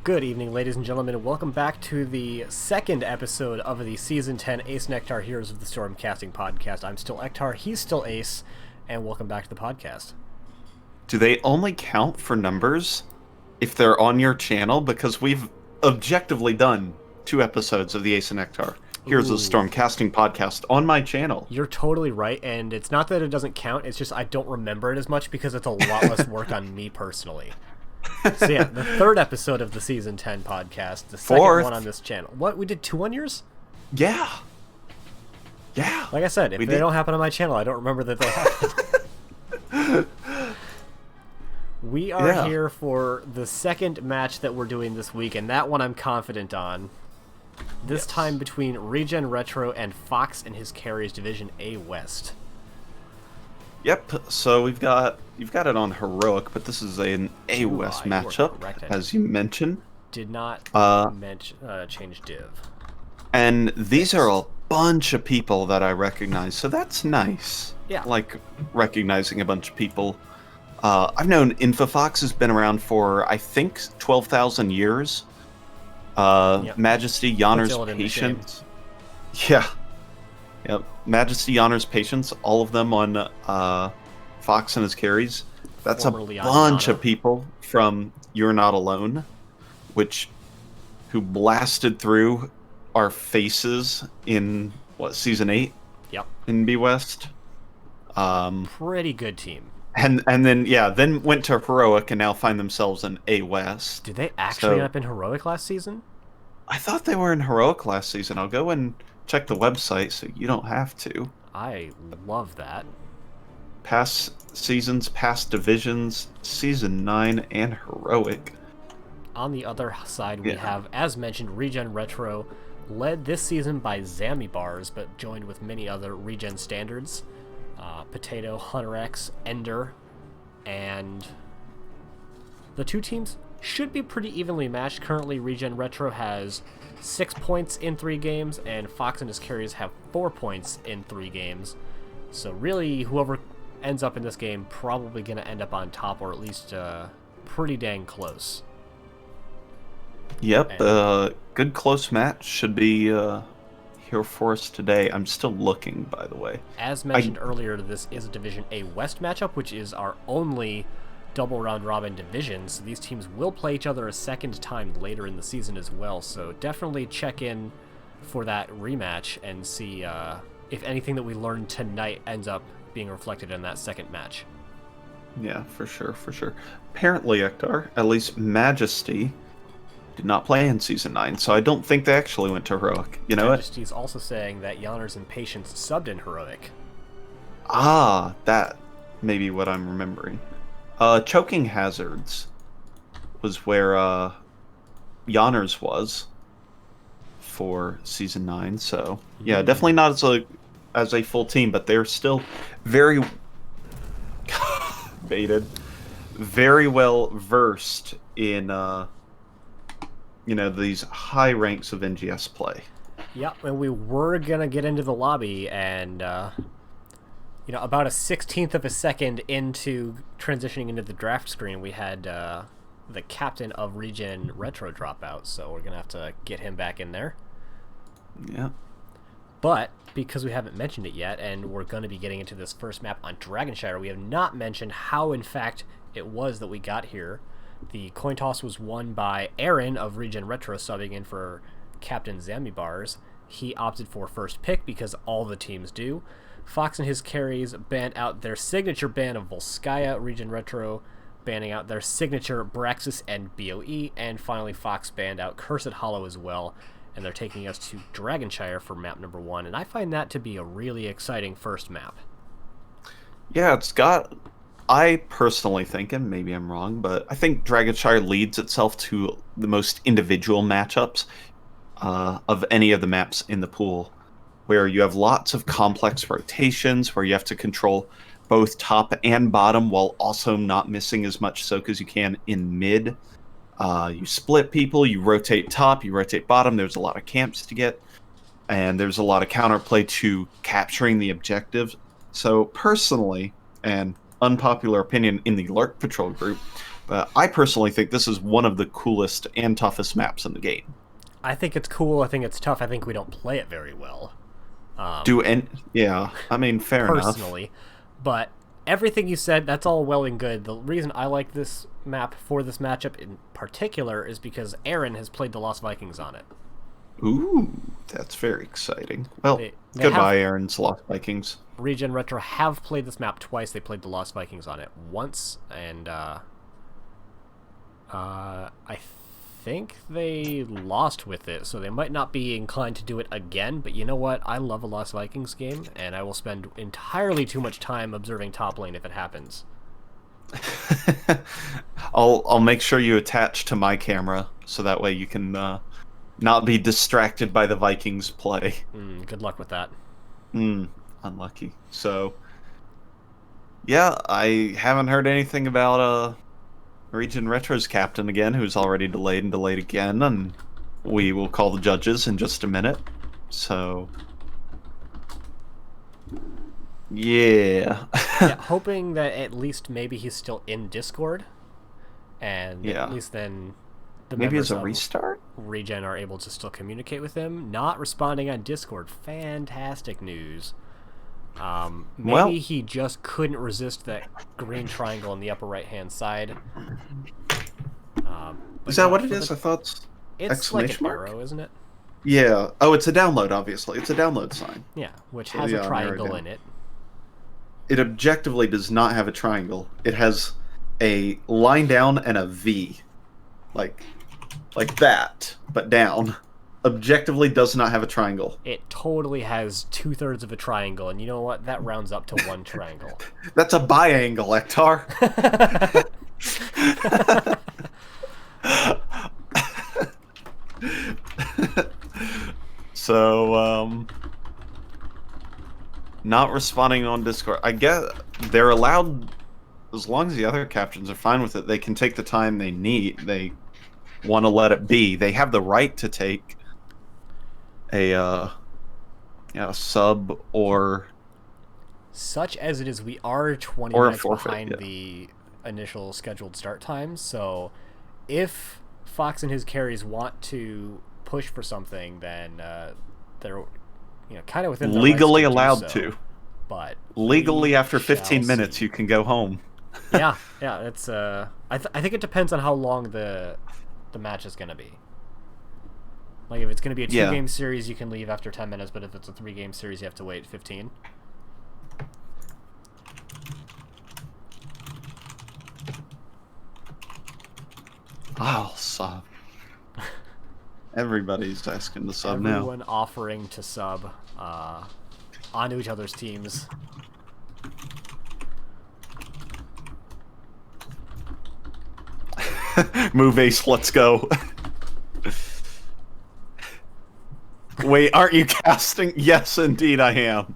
Good evening, ladies and gentlemen, and welcome back to the second episode of the Season 10 Ace and Ektar Heroes of the Storm casting podcast. I'm still Ektar, he's still Ace, and welcome back to the podcast. Do they only count for numbers if they're on your channel? Because we've objectively done 2 episodes of the Ace and Ektar Heroes of the Storm casting podcast on my channel. You're totally right, and it's not that it doesn't count, it's just I don't remember it as much because it's a lot less work on me personally. So yeah, the third episode of the Season 10 podcast, the second one on this channel. What, we did 2 on yours? Yeah. Like I said, if they don't happen on my channel, I don't remember that they happened. We are here for the second match that we're doing this week, and that one I'm confident on. This time between ReGen Retro and Fox and his carries Division A West. Yep, so you've got it on Heroic, but this is an A West matchup, as you mentioned. Did not change div. And these are a bunch of people that I recognize, so that's nice. Yeah. Like, recognizing a bunch of people. I've known InfoFox has been around for, I think, 12,000 years. Majesty, Yonner's Patience. Yeah. Yep. Majesty, Yonner's Patience, all of them on Fox and his carries. That's formerly a bunch of people from You're Not Alone, who blasted through our faces in, Season 8? Yep. In B West. Pretty good team. And then went to Heroic and now find themselves in A West. Did they actually end up in Heroic last season? I thought they were in Heroic last season. I'll go and check the website so you don't have to. I love that. Past seasons, past divisions, Season 9, and Heroic. On the other side, we have, as mentioned, ReGen Retro, led this season by Zammy Bars, but joined with many other ReGen standards. Potato, Hunter X, Ender, and the 2 teams should be pretty evenly matched. Currently, ReGen Retro has 6 points in 3 games, and Fox and his carriers have 4 points in 3 games. So really, whoever ends up in this game probably going to end up on top, or at least pretty dang close. Yep, good close match. Should be here for us today. I'm still looking, by the way. As mentioned earlier, this is a Division A West matchup, which is our only double round robin division, so these teams will play each other a second time later in the season as well, so definitely check in for that rematch and see if anything that we learned tonight ends up being reflected in that second match. Yeah, for sure. Apparently, Ektar, at least Majesty, did not play in Season 9, so I don't think they actually went to Heroic. You know Majesty's also saying that Yonner's and Patience subbed in Heroic. Ah, that may be what I'm remembering. Choking Hazards was where Yonner's was for Season 9, so yeah, definitely not as a full team, but they're still very very well versed in these high ranks of NGS play. Yeah, and we were gonna get into the lobby, and about a 16th of a second into transitioning into the draft screen, we had the captain of ReGen Retro drop out, so we're gonna have to get him back in there. Yeah. But because we haven't mentioned it yet, and we're going to be getting into this first map on Dragonshire, we have not mentioned how, in fact, it was that we got here. The coin toss was won by Aaron of ReGen Retro, subbing in for Captain Zammy Bars. He opted for first pick because all the teams do. Fox and his carries banned out their signature ban of Volskaya, ReGen Retro banning out their signature Braxis and BOE, and finally Fox banned out Cursed Hollow as well, and they're taking us to Dragonshire for map number 1, and I find that to be a really exciting first map. Yeah, I personally think, and maybe I'm wrong, but I think Dragonshire leads itself to the most individual matchups of any of the maps in the pool, where you have lots of complex rotations, where you have to control both top and bottom while also not missing as much soak as you can in mid. You split people, you rotate top, you rotate bottom, there's a lot of camps to get, and there's a lot of counterplay to capturing the objective. So personally, and unpopular opinion in the Lurk Patrol group, I personally think this is one of the coolest and toughest maps in the game. I think it's cool. I think it's tough. I think we don't play it very well. Yeah, I mean, fair enough. Personally, but everything you said, that's all well and good. The reason I like this map for this matchup in particular is because Aaron has played the Lost Vikings on it. Ooh, that's very exciting. Well, They goodbye, Aaron's Lost Vikings. ReGen Retro have played this map twice. They played the Lost Vikings on it once, and I think they lost with it, so they might not be inclined to do it again. But you know what? I love a Lost Vikings game, and I will spend entirely too much time observing top lane if it happens. I'll make sure you attach to my camera so that way you can not be distracted by the Vikings play. Good luck with that. Unlucky. So, yeah, I haven't heard anything about ReGen Retro's captain again, who's already delayed and delayed again, and we will call the judges in just a minute. So, yeah. Yeah, hoping that at least maybe he's still in Discord, and at least then the maybe members as a of restart? ReGen are able to still communicate with him. Not responding on Discord. Fantastic news. Maybe he just couldn't resist that green triangle on the upper right-hand side. Is that what it is? I thought it's like an arrow, isn't it? Yeah. Oh, it's a download, obviously. It's a download sign. Yeah, which has a triangle in it. It objectively does not have a triangle. It has a line down and a V. Like that, but down. Objectively does not have a triangle. It totally has 2/3 of a triangle, and you know what? That rounds up to one triangle. That's a biangle, Ektar. So, not responding on Discord. I guess they're allowed, as long as the other captains are fine with it, they can take the time they need. They want to let it be. They have the right to take a sub or... Such as it is, we are 20 or minutes forfeit, behind the initial scheduled start time, so if Fox and his carries want to push for something, then they're kind of within their legally rights allowed to. To. But legally, after 15 minutes, you can go home. yeah, it's I think it depends on how long the match is going to be. Like, if it's going to be a 2-game series, you can leave after 10 minutes, but if it's a 3-game series, you have to wait 15. I'll sub. Everybody's asking to sub now. Everyone offering to sub onto each other's teams. Move Ace, let's go. Wait, aren't you casting? Yes, indeed I am.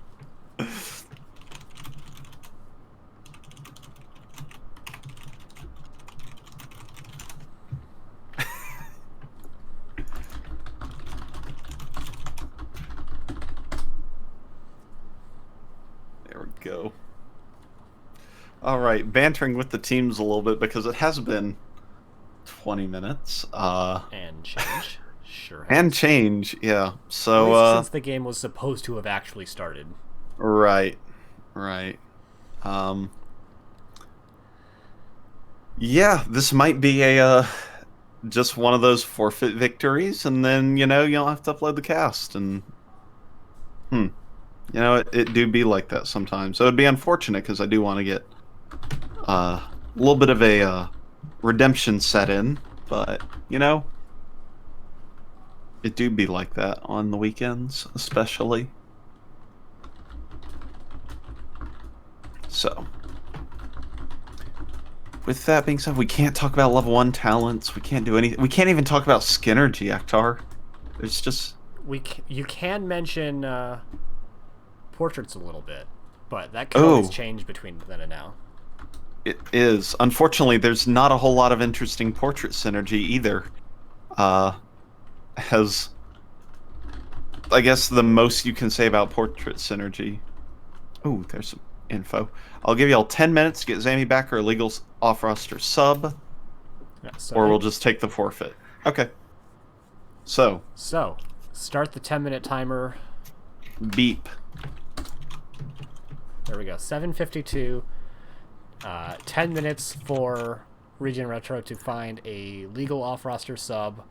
There we go. Alright, bantering with the teams a little bit because it has been 20 minutes. And change. Sure has. And change, yeah. So, at least since the game was supposed to have actually started. Right. Yeah, this might be a just one of those forfeit victories, and then you don't have to upload the cast, and it do be like that sometimes. So it'd be unfortunate because I do want to get a little bit of a redemption set in, but it do be like that on the weekends, especially. So, with that being said, we can't talk about level 1 talents. We can't do anything. We can't even talk about Skinergy, Ektar. There's just... You can mention portraits a little bit, but that can always change between then and now. It is. Unfortunately, there's not a whole lot of interesting portrait synergy either. Has... I guess the most you can say about portrait synergy... Ooh, there's some info. I'll give y'all 10 minutes to get Zammy back or Illegal's off-roster sub. Yeah, Or we'll just take the forfeit. Okay. So, start the 10-minute timer. beep. There we go. 7:52. 10 minutes for ReGen Retro to find a legal off-roster sub,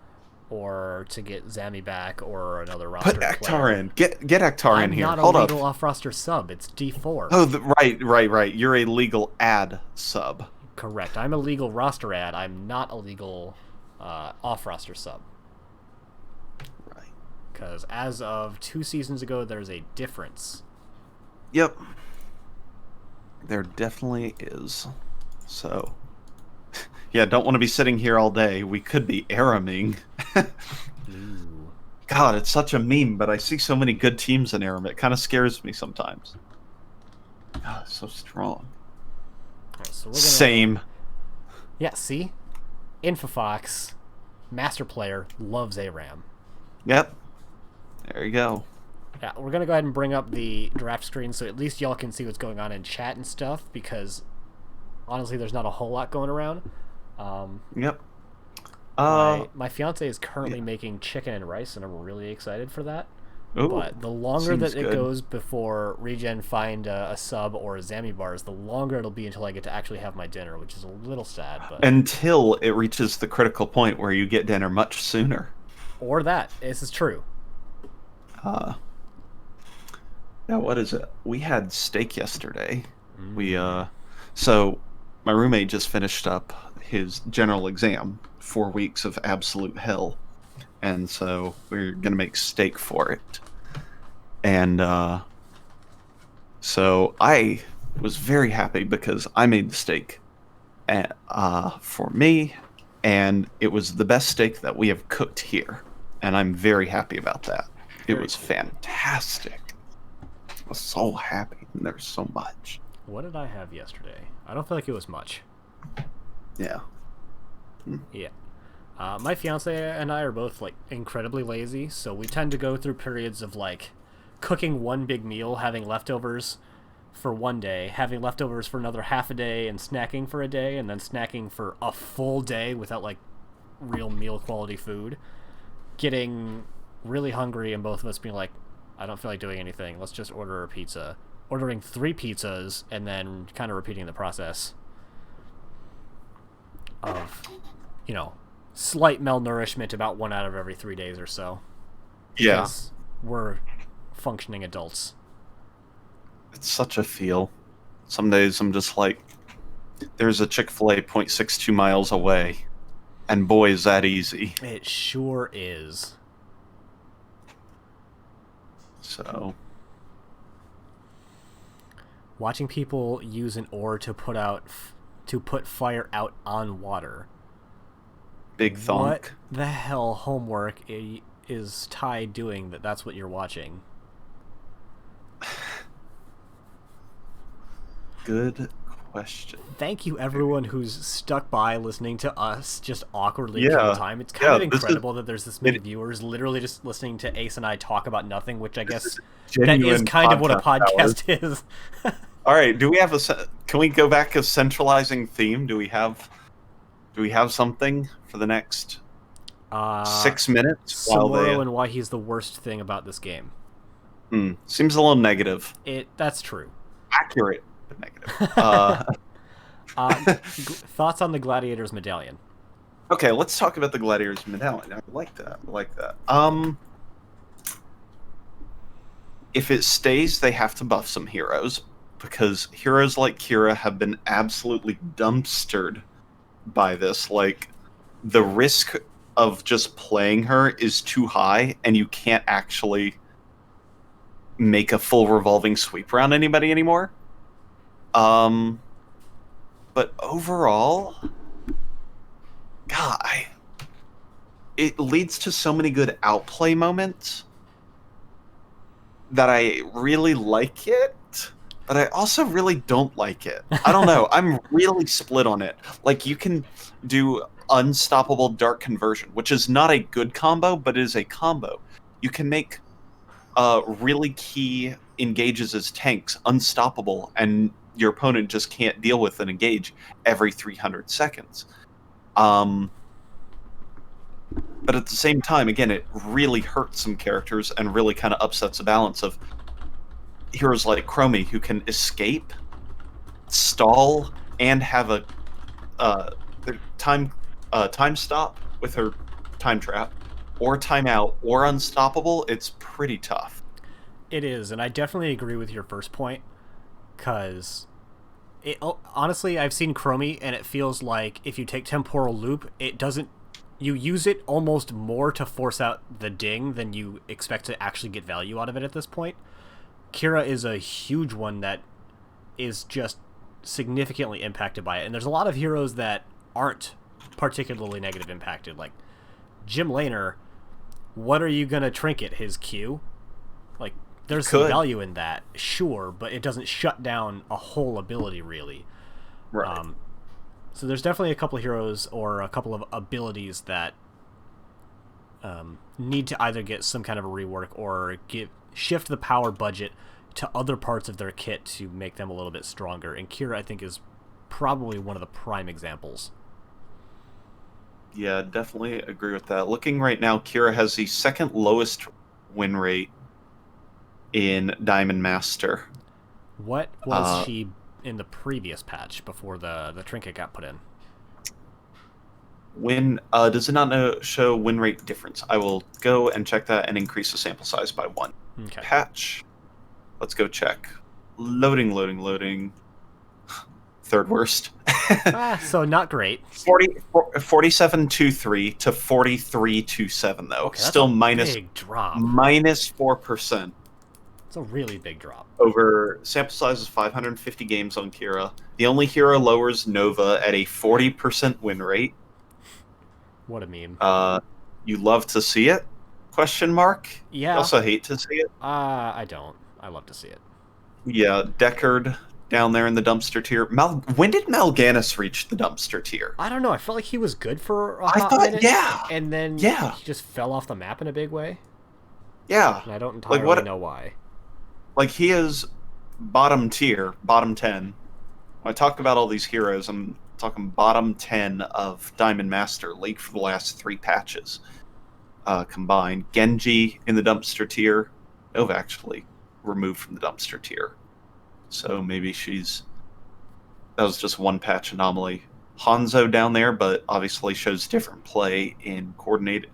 or to get Zami back, or another roster Put Akhtar player. in. Get Akhtar in here. I'm not Hold a up. legal off-roster sub. It's D4. Oh, right. You're a legal ad sub. Correct. I'm a legal roster ad. I'm not a legal off-roster sub. Right. Because as of 2 seasons ago, there's a difference. Yep. There definitely is. So, yeah, don't want to be sitting here all day. We could be Araming. God, it's such a meme, but I see so many good teams in Aram. It kind of scares me sometimes. God, it's so strong. Right, so we're gonna... Same. Yeah, see? Infofox, master player, loves ARAM. Yep. There you go. Yeah, we're going to go ahead and bring up the draft screen so at least y'all can see what's going on in chat and stuff, because honestly, there's not a whole lot going around. Yep. My fiance is currently making chicken and rice, and I'm really excited for that. Ooh, but the longer that it good. goes before ReGen find a sub or a Zami bars, the longer it'll be until I get to actually have my dinner, which is a little sad. But until it reaches the critical point where you get dinner much sooner. Or that. This is true. Yeah, what is it? We had steak yesterday. So my roommate just finished up his general exam, 4 weeks of absolute hell. And so we're going to make steak for it. And so I was very happy because I made the steak for me, and it was the best steak that we have cooked here. And I'm very happy about that. It was fantastic. I was so happy, and there's so much. What did I have yesterday? I don't feel like it was much. Yeah. Yeah. My fiance and I are both like incredibly lazy, so we tend to go through periods of like cooking one big meal, having leftovers for one day, having leftovers for another half a day, and snacking for a day, and then snacking for a full day without like real meal quality food. Getting really hungry, and both of us being like, I don't feel like doing anything. Let's just order a pizza. Ordering 3 pizzas, and then kind of repeating the process of, you know, slight malnourishment about 1 out of every 3 days or so. Yeah. Because we're functioning adults. It's such a feel. Some days I'm just like, there's a Chick-fil-A 0.62 miles away. And boy, is that easy. It sure is. So, watching people use an oar to put fire out on water. big thonk. What the hell homework is Ty doing that's what you're watching? Good question. Thank you everyone who's stuck by listening to us just awkwardly Yeah. kill time. It's kind of Yeah, incredible that there's this many viewers literally just listening to Ace and I talk about nothing, which I guess that is Genuine kind of what a podcast podcast is. All right, do we have can we go back a centralizing theme? Do we have something for the next 6 minutes? Samuro and why he's the worst thing about this game. Seems a little negative. That's true. Accurate, but negative. Thoughts on the Gladiator's medallion? Okay, let's talk about the Gladiator's medallion. I like that. If it stays, they have to buff some heroes, because heroes like Kira have been absolutely dumpstered by this. Like, the risk of just playing her is too high, and you can't actually make a full revolving sweep around anybody anymore. But overall, God, it leads to so many good outplay moments that I really like it, but I also really don't like it. I don't know. I'm really split on it. Like, you can do Unstoppable Dark Conversion, which is not a good combo, but it is a combo. You can make really key engages as tanks unstoppable, and your opponent just can't deal with an engage every 300 seconds. Um, but at the same time, again, it really hurts some characters and really kind of upsets the balance of heroes like Chromie who can escape, stall, and have a uh, time time stop with her time trap, or timeout, or unstoppable. It's pretty tough. It is, and I definitely agree with your first point, because honestly, I've seen Chromie, and it feels like if you take Temporal Loop, it doesn't. You use it almost more to force out the ding than you expect to actually get value out of it at this point. Kira is a huge one that is just significantly impacted by it, and there's a lot of heroes that aren't particularly negative impacted. Like Jim Laner, what are you gonna trinket his Q? Like, there's some value in that, sure, but it doesn't shut down a whole ability really. Right. So there's definitely a couple of heroes or a couple of abilities that need to either get some kind of a rework or shift the power budget to other parts of their kit to make them a little bit stronger. And Kira, I think, is probably one of the prime examples. Yeah, definitely agree with that. Looking right now, Kira has the second lowest win rate in Diamond Master. What was she in the previous patch before the trinket got put in? Does it not show win rate difference? I will go and check that and increase the sample size by 1. Okay. Patch. Let's go check. Loading. Third worst. So not great. 47.23 to 43.27 though. Okay, still big drop. Minus 4%. It's a really big drop. Over sample size is 550 games on Kira. The only hero lowers Nova at a 40% win rate. What a meme. You love to see it? Question mark. Yeah. You also hate to see it. I don't. I love to see it. Yeah, Deckard down there in the dumpster tier. When did Mal'Ganis reach the dumpster tier? I don't know. I felt like he was good for a hot minute. Yeah. And then he just fell off the map in a big way. Yeah. And I don't entirely know why. Like, he is bottom tier, bottom 10. When I talk about all these heroes, I'm talking bottom 10 of Diamond Master, leaked for the last 3 patches combined. Genji in the dumpster tier. Nova actually removed from the dumpster tier. So maybe that was just one patch anomaly. Hanzo down there, but obviously shows different play in coordinated.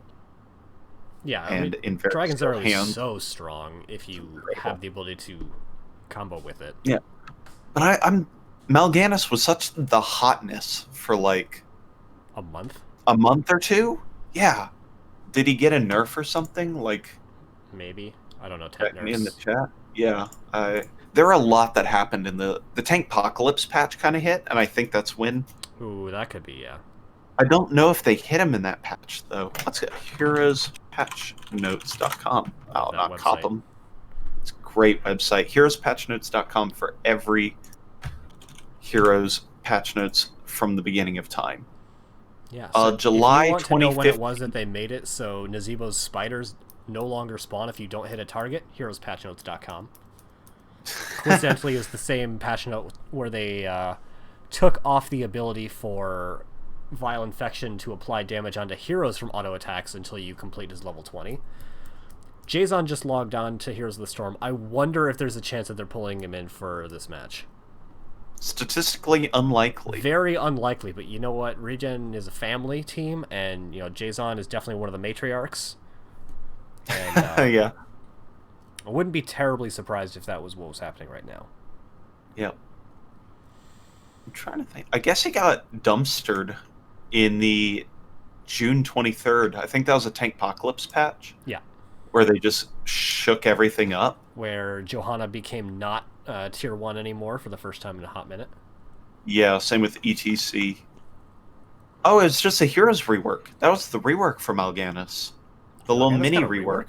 Yeah, and in Dragon's Arrow is so strong if you have the ability to combo with it. Yeah, but Mal'Ganis was such the hotness for like a month or two. Yeah, did he get a nerf or something? Like maybe, I don't know. Tank nerfs in the chat. Yeah, there are a lot that happened in the Tankpocalypse patch. Kind of hit, and I think that's when. Ooh, that could be, yeah. I don't know if they hit him in that patch though. Let's get heroespatchnotes.com. I'll not cop them. It's a great website. Heroespatchnotes.com for every Heroes patch notes from the beginning of time. Yeah. So July 25th. If you want to know when it was that they made it, so Nazebo's spiders no longer spawn if you don't hit a target. Heroespatchnotes.com. Coincidentally, is the same patch note where they took off the ability for Vile Infection to apply damage onto heroes from auto attacks until you complete his level 20. Jason just logged on to Heroes of the Storm. I wonder if there's a chance that they're pulling him in for this match. Statistically unlikely. Very unlikely, but you know what? ReGen is a family team, and Jason is definitely one of the matriarchs. And, yeah. I wouldn't be terribly surprised if that was what was happening right now. Yep. I'm trying to think. I guess he got dumpstered in the June 23rd. I think that was a Tankpocalypse patch. Yeah. Where they just shook everything up. Where Johanna became not tier 1 anymore for the first time in a hot minute. Yeah, same with ETC. Oh, it's just a Heroes rework. That was the rework for Mal'Ganis. The little mini rework.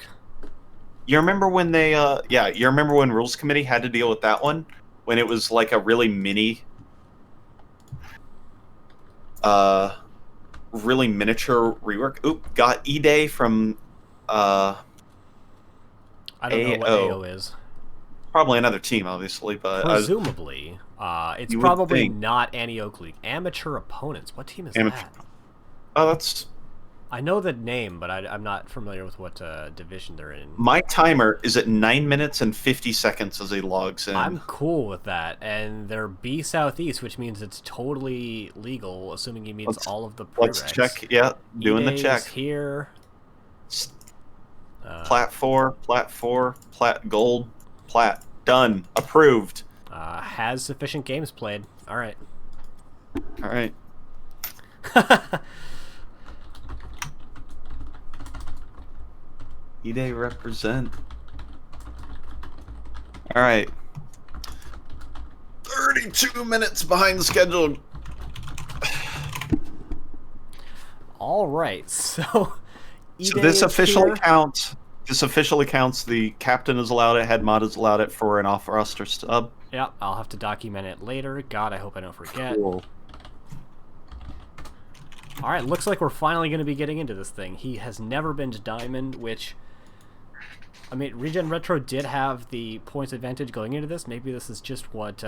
You remember when they, you remember when Rules Committee had to deal with that one? When it was like a really mini, really miniature rework. Oop, got E-Day from, I don't know what AO is. Probably another team, obviously, but... Presumably. It's probably not Annie Oakley. Amateur Opponents. What team is that? Oh, that's I know the name, but I'm not familiar with what division they're in. my timer is at 9 minutes and 50 seconds as he logs I'm in. cool with that, and they're B Southeast, which means it's totally legal, assuming he meets all of the prereqs. Let's check. Yeah, doing the check. Here. Plat 4, plat gold, plat done, approved. Has sufficient games played. All right. All right. E-Day represent. All right. 32 minutes behind schedule. All right. So this officially counts. This officially counts. The captain is allowed it. Head mod is allowed it for an off-roster sub. Yep, I'll have to document it later. God, I hope I don't forget. Cool. All right, looks like we're finally going to be getting into this thing. He has never been to Diamond, which, I mean, ReGen Retro did have the points advantage going into this. Maybe this is just what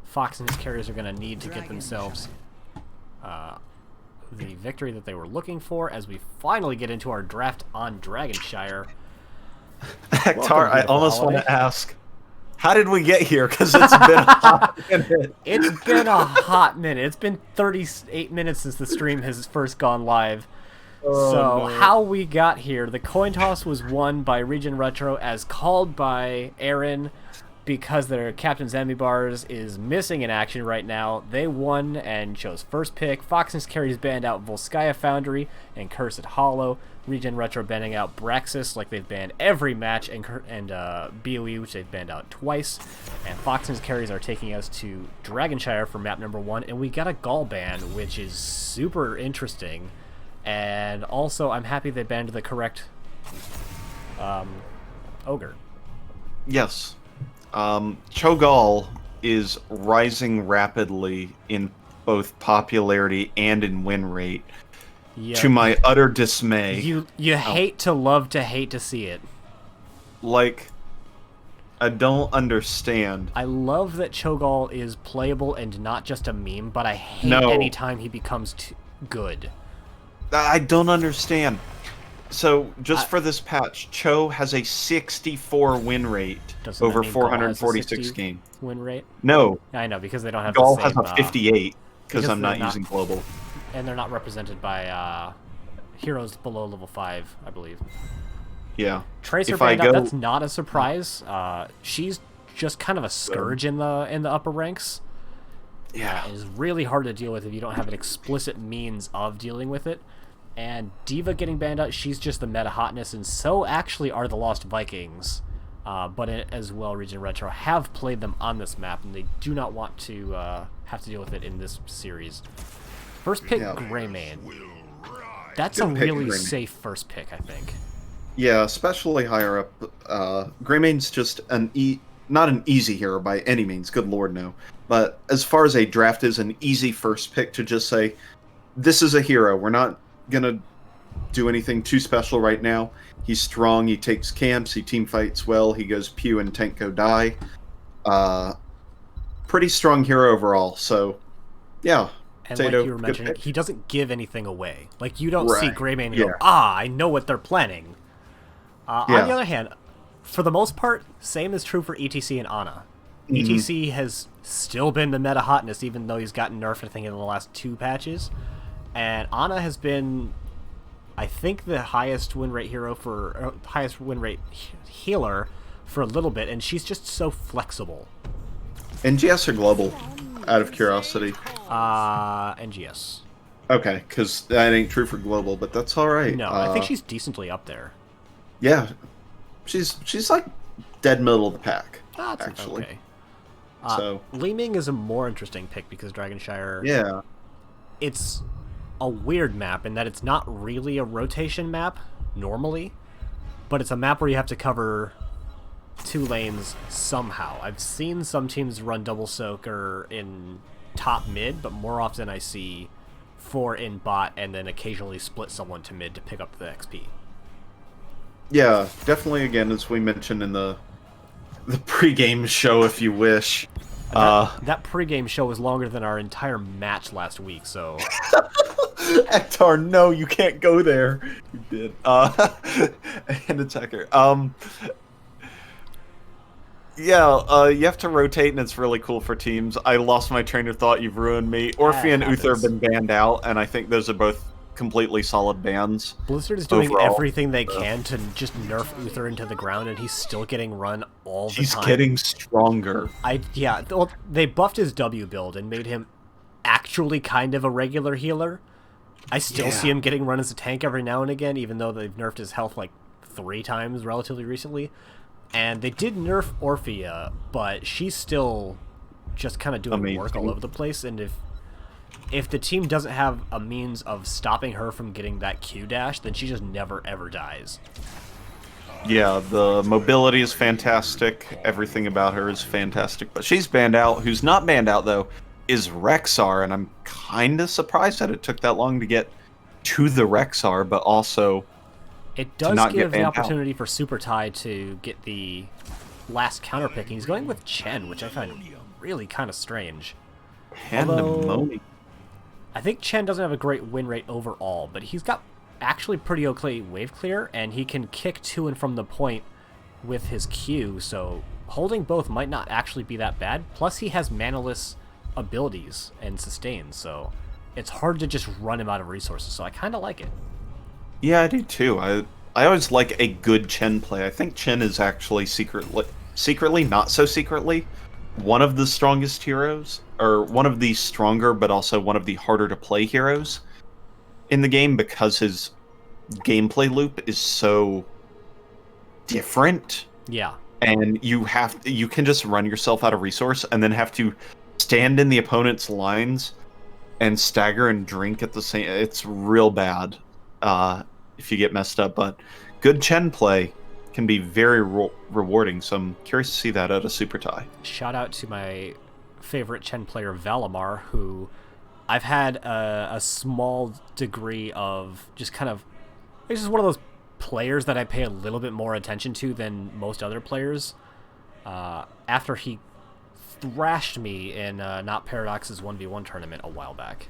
Fox and his carriers are going to need to get themselves the victory that they were looking for as we finally get into our draft on Dragonshire. Hector, I almost want to ask, how did we get here? Because it's been a hot minute. It's been a hot minute. It's been 38 minutes since the stream has first gone live. So how we got here, the coin toss was won by ReGen Retro as called by Aaron because their Captain's Enemy Bars is missing in action right now. They won and chose first pick. Fox and his carries banned out Volskaya Foundry and Cursed Hollow. ReGen Retro banning out Braxis like they've banned every match, and BOE, which they've banned out twice. And Fox and his carries are taking us to Dragonshire for map number 1, and we got a Gaul ban, which is super interesting. And also, I'm happy they banned the correct Ogre. Yes. Cho'Gall is rising rapidly in both popularity and in win rate. Yeah. To my utter dismay. You hate to love to hate to see it. Like, I don't understand. I love that Cho'Gall is playable and not just a meme, but I hate any time he becomes good. I don't understand. So, just for this patch, Cho has a 64 win rate over 446 games. Win rate? No. I know, because they don't have Gaul the same... has a 58, because I'm not using global. And they're not represented by heroes below level 5, I believe. Yeah. Tracer banned out, that's not a surprise. She's just kind of a scourge in the upper ranks. Yeah. It is really hard to deal with if you don't have an explicit means of dealing with it. And Diva getting banned out, she's just the meta hotness, and so actually are the Lost Vikings. But as well, ReGen Retro have played them on this map, and they do not want to have to deal with it in this series. First pick, Greymane. That's a really safe first pick, I think. Yeah, especially higher up. Greymane's just not an easy hero by any means, good lord no. But as far as a draft is, an easy first pick to just say, this is a hero, we're not gonna do anything too special right now. He's strong, he takes camps, he team fights well, he goes pew and tank go die. Pretty strong hero overall, so yeah. And like you were mentioning, he doesn't give anything away. Like, you don't see Greymane and go, I know what they're planning. On the other hand, for the most part, same is true for ETC and Ana. ETC has still been the meta hotness, even though he's gotten nerfed, I think, in the last 2 patches. And Ana has been, I think, the highest win rate highest win rate healer for a little bit, and she's just so flexible. NGS or global, out of curiosity? NGS. Okay, because that ain't true for global, but that's all right. No, I think she's decently up there. Yeah, she's like dead middle of the pack, actually. Okay. So Li Ming is a more interesting pick because Dragonshire. It's a weird map in that it's not really a rotation map normally, but it's a map where you have to cover 2 lanes somehow. I've seen some teams run double soaker in top mid, but more often I see 4 in bot and then occasionally split someone to mid to pick up the XP. Yeah, definitely. Again, as we mentioned in the pregame show, if you wish. That pregame show was longer than our entire match last week, so Ektar, no, you can't go there. You did. And attacker. Yeah, you have to rotate, and it's really cool for teams. I lost my train of thought. You've ruined me. Orphe and Uther have been banned out, and I think those are both completely solid bans. Blizzard is doing everything they can to just nerf Uther into the ground, and he's still getting run all the time. He's getting stronger. Yeah, well, they buffed his W build and made him actually kind of a regular healer. I still see him getting run as a tank every now and again, even though they've nerfed his health like 3 times relatively recently. And they did nerf Orphea, but she's still just kind of doing work all over the place. And if the team doesn't have a means of stopping her from getting that Q dash, then she just never ever dies. Yeah, the mobility is fantastic. Everything about her is fantastic. But she's banned out. Who's not banned out, though, is Rexar. And I'm kind of surprised that it took that long to get to the Rexar, but also... It does give the opportunity for Super Tai to get the last counter pick. He's going with Chen, which I find really kind of strange. Pandemonium. I think Chen doesn't have a great win rate overall, but he's got actually pretty okay wave clear, and he can kick to and from the point with his Q, so holding both might not actually be that bad. Plus, he has manaless abilities and sustain, so it's hard to just run him out of resources, so I kind of like it. Yeah, I do too. I always like a good Chen play. I think Chen is actually secretly, not so secretly, one of the strongest heroes, or one of the stronger, but also one of the harder to play heroes in the game, because his gameplay loop is so different. Yeah. And you can just run yourself out of resource and then have to stand in the opponent's lines and stagger and drink at the same... It's real bad. If you get messed up, but good Chen play can be very rewarding, so I'm curious to see that at a Super Tai. Shout out to my favorite Chen player, Valimar, who I've had a small degree of just kind of... He's just one of those players that I pay a little bit more attention to than most other players. After he thrashed me in Not Paradox's 1v1 tournament a while back.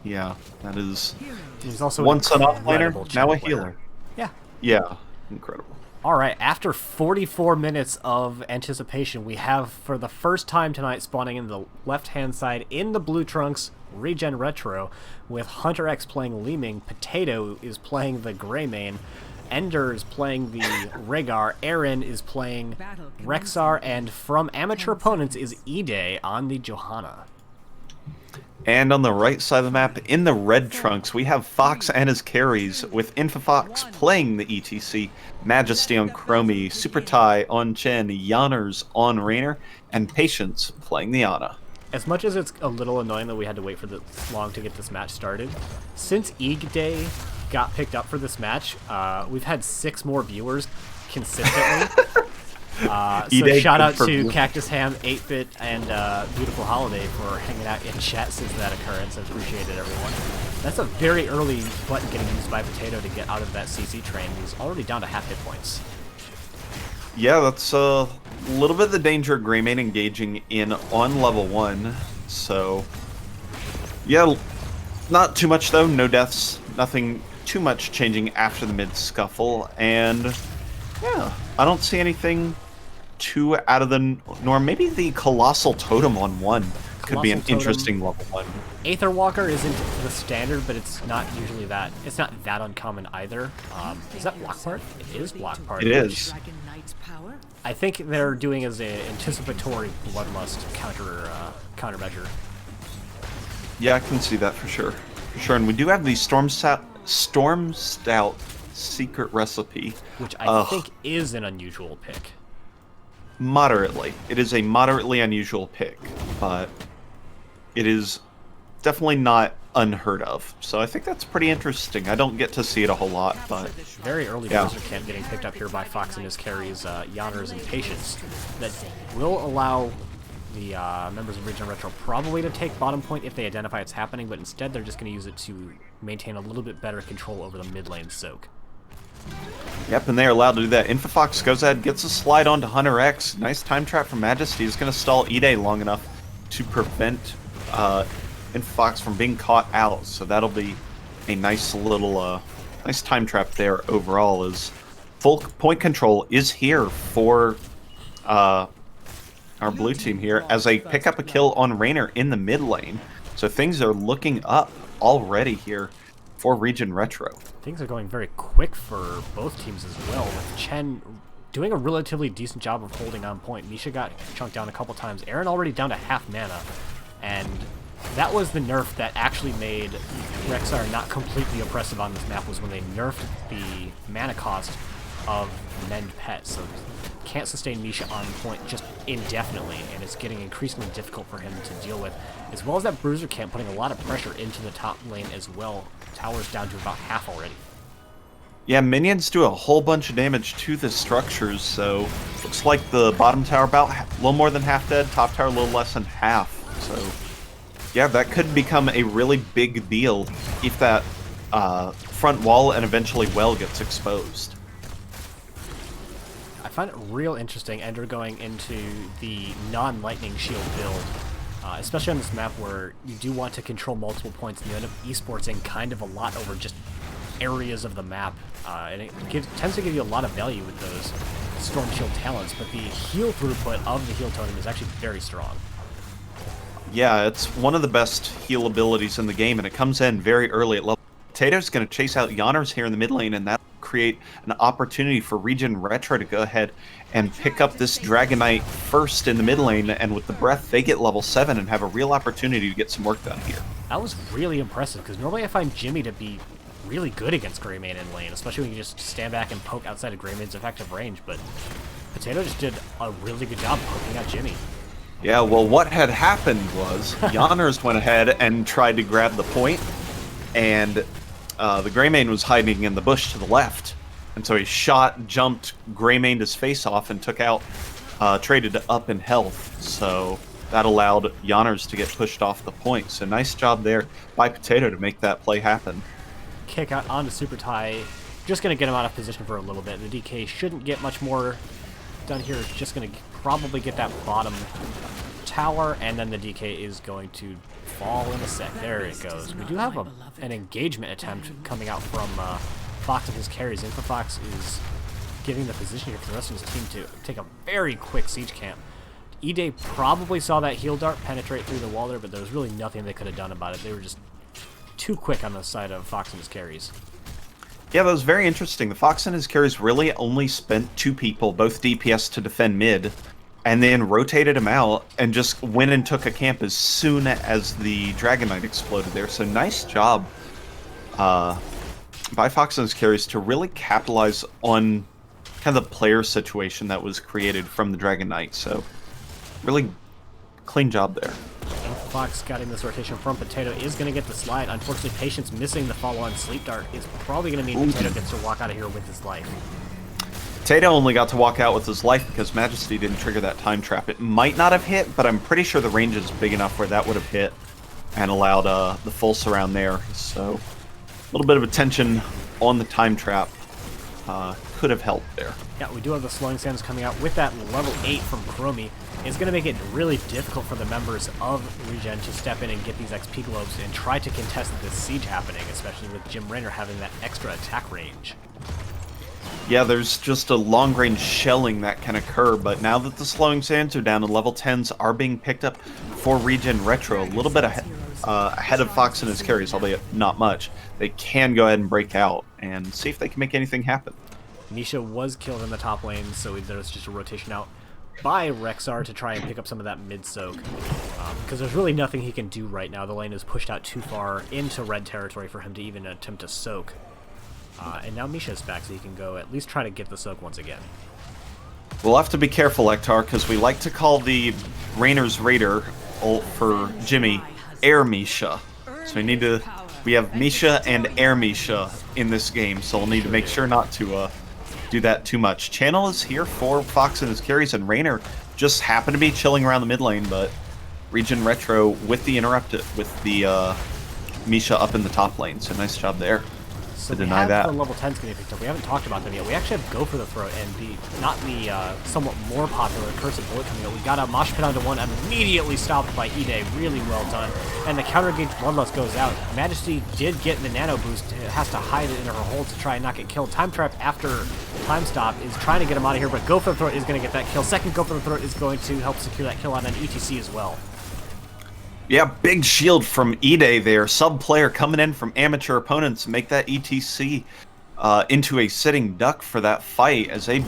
Yeah, that is... He's also once an offlaner, now a healer. Yeah. Yeah, incredible. All right, after 44 minutes of anticipation, we have, for the first time tonight, spawning in the left-hand side in the blue trunks, ReGen Retro, with Hunter X playing Leeming, Potato is playing the Greymane, Ender is playing the Rhaegar, Aaron is playing Rexar, and from amateur opponents is E-Day on the Johanna. And on the right side of the map, in the red trunks, we have Fox and his carries, with Infofox playing the ETC, Majesty on Chromie, Super Tai on Chen, Yanners on Raynor, and Patience playing the Ana. As much as it's a little annoying that we had to wait for this long to get this match started, since Eag Day got picked up for this match, we've had 6 more viewers consistently. So shout out to Cactus Ham, 8-Bit, and Beautiful Holiday for hanging out in chat since that occurrence. I appreciate it, everyone. That's a very early button getting used by Potato to get out of that CC train. He's already down to half hit points. Yeah, that's a little bit of the danger of Greymane engaging in on level 1. So, yeah, not too much though. No deaths. Nothing too much changing after the mid-scuffle. And, yeah, I don't see anything too out of the norm. Maybe the Colossal Totem on 1 could be an interesting level 1. Aether Walker isn't the standard, but it's not usually that. It's not that uncommon either. Is that block part? It is block part. It is. I think they're doing as an anticipatory Bloodlust countermeasure. Yeah, I can see that for sure. And we do have the Storm Stout secret recipe, which I think is an unusual pick. Moderately. It is a moderately unusual pick, but it is definitely not unheard of. So I think that's pretty interesting. I don't get to see it a whole lot, but... Very early Blizzard camp getting picked up here by Fox and his carries, Yanners and Patience, that will allow the members of ReGen Retro probably to take bottom point if they identify it's happening, but instead they're just going to use it to maintain a little bit better control over the mid lane soak. Yep, and they're allowed to do that. Infofox goes ahead, gets a slide onto Hunter X. Nice time trap from Majesty. He's going to stall E-Day long enough to prevent Fox from being caught out. So that'll be a nice little, nice time trap there overall. As full point control is here for our blue team here as they pick up a kill on Raynor in the mid lane. So things are looking up already here for ReGen Retro. Things are going very quick for both teams as well, with Chen doing a relatively decent job of holding on point. Misha got chunked down a couple times. Aaron already down to half mana, and that was the nerf that actually made Rexar not completely oppressive on this map, was when they nerfed the mana cost of Mend Pet, so can't sustain Misha on point just indefinitely, and it's getting increasingly difficult for him to deal with, as well as that Bruiser camp putting a lot of pressure into the top lane as well. Tower's down to about half already. Yeah, minions do a whole bunch of damage to the structures, so looks like the bottom tower about a little more than half dead, top tower a little less than half. So yeah, that could become a really big deal if that front wall and eventually well gets exposed. I find it real interesting Ender going into the non-lightning shield build, especially on this map where you do want to control multiple points and you end up esportsing kind of a lot over just areas of the map, and it tends to give you a lot of value with those Storm Shield talents, but the heal throughput of the heal totem is actually very strong. Yeah, it's one of the best heal abilities in the game, and it comes in very early at level. Potato's going to chase out Yanners here in the mid lane, and that'll create an opportunity for ReGen Retro to go ahead and pick up this Dragon Knight first in the mid lane, and with the Breath, they get level 7 and have a real opportunity to get some work done here. That was really impressive, because normally I find Jimmy to be really good against Greymane in lane, especially when you just stand back and poke outside of Greymane's effective range, but Potato just did a really good job poking out Jimmy. Yeah, well, what had happened was Yanners went ahead and tried to grab the point, and the Greymane was hiding in the bush to the left, and so he jumped, Greymaned his face off, and took out, traded up in health, so that allowed Yanners to get pushed off the point. So nice job there by Potato to make that play happen. Kick out onto Super Tie, just going to get him out of position for a little bit. The DK shouldn't get much more done here, it's just going to probably get that bottom tower, and then the DK is going to fall in a sec. There it goes. We do have an engagement attempt coming out from Fox and his carries. InfoFox is giving the position here for the rest of his team to take a very quick siege camp. E-Day probably saw that heal dart penetrate through the wall there, but there was really nothing they could have done about it. They were just too quick on the side of Fox and his carries. Yeah, that was very interesting. The Fox and his carries really only spent 2 people, both DPS, to defend mid, and then rotated him out and just went and took a camp as soon as the Dragon Knight exploded there. So nice job by Fox and his carries to really capitalize on kind of the player situation that was created from the Dragon Knight. So really clean job there. Fox got in this rotation from Potato, is going to get the slide. Unfortunately, Patience missing the follow-on sleep dart is probably going to mean Potato gets to walk out of here with his life. Potato only got to walk out with his life because Majesty didn't trigger that time trap. It might not have hit, but I'm pretty sure the range is big enough where that would have hit and allowed the full surround there. So a little bit of attention on the time trap could have helped there. Yeah, we do have the slowing sands coming out with that level 8 from Chromie. It's going to make it really difficult for the members of ReGen to step in and get these XP globes and try to contest this siege happening, especially with Jim Raynor having that extra attack range. Yeah, there's just a long-range shelling that can occur, but now that the slowing sands are down and level 10s are being picked up for ReGen Retro, a little bit ahead of Fox and his carries, albeit not much, they can go ahead and break out and see if they can make anything happen. Nisha was killed in the top lane, so there's just a rotation out by Rexar to try and pick up some of that mid-soak, because there's really nothing he can do right now. The lane is pushed out too far into red territory for him to even attempt to soak. And now Misha's back, so he can go at least try to get the soak once again. We'll have to be careful, Ektar, because we like to call the Raynor's Raider for Jimmy Air Misha. So we have Misha and Air Misha in this game, so we'll need to make sure not to do that too much. Channel is here for Fox and his carries, and Raynor just happened to be chilling around the mid lane, but ReGen Retro with the interrupted, with the Misha up in the top lane, so nice job there. So to we deny have that. the level 10s getting picked up. We haven't talked about them yet. We actually have Go for the Throat and not the somewhat more popular Curse of Bullet coming out. We got a Mosh Pit onto one, immediately stopped by Ide. Really well done. And the counter engage Bloodlust goes out. Majesty did get the nano boost. It has to hide it in her hold to try and not get killed. Time Trap after Time Stop is trying to get him out of here, but Go for the Throat is going to get that kill. Second Go for the Throat is going to help secure that kill on an ETC as well. Yeah, big shield from Ide there. Sub player coming in from amateur opponents to make that ETC into a sitting duck for that fight as they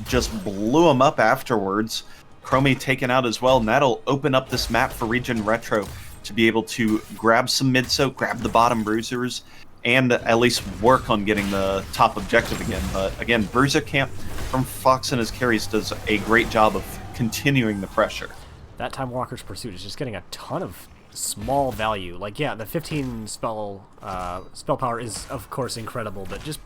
just blew him up afterwards. Chromie taken out as well, and that'll open up this map for ReGen Retro to be able to grab some mid-soak, grab the bottom bruisers, and at least work on getting the top objective again. But again, Bruiser Camp from Fox and his carries does a great job of continuing the pressure. That Time Walker's Pursuit is just getting a ton of small value. Like, yeah, the 15 spell power is, of course, incredible, but just,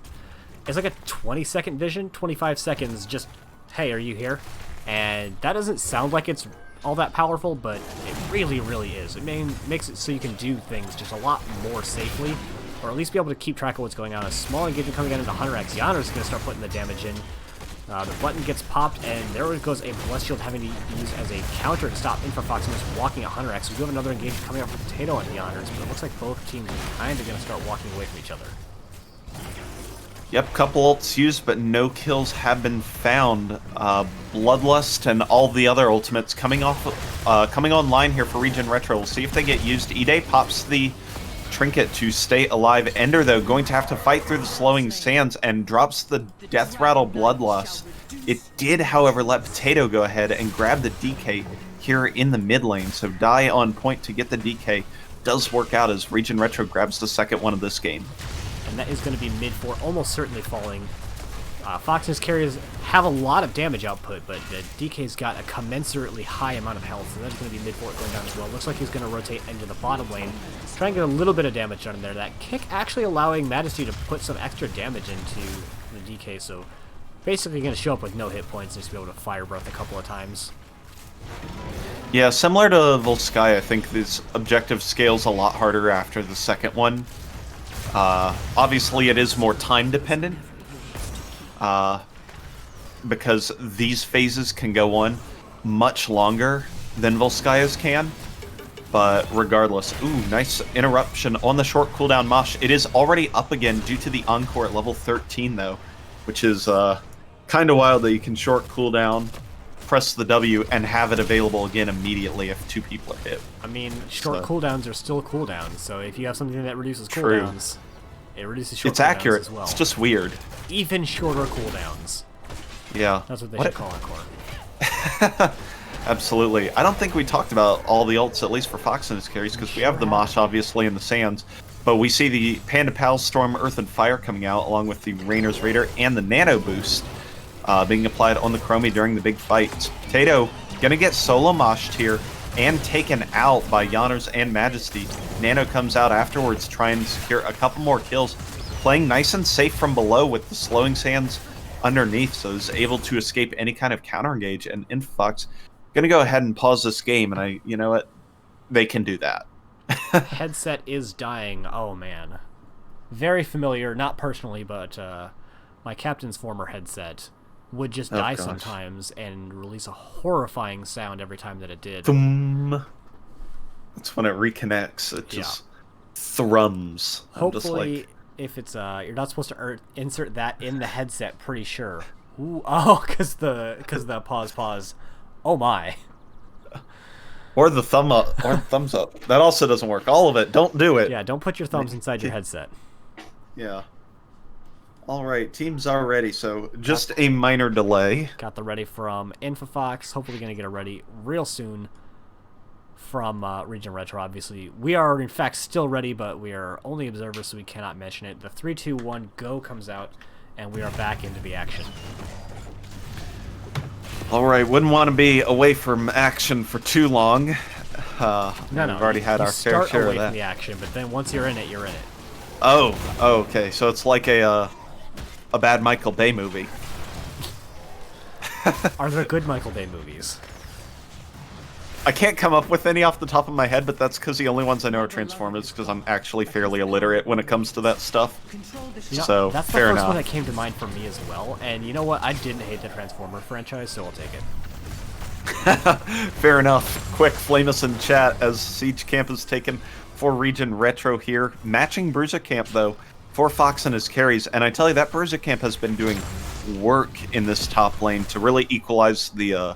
it's like a 20-second vision, 25 seconds, just, hey, are you here? And that doesn't sound like it's all that powerful, but it really, really is. It makes it so you can do things just a lot more safely, or at least be able to keep track of what's going on. A small engagement coming out into Hunter X. Yana's going to start putting the damage in. The button gets popped, and there goes a Blessed Shield having to use as a counter to stop Infofox and just walking at Hunter X. We do have another engagement coming out from Potato and Yonders, but it looks like both teams are kind of going to start walking away from each other. Yep, couple ults used, but no kills have been found. Bloodlust and all the other ultimates coming online here for ReGen Retro. We'll see if they get used. Ide pops the trinket to stay alive. Ender, though, going to have to fight through the slowing sands and drops the Death Rattle Bloodlust. It did, however, let Potato go ahead and grab the DK here in the mid lane. So Die on point to get the DK does work out as ReGen Retro grabs the second one of this game. And that is going to be mid-4, almost certainly falling. Fox and his carriers have a lot of damage output, but the DK's got a commensurately high amount of health, so that's going to be mid-4 going down as well. Looks like he's going to rotate into the bottom lane, try and get a little bit of damage done in there. That kick actually allowing Majesty to put some extra damage into the DK, so basically going to show up with no hit points and just be able to fire breath a couple of times. Yeah, similar to Volskaya, I think this objective scales a lot harder after the second one. Obviously, it is more time dependent because these phases can go on much longer than Volskaya's can. But regardless, ooh, nice interruption on the short cooldown Mosh. It is already up again due to the Encore at level 13, though, which is kind of wild that you can short cooldown, press the W, and have it available again immediately if two people are hit. I mean, short cooldowns are still cooldowns, so if you have something that reduces True. cooldowns, it reduces short It's cooldowns accurate. as well. It's just weird. Even shorter cooldowns. Yeah. That's what they should call Encore. Absolutely. I don't think we talked about all the ults, at least for Fox and his carries, because we have the Mosh, obviously, in the Sands. But we see the Panda Pal, Storm, Earth, and Fire coming out, along with the Rainer's Raider and the Nano Boost being applied on the Chromie during the big fight. Potato going to get solo moshed here and taken out by Yonners and Majesty. Nano comes out afterwards trying to secure a couple more kills, playing nice and safe from below with the slowing sands underneath, so is able to escape any kind of counter engage. And Infox going to go ahead and pause this game, and you know what? They can do that. Headset is dying. Oh, man. Very familiar, not personally, but my captain's former headset would just die sometimes and release a horrifying sound every time that it did. Thum. That's when it reconnects. It just thrums. Hopefully, if it's you're not supposed to insert that in the headset. Pretty sure. Ooh, oh, because the pause. Oh my. Or the thumb up, or thumbs up. That also doesn't work. All of it. Don't do it. Yeah, don't put your thumbs inside your headset. Yeah. All right, teams are ready, so just a minor delay. Got the ready from Infofox. Hopefully going to get a ready real soon from ReGen Retro, obviously. We are, in fact, still ready, but we are only observers, so we cannot mention it. The 3, 2, 1, go comes out, and we are back into the action. All right, wouldn't want to be away from action for too long. We've already had our fair share away of that. from the action, but then once you're in it, you're in it. Oh, okay. So it's like a bad Michael Bay movie. Are there good Michael Bay movies? I can't come up with any off the top of my head, but that's because the only ones I know are Transformers, because I'm actually fairly illiterate when it comes to that stuff. So, that's the fair first enough. one that came to mind for me as well. And you know what? I didn't hate the Transformer franchise, so I'll take it. Fair enough. Quick, flame us in chat as Siege Camp is taken for ReGen Retro here. Matching Bruiser Camp, though, for Fox and his carries. And I tell you, that Bruiser Camp has been doing work in this top lane to really equalize the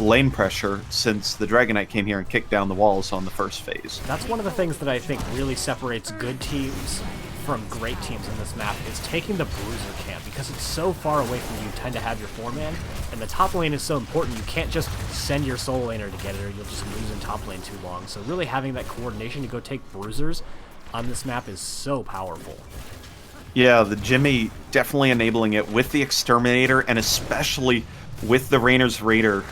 lane pressure since the Dragon Knight came here and kicked down the walls on the first phase. That's one of the things that I think really separates good teams from great teams in this map is taking the Bruiser Camp, because it's so far away from you tend to have your 4-man, and the top lane is so important, you can't just send your solo laner to get it or you'll just lose in top lane too long. So really having that coordination to go take bruisers on this map is so powerful. Yeah, the Jimmy definitely enabling it with the Exterminator, and especially with the Rainer's Raider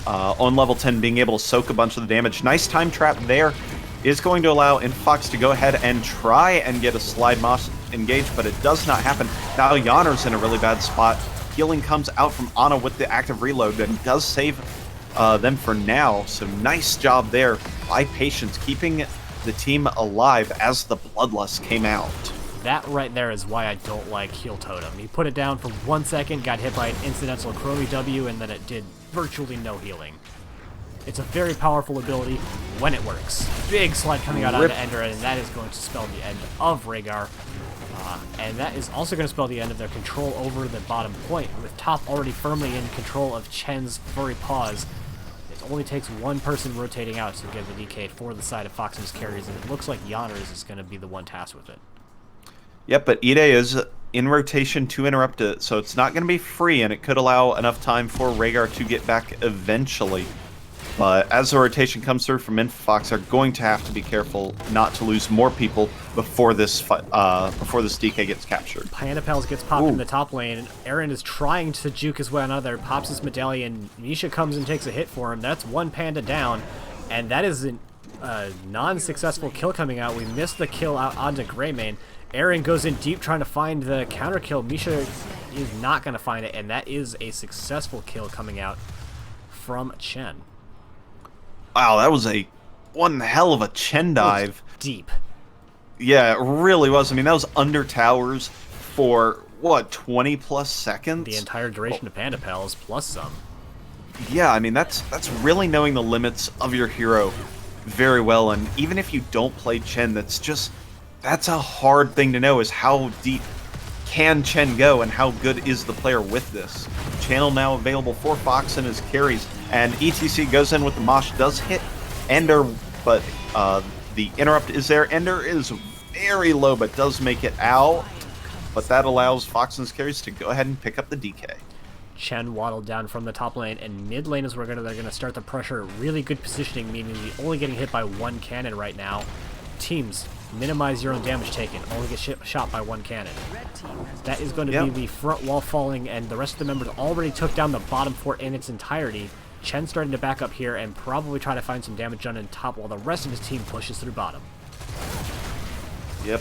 on level 10 being able to soak a bunch of the damage. Nice time trap there. Is going to allow Infox to go ahead and try and get a slide moss engaged, but it does not happen. Now Yawner's in a really bad spot. Healing comes out from Ana with the active reload, and does save them for now. So nice job there by Patience, keeping the team alive as the Bloodlust came out. That right there is why I don't like Heal Totem. He put it down for 1 second, got hit by an incidental Chromie W, and then it did virtually no healing. It's a very powerful ability when it works. Big slide coming out onto Ender, and that is going to spell the end of Rhaegar. And that is also going to spell the end of their control over the bottom point, with top already firmly in control of Chen's Furry Paws. It only takes one person rotating out to get the DK for the side of Fox's carries, and it looks like Yawner's is going to be the one tasked with it. Yep, but Ide is in rotation to interrupt it, so it's not going to be free, and it could allow enough time for Rhaegar to get back eventually. But as the rotation comes through from Infox, they're going to have to be careful not to lose more people before this DK gets captured. Panda Pals gets popped in the top lane. Aaron is trying to juke his way out of there, pops his medallion. Misha comes and takes a hit for him. That's one Panda down, and that is a non-successful kill coming out. We missed the kill out onto Greymane. Aaron goes in deep trying to find the counter kill. Misha is not going to find it, and that is a successful kill coming out from Chen. Wow, that was one hell of a Chen dive. Deep. Yeah, it really was. I mean, that was under towers for, what, 20-plus seconds? The entire duration of Panda Pals, plus some. Yeah, I mean, that's really knowing the limits of your hero very well, and even if you don't play Chen, that's a hard thing to know, is how deep can Chen go and how good is the player with this. Channel now available for Fox and his carries, and ETC goes in with the Mosh, does hit Ender, but the interrupt is there. Ender is very low, but does make it out, but that allows Fox and his carries to go ahead and pick up the DK. Chen waddled down from the top lane, and mid lane is where they're going to start the pressure. Really good positioning, meaning you're only getting hit by one cannon right now. Teams, minimize your own damage taken. Only get shot by one cannon. That is going to be the front wall falling, and the rest of the members already took down the bottom fort in its entirety. Chen starting to back up here and probably try to find some damage done in top while the rest of his team pushes through bottom. Yep,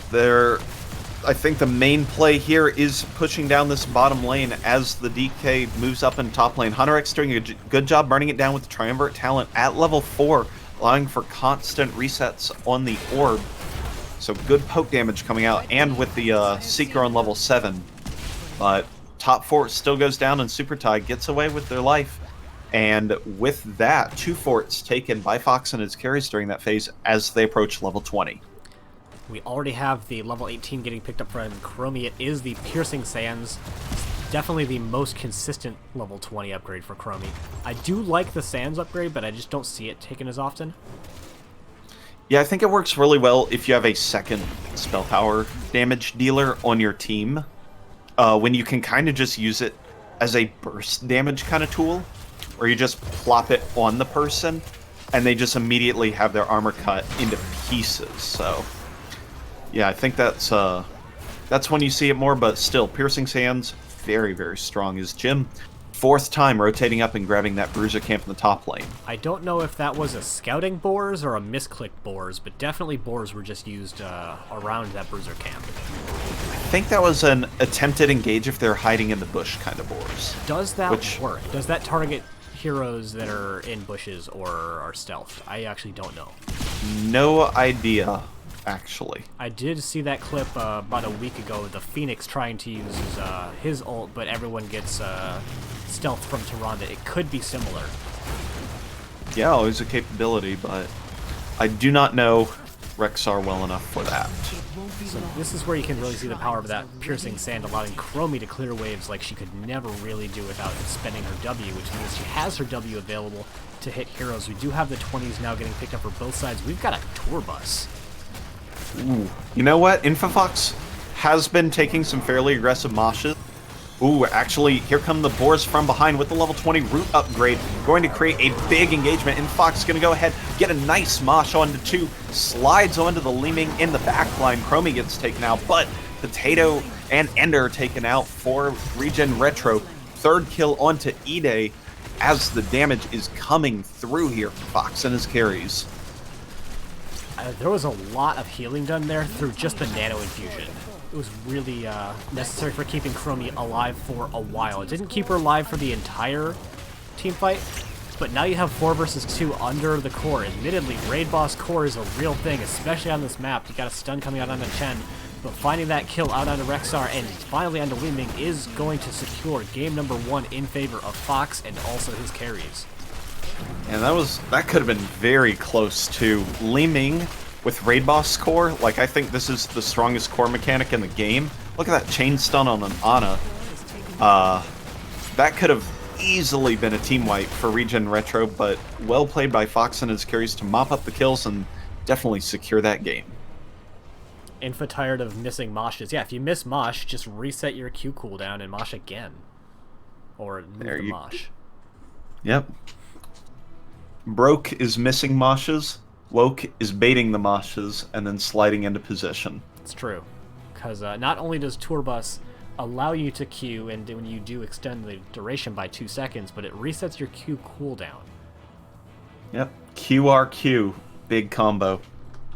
I think the main play here is pushing down this bottom lane as the DK moves up in top lane. Hunter X doing a good job burning it down with the Triumvirate talent at level 4, allowing for constant resets on the orb. So good poke damage coming out, and with the Seeker on level 7. But top fort still goes down, and Super Tide gets away with their life. And with that, 2 forts taken by Fox and his carries during that phase as they approach level 20. We already have the level 18 getting picked up from Chromie. It is the Piercing Sands. Definitely the most consistent level 20 upgrade for Chromie. I do like the Sands upgrade, but I just don't see it taken as often. Yeah, I think it works really well if you have a second spell power damage dealer on your team, when you can kind of just use it as a burst damage kind of tool, where you just plop it on the person, and they just immediately have their armor cut into pieces. So, yeah, I think that's when you see it more, but still, Piercing Sands, very, very strong as Jim. 4th time rotating up and grabbing that Bruiser Camp in the top lane. I don't know if that was a scouting Boars or a misclick Boars, but definitely Boars were just used around that Bruiser Camp. I think that was an attempted engage if they're hiding in the bush kind of Boars. Does that work? Does that target heroes that are in bushes or are stealth. I actually don't know. No idea, actually. I did see that clip about a week ago of the Phoenix trying to use his ult, but everyone gets stealth from Tyrande. It could be similar. Yeah, always a capability, but I do not know Rexar well enough for that. So this is where you can really see the power of that piercing sand, allowing Chromie to clear waves like she could never really do without spending her W, which means she has her W available to hit heroes. We do have the 20s now getting picked up for both sides. We've got a tour bus. Ooh. You know what? Infofox has been taking some fairly aggressive moshes. Ooh, actually, here come the Boars from behind with the level 20 root upgrade. Going to create a big engagement. Infofox is going to go ahead, get a nice mosh onto 2. Slides onto the Leeming in the backline. Chromie gets taken out, but Potato and Ender are taken out for ReGen Retro. Third kill onto Ide as the damage is coming through here for Fox and his carries. There was a lot of healing done there through just the nano infusion. It was really necessary for keeping Chromie alive for a while. It didn't keep her alive for the entire team fight, but now you have 4 versus 2 under the core. Admittedly, Raid Boss core is a real thing, especially on this map. You got a stun coming out onto Chen, but finding that kill out onto Rexar and finally onto Leeming is going to secure game number 1 in favor of Fox and also his carries. And that could have been very close to Leeming with Raid Boss core. Like, I think this is the strongest core mechanic in the game. Look at that chain stun on an Ana. That could have easily been a team wipe for ReGen Retro, but well played by Fox and his carries to mop up the kills and definitely secure that game. Infa tired of missing moshes. Yeah, if you miss mosh, just reset your Q cooldown and mosh again. Or move the mosh. Yep. Broke is missing moshes. Woke is baiting the moshes and then sliding into position. It's true. Because not only does Tour Bus allow you to Q, and when you do extend the duration by 2 seconds, but it resets your Q cooldown. Yep. QRQ. Big combo.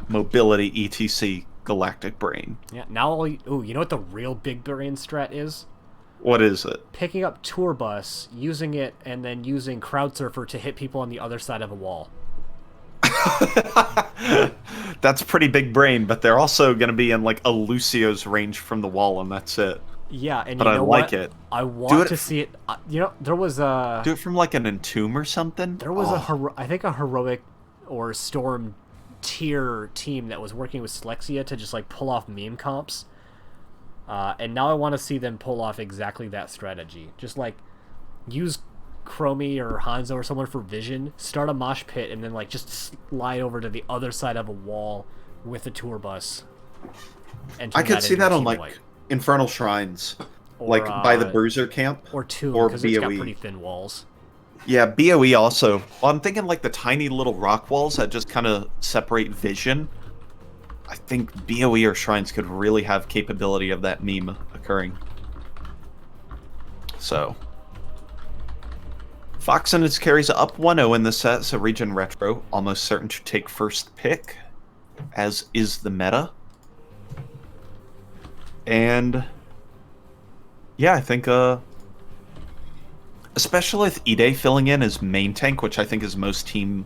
Mobility, ETC, Galactic Brain. Yeah, now ooh, you know what the real big brain strat is? What is it? Picking up Tour Bus, using it, and then using Crowd Surfer to hit people on the other side of a wall. That's pretty big brain, but they're also going to be in like a Lucio's range from the wall, and that's it. Yeah, and but you know I like what? it. I want to see it. You know, there was a. Do it from like an Entomb or something. There was I think a heroic or Storm tier team that was working with Slexia to just like pull off meme comps. And now I want to see them pull off exactly that strategy. Just like use Chromie or Hanzo or someone for vision, start a mosh pit, and then like just slide over to the other side of a wall with a tour bus. And I could see that on like Infernal Shrines, or, like by the Bruiser camp, or Tomb, or because BOE. it's got pretty thin walls. Yeah, BOE also. Well, I'm thinking like the tiny little rock walls that just kind of separate vision. I think BOE or Shrines could really have capability of that meme occurring. So, Fox and its carries up 1-0 in the set, so ReGen Retro almost certain to take first pick, as is the meta. And yeah, I think especially with Ide filling in as main tank, which I think is most team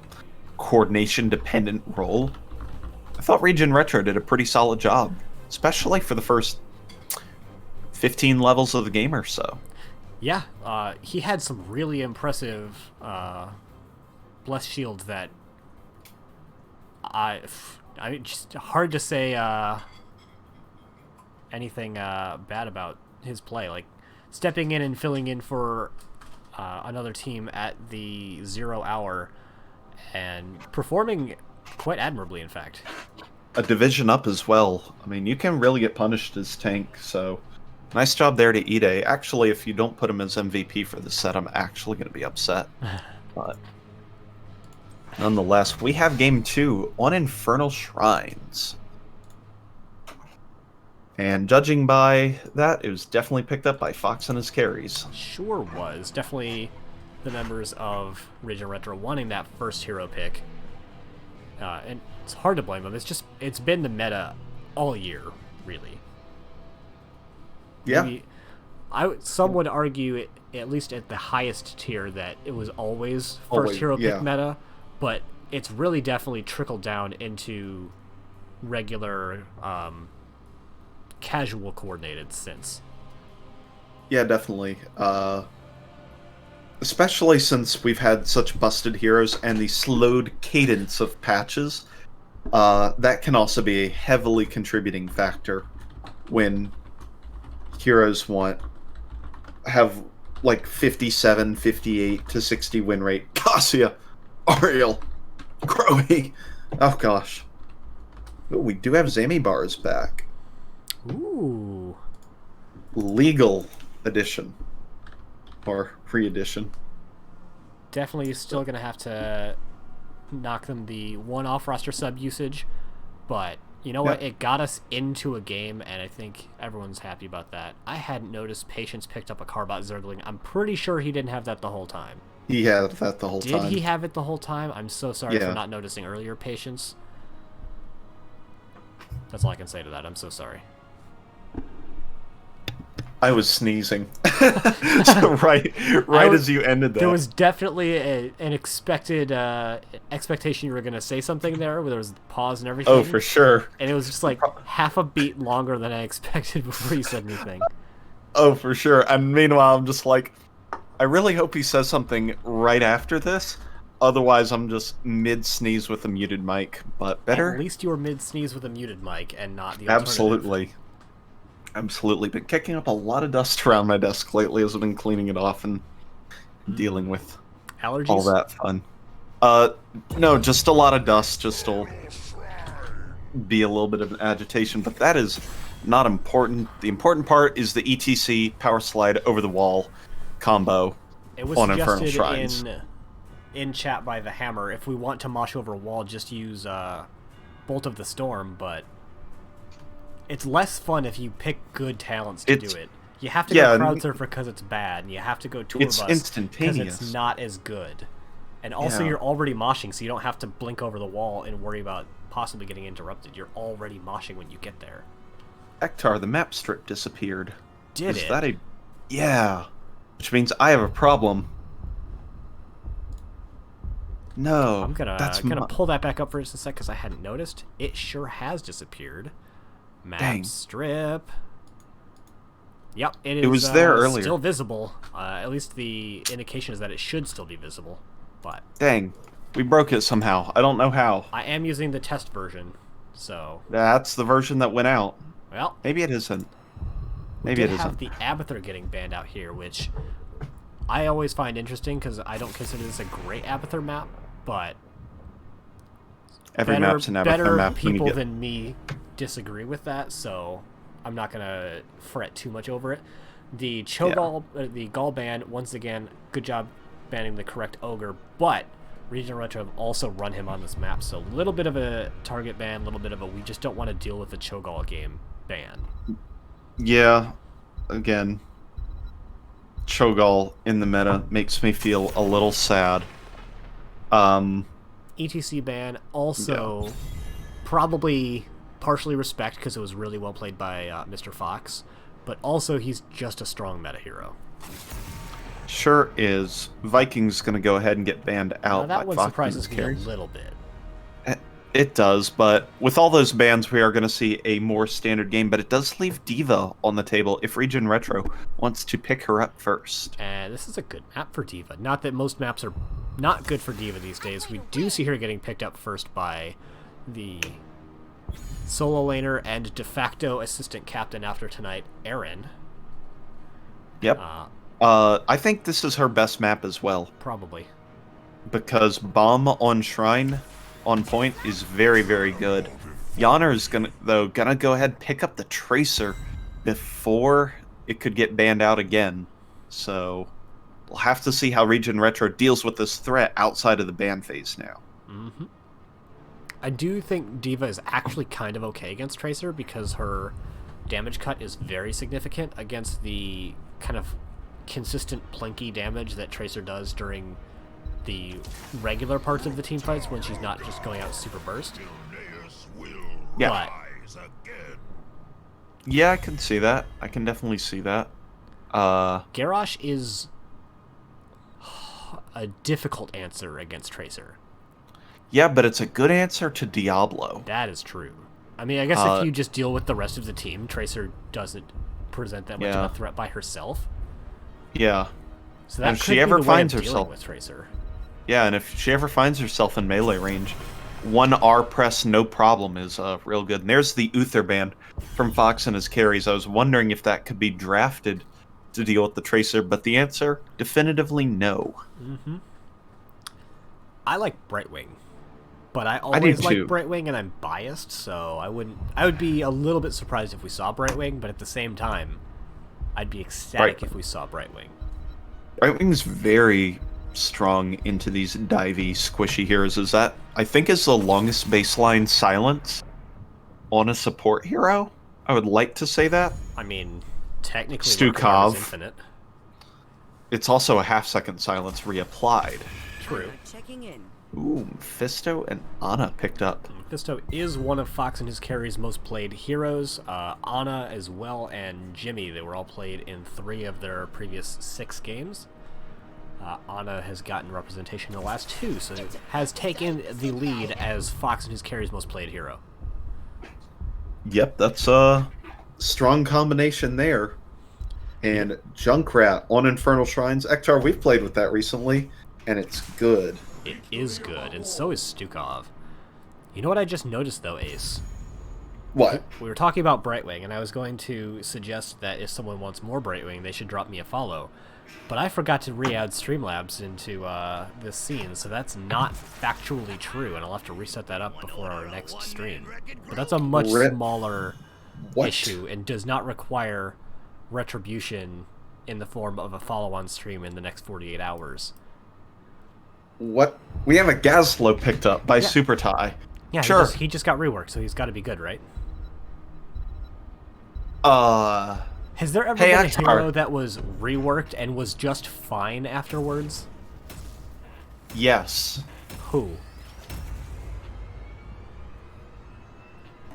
coordination dependent role, I thought ReGen Retro did a pretty solid job, especially for the first 15 levels of the game or so. Yeah, he had some really impressive blessed shields that I mean, just hard to say anything bad about his play. Like stepping in and filling in for another team at the 0 hour and performing quite admirably, in fact. A division up as well. I mean, you can really get punished as tank, so nice job there to Ide. Actually, if you don't put him as MVP for the set, I'm actually going to be upset. But nonetheless, we have game 2 on Infernal Shrines. And judging by that, it was definitely picked up by Fox and his carries. Sure was. Definitely the members of ReGen Retro wanting that first hero pick. And it's hard to blame them. It's been the meta all year, really. Yeah. Maybe, Some would argue, at least at the highest tier, that it was always first Always, hero pick yeah. meta, but it's really definitely trickled down into regular casual coordinated since. Yeah, definitely. Especially since we've had such busted heroes and the slowed cadence of patches, that can also be a heavily contributing factor when heroes have like 57, 58 to 60 win rate. Cassia, Ariel, Crowy. Oh gosh. Oh, we do have Zami bars back. Ooh. Legal edition. Or re-edition. Definitely still going to have to knock them the one off-roster sub usage, but you know what? It got us into a game, and I think everyone's happy about that. I hadn't noticed Patience picked up a Carbot Zergling. I'm pretty sure he didn't have that the whole time. He had that the whole time. Did he have it the whole time? I'm so sorry for not noticing earlier, Patience. That's all I can say to that. I'm so sorry. I was sneezing. So right as you ended that. There was definitely an expected expectation you were going to say something there, where there was pause and everything. Oh, for sure. And it was just like half a beat longer than I expected before you said anything. Oh, for sure. And meanwhile, I'm just like, I really hope he says something right after this. Otherwise, I'm just mid-sneeze with a muted mic. But better. At least you were mid-sneeze with a muted mic and not the alternative. Absolutely. Been kicking up a lot of dust around my desk lately as I've been cleaning it off and dealing with allergies. All that fun. No, just a lot of dust. Just will be a little bit of an agitation, but that is not important. The important part is the ETC power slide over the wall combo on Infernal Shrines. In chat by the Hammer, if we want to mosh over a wall, just use Bolt of the Storm, but it's less fun if you pick good talents to do it. You have to go Crowd Surfer because it's bad, and you have to go Tour Bus because it's not as good. And also, you're already moshing, so you don't have to blink over the wall and worry about possibly getting interrupted. You're already moshing when you get there. Ektar, the map strip disappeared. Is that a... Yeah. Which means I have a problem. No. I'm gonna pull that back up for just a sec because I hadn't noticed. It sure has disappeared. Map strip. Yep, it was there earlier. Still visible. At least the indication is that it should still be visible. But dang, we broke it somehow. I don't know how. I am using the test version, so that's the version that went out. Well, maybe it isn't. Maybe it isn't. Have the Abathur getting banned out here, which I always find interesting because I don't consider this a great Abathur map, but every map's an Abathur map. People than me disagree with that, so I'm not gonna fret too much over it. The Cho'Gall, the Gall ban, once again, good job banning the correct ogre, but ReGen Retro have also run him on this map, so a little bit of a target ban, a little bit of a we just don't want to deal with the Cho'Gall game ban. Yeah, again, Cho'Gall in the meta makes me feel a little sad. ETC ban also probably partially respect because it was really well played by Mr. Fox, but also he's just a strong meta hero. Sure is. Viking's going to go ahead and get banned out. Now that one surprises me a little bit. It does, but with all those bans, we are going to see a more standard game, but it does leave D.Va on the table if ReGen Retro wants to pick her up first. And this is a good map for D.Va. Not that most maps are not good for D.Va these days. We do see her getting picked up first by the solo laner and de facto assistant captain after tonight, Aaron. Yep. I think this is her best map as well. Probably. Because Bomb on Shrine on point is very, very good. Yawner is gonna go ahead and pick up the Tracer before it could get banned out again. So we'll have to see how ReGen Retro deals with this threat outside of the ban phase now. Mm-hmm. I do think D.Va is actually kind of okay against Tracer because her damage cut is very significant against the kind of consistent plinky damage that Tracer does during the regular parts of the team fights when she's not just going out super burst. Yeah. Yeah, I can see that. I can definitely see that. Garrosh is a difficult answer against Tracer. Yeah, but it's a good answer to Diablo. That is true. I mean, I guess if you just deal with the rest of the team, Tracer doesn't present that much of a threat by herself. Yeah. So that if could she be ever the way finds of dealing herself with Tracer. Yeah, and if she ever finds herself in melee range, one R press, no problem, is real good. And there's the Uther band from Fox and his carries. I was wondering if that could be drafted to deal with the Tracer, but the answer, definitively no. Mm-hmm. I like Brightwing, but I always like Brightwing, and I'm biased, so I would be a little bit surprised if we saw Brightwing, but at the same time, I'd be ecstatic if we saw Brightwing. Brightwing's very strong into these divey, squishy heroes. Is that, I think, is the longest baseline silence on a support hero? I would like to say that. I mean, technically, Stukov is infinite. It's also a half-second silence reapplied. True. Ooh, Mephisto and Ana picked up. Mephisto is one of Fox and his carries' most played heroes. Ana as well, and Jimmy. They were all played in 3 of their previous 6 games. Ana has gotten representation in the last 2, so has taken the lead as Fox and his carries' most played hero. Yep, that's a strong combination there. And Junkrat on Infernal Shrines. Ektar, we've played with that recently, and it's good. It is good, and so is Stukov. You know what I just noticed, though, Ace? What? We were talking about Brightwing, and I was going to suggest that if someone wants more Brightwing, they should drop me a follow. But I forgot to re-add Streamlabs into this scene, so that's not factually true, and I'll have to reset that up before our next stream. But that's a much smaller issue, and does not require retribution in the form of a follow-on stream in the next 48 hours. What? We have a Gazlo picked up by Super Tie. Yeah, sure. He just got reworked, so he's got to be good, right? Has there ever been a hero that was reworked and was just fine afterwards? Yes. Who?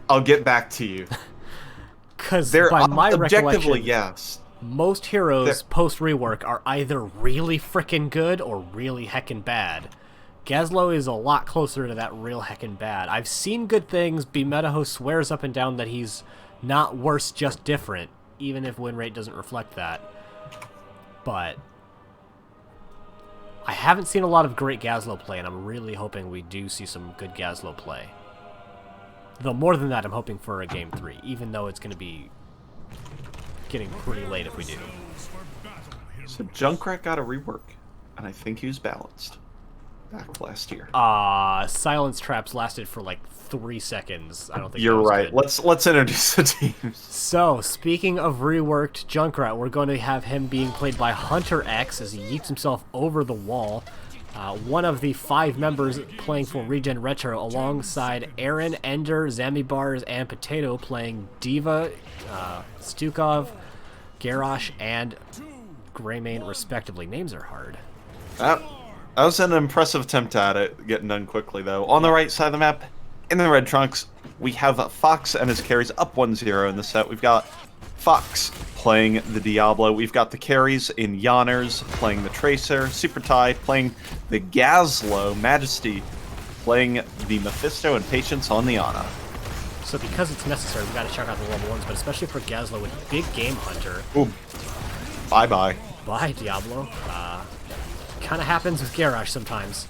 I'll get back to you. Because by my recollection, yes. Most heroes post-rework are either really frickin' good or really heckin' bad. Gazlo is a lot closer to that real heckin' bad. I've seen good things. BMetaho swears up and down that he's not worse, just different, even if win rate doesn't reflect that. But I haven't seen a lot of great Gazlo play, and I'm really hoping we do see some good Gazlo play. Though more than that, I'm hoping for a Game 3, even though it's going to be getting pretty late if we do. So Junkrat got a rework, and I think he was balanced back last year. Silence traps lasted for like 3 seconds. I don't think you're right. Good. Let's introduce the teams. So, speaking of reworked Junkrat, we're going to have him being played by Hunter X as he yeets himself over the wall. One of the 5 members playing for ReGen Retro, alongside Aaron, Ender, Zamibars, and Potato playing Diva, Stukov, Garrosh, and Greymane, respectively. Names are hard. That was an impressive attempt at it, getting done quickly, though. On the right side of the map, in the red trunks, we have Fox and his carries up 1-0 in the set. We've got Fox playing the Diablo. We've got the carries in Yonners playing the Tracer, Super Tie playing the Gazlo, Majesty playing the Mephisto, and Patience on the Ana. So because it's necessary, we got to check out the level 1s, but especially for Gazlo with Big Game Hunter. Ooh. Bye-bye. Bye, Diablo. Kind of happens with Garrosh sometimes.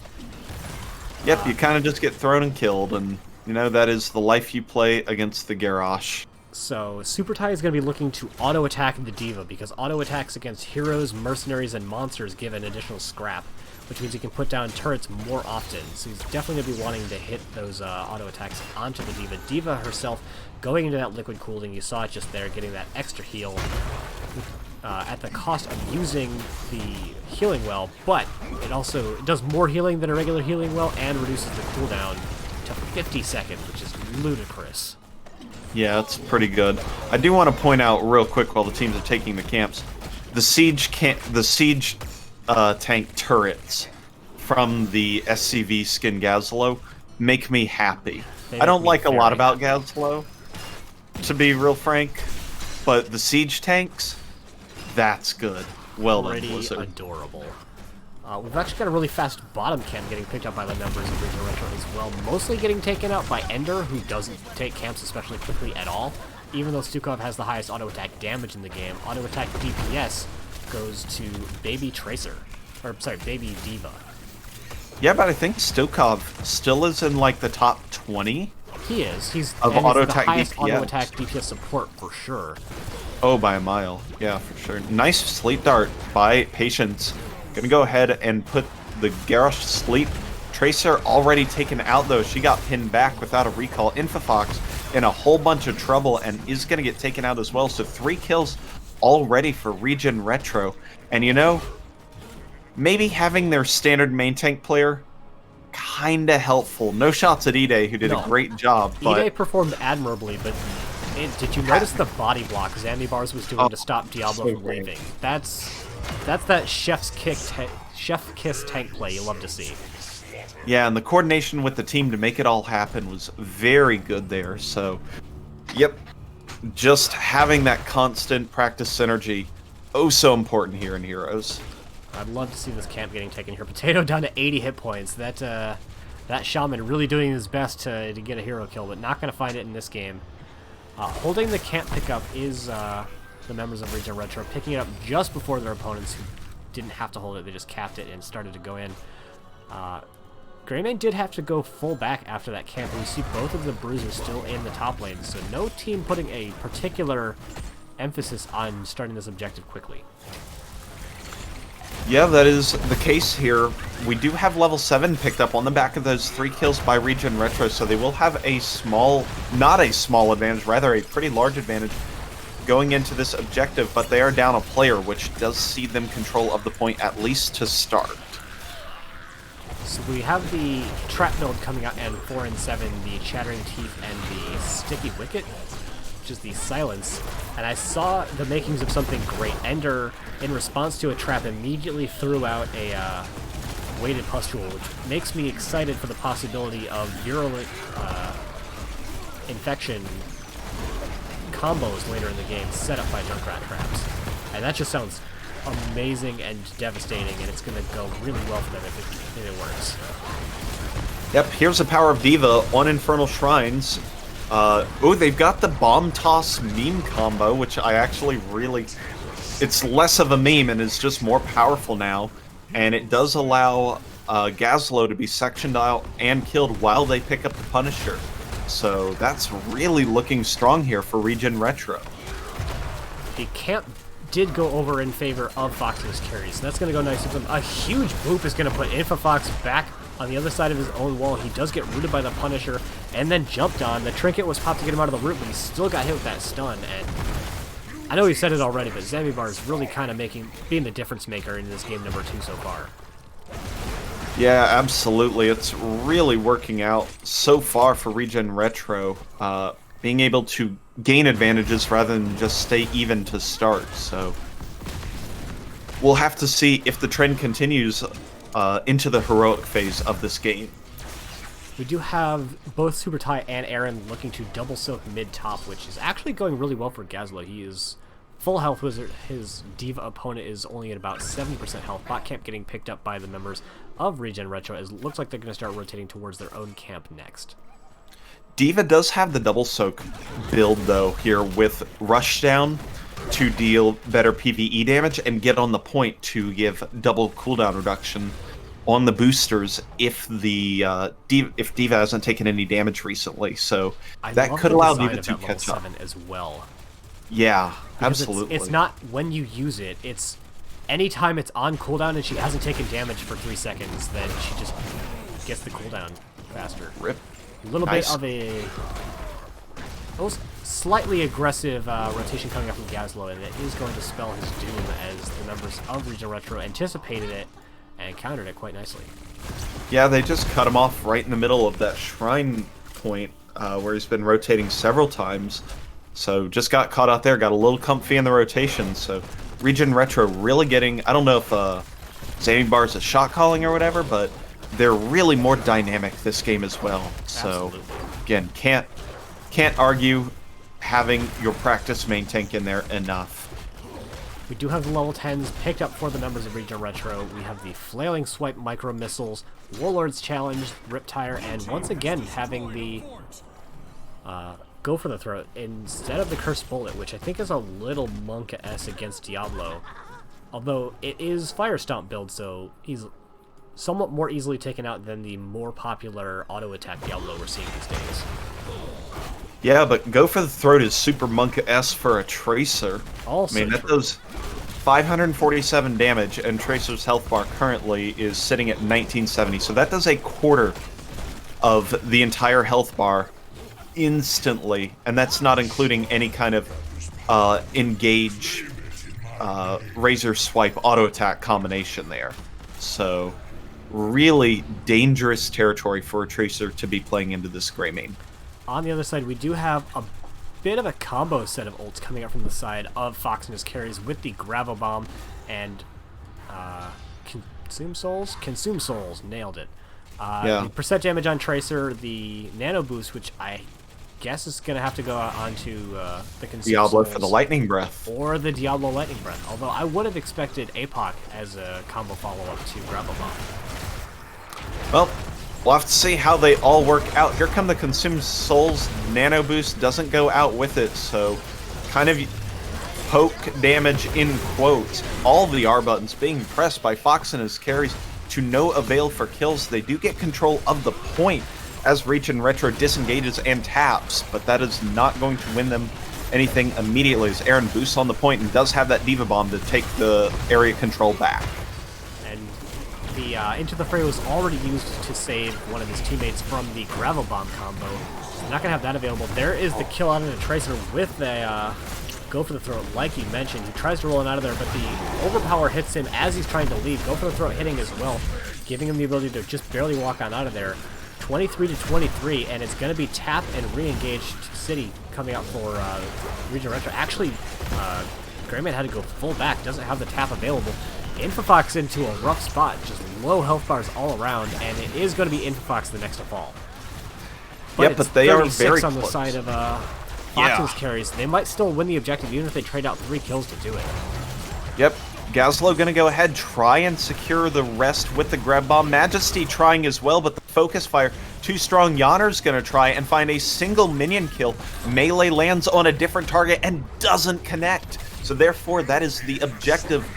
Yep, you kind of just get thrown and killed, and, you know, that is the life you play against the Garrosh. So, Super Tie is going to be looking to auto-attack the Diva, because auto-attacks against heroes, mercenaries, and monsters give an additional scrap, which means he can put down turrets more often. So he's definitely going to be wanting to hit those auto-attacks onto the Diva. Diva herself going into that liquid cooling, you saw it just there, getting that extra heal at the cost of using the healing well, but it does more healing than a regular healing well and reduces the cooldown to 50 seconds, which is ludicrous. Yeah, it's pretty good. I do want to point out real quick while the teams are taking the camps, the siege tank turrets from the SCV skin Gazlo make me happy. I don't like a lot about Gazlo, to be real frank, but the siege tanks, That's good. Well done, Pretty Blizzard. adorable. We've actually got a really fast bottom camp getting picked up by the members of ReGen Retro as well. Mostly getting taken out by Ender, who doesn't take camps especially quickly at all. Even though Stukov has the highest auto attack damage in the game, auto attack DPS goes to Baby Tracer. Or, sorry, Baby Diva. Yeah, but I think Stukov still is in, like, the top 20. He is. He's of and auto he's the attack highest DPS. auto attack DPS support for sure. Oh, by a mile. Yeah, for sure. Nice sleep dart by Patience. Gonna go ahead and put the Garrosh sleep. Tracer already taken out, though. She got pinned back without a recall. Infofox in a whole bunch of trouble and is gonna get taken out as well. So 3 kills already for ReGen Retro. And you know, maybe having their standard main tank player kinda helpful. No shots at Ide, who did a great job. But Ide performed admirably, but did you notice the body block Zambibars was doing to stop Diablo from leaving? That's that chef kiss tank play you love to see. Yeah, and the coordination with the team to make it all happen was very good there. So, yep, just having that constant practice synergy, oh so important here in Heroes. I'd love to see this camp getting taken here. Potato down to 80 hit points. That Shaman really doing his best to get a hero kill, but not going to find it in this game. Holding the camp pickup is the members of ReGen Retro, picking it up just before their opponents who didn't have to hold it. They just capped it and started to go in. Greymane did have to go full back after that camp, and we see both of the bruisers still in the top lane, so no team putting a particular emphasis on starting this objective quickly. Yeah, that is the case here. We do have level 7 picked up on the back of those 3 kills by ReGen Retro, so they will have a small, not a small advantage, rather a pretty large advantage going into this objective, but they are down a player, which does cede them control of the point at least to start. So we have the trap build coming out and 4 and 7, the Chattering Teeth and the Sticky Wicket, which is the Silence. And I saw the makings of something great. Ender, in response to a trap, immediately threw out a weighted pustule, which makes me excited for the possibility of virulent infection combos later in the game set up by Junkrat traps. And that just sounds amazing and devastating, and it's going to go really well for them if it works. Yep, here's the power of Diva on Infernal Shrines. Oh, they've got the Bomb Toss meme combo, which I actually really... It's less of a meme and is just more powerful now, and it does allow Gazlo to be sectioned out and killed while they pick up the Punisher. So that's really looking strong here for ReGen Retro. The camp did go over in favor of Fox's carry, so that's going to go nice with them. A huge boop is going to put Infofox back on the other side of his own wall. He does get rooted by the Punisher and then jumped on. The trinket was popped to get him out of the root, but he still got hit with that stun. And I know we said it already, but Zambibar is really kind of being the difference maker in this game number 2 so far. Yeah, absolutely. It's really working out so far for ReGen Retro, being able to gain advantages rather than just stay even to start. So we'll have to see if the trend continues into the heroic phase of this game. We do have both Super Tai and Aaron looking to double silk mid-top, which is actually going really well for Gazlo. He is full health wizard. His Diva opponent is only at about 70% health. Bot camp getting picked up by the members of ReGen Retro, as it looks like they're going to start rotating towards their own camp next. Diva does have the double soak build, though, here with Rushdown to deal better PvE damage and get on the point to give double cooldown reduction on the boosters if the if Diva hasn't taken any damage recently. So that could allow Diva to catch up as well. Yeah, because absolutely. It's not when you use it, it's anytime it's on cooldown and she hasn't taken damage for 3 seconds, then she just gets the cooldown faster. Rip. A little bit of a slightly aggressive rotation coming up from Gazlo, and it is going to spell his doom as the members of ReGen Retro anticipated it and countered it quite nicely. Yeah, they just cut him off right in the middle of that shrine point where he's been rotating several times. So just got caught out there, got a little comfy in the rotation. So ReGen Retro really getting, I don't know if Zambibar's a shot calling or whatever, but they're really more dynamic this game as well. So Absolutely. Again, can't argue having your practice main tank in there enough. We do have the level 10s picked up for the members of ReGen Retro. We have the Flailing Swipe Micro Missiles, Warlord's Challenge, Riptire, and once again having the Go for the Throat instead of the Cursed Bullet, which I think is a little Monka-esque against Diablo. Although it is Fire Stomp build, so he's somewhat more easily taken out than the more popular auto-attack Diablo we're seeing these days. Yeah, but Go for the Throat is super Monka-esque for a Tracer. Also I mean, that true. does 547 damage, and Tracer's health bar currently is sitting at 1970, so that does a quarter of the entire health bar instantly, and that's not including any kind of engage, razor swipe, auto attack combination there. So, really dangerous territory for a Tracer to be playing into this Greymane. On the other side, we do have a bit of a combo set of ults coming up from the side of Fox and his carries with the Gravel Bomb and Consume Souls, nailed it. Yeah. The percent damage on Tracer, the Nano Boost, which I guess is going to have to go onto the Consume Diablo Souls for the Lightning Breath. or the Diablo Lightning Breath, although I would have expected APOC as a combo follow-up to Gravel Bomb. Well, we'll have to see how they all work out. Here come the Consumed Souls. Nano Boost doesn't go out with it, so kind of poke damage in quotes. All of the R buttons being pressed by Fox and his carries to no avail for kills. They do get control of the point as ReGen Retro disengages and taps, but that is not going to win them anything immediately as Aaron boosts on the point and does have that Diva Bomb to take the area control back. The Into the Fray was already used to save one of his teammates from the Gravel Bomb combo. Not going to have that available. There is the kill out of the Tracer with the Go for the Throat, like you mentioned. He tries to roll it out of there, but the Overpower hits him as he's trying to leave. Go for the Throat hitting as well, giving him the ability to just barely walk on out of there. 23 to 23, and it's going to be tap and re-engaged City coming out for ReGen Retro. Actually, Greymane had to go full back, doesn't have the tap available. Infofox into a rough spot, just low health bars all around, and it is going to be Infofox the next to fall. Yep, but they are very on the close. side of Fox's carries. They might still win the objective, even if they trade out 3 kills to do it. Yep, Gazlo gonna go ahead, try and secure the rest with the Grab Bomb. Majesty trying as well, but the Focus Fire too strong. Yawner's gonna try and find a single minion kill. Melee lands on a different target and doesn't connect. So therefore, that is the objective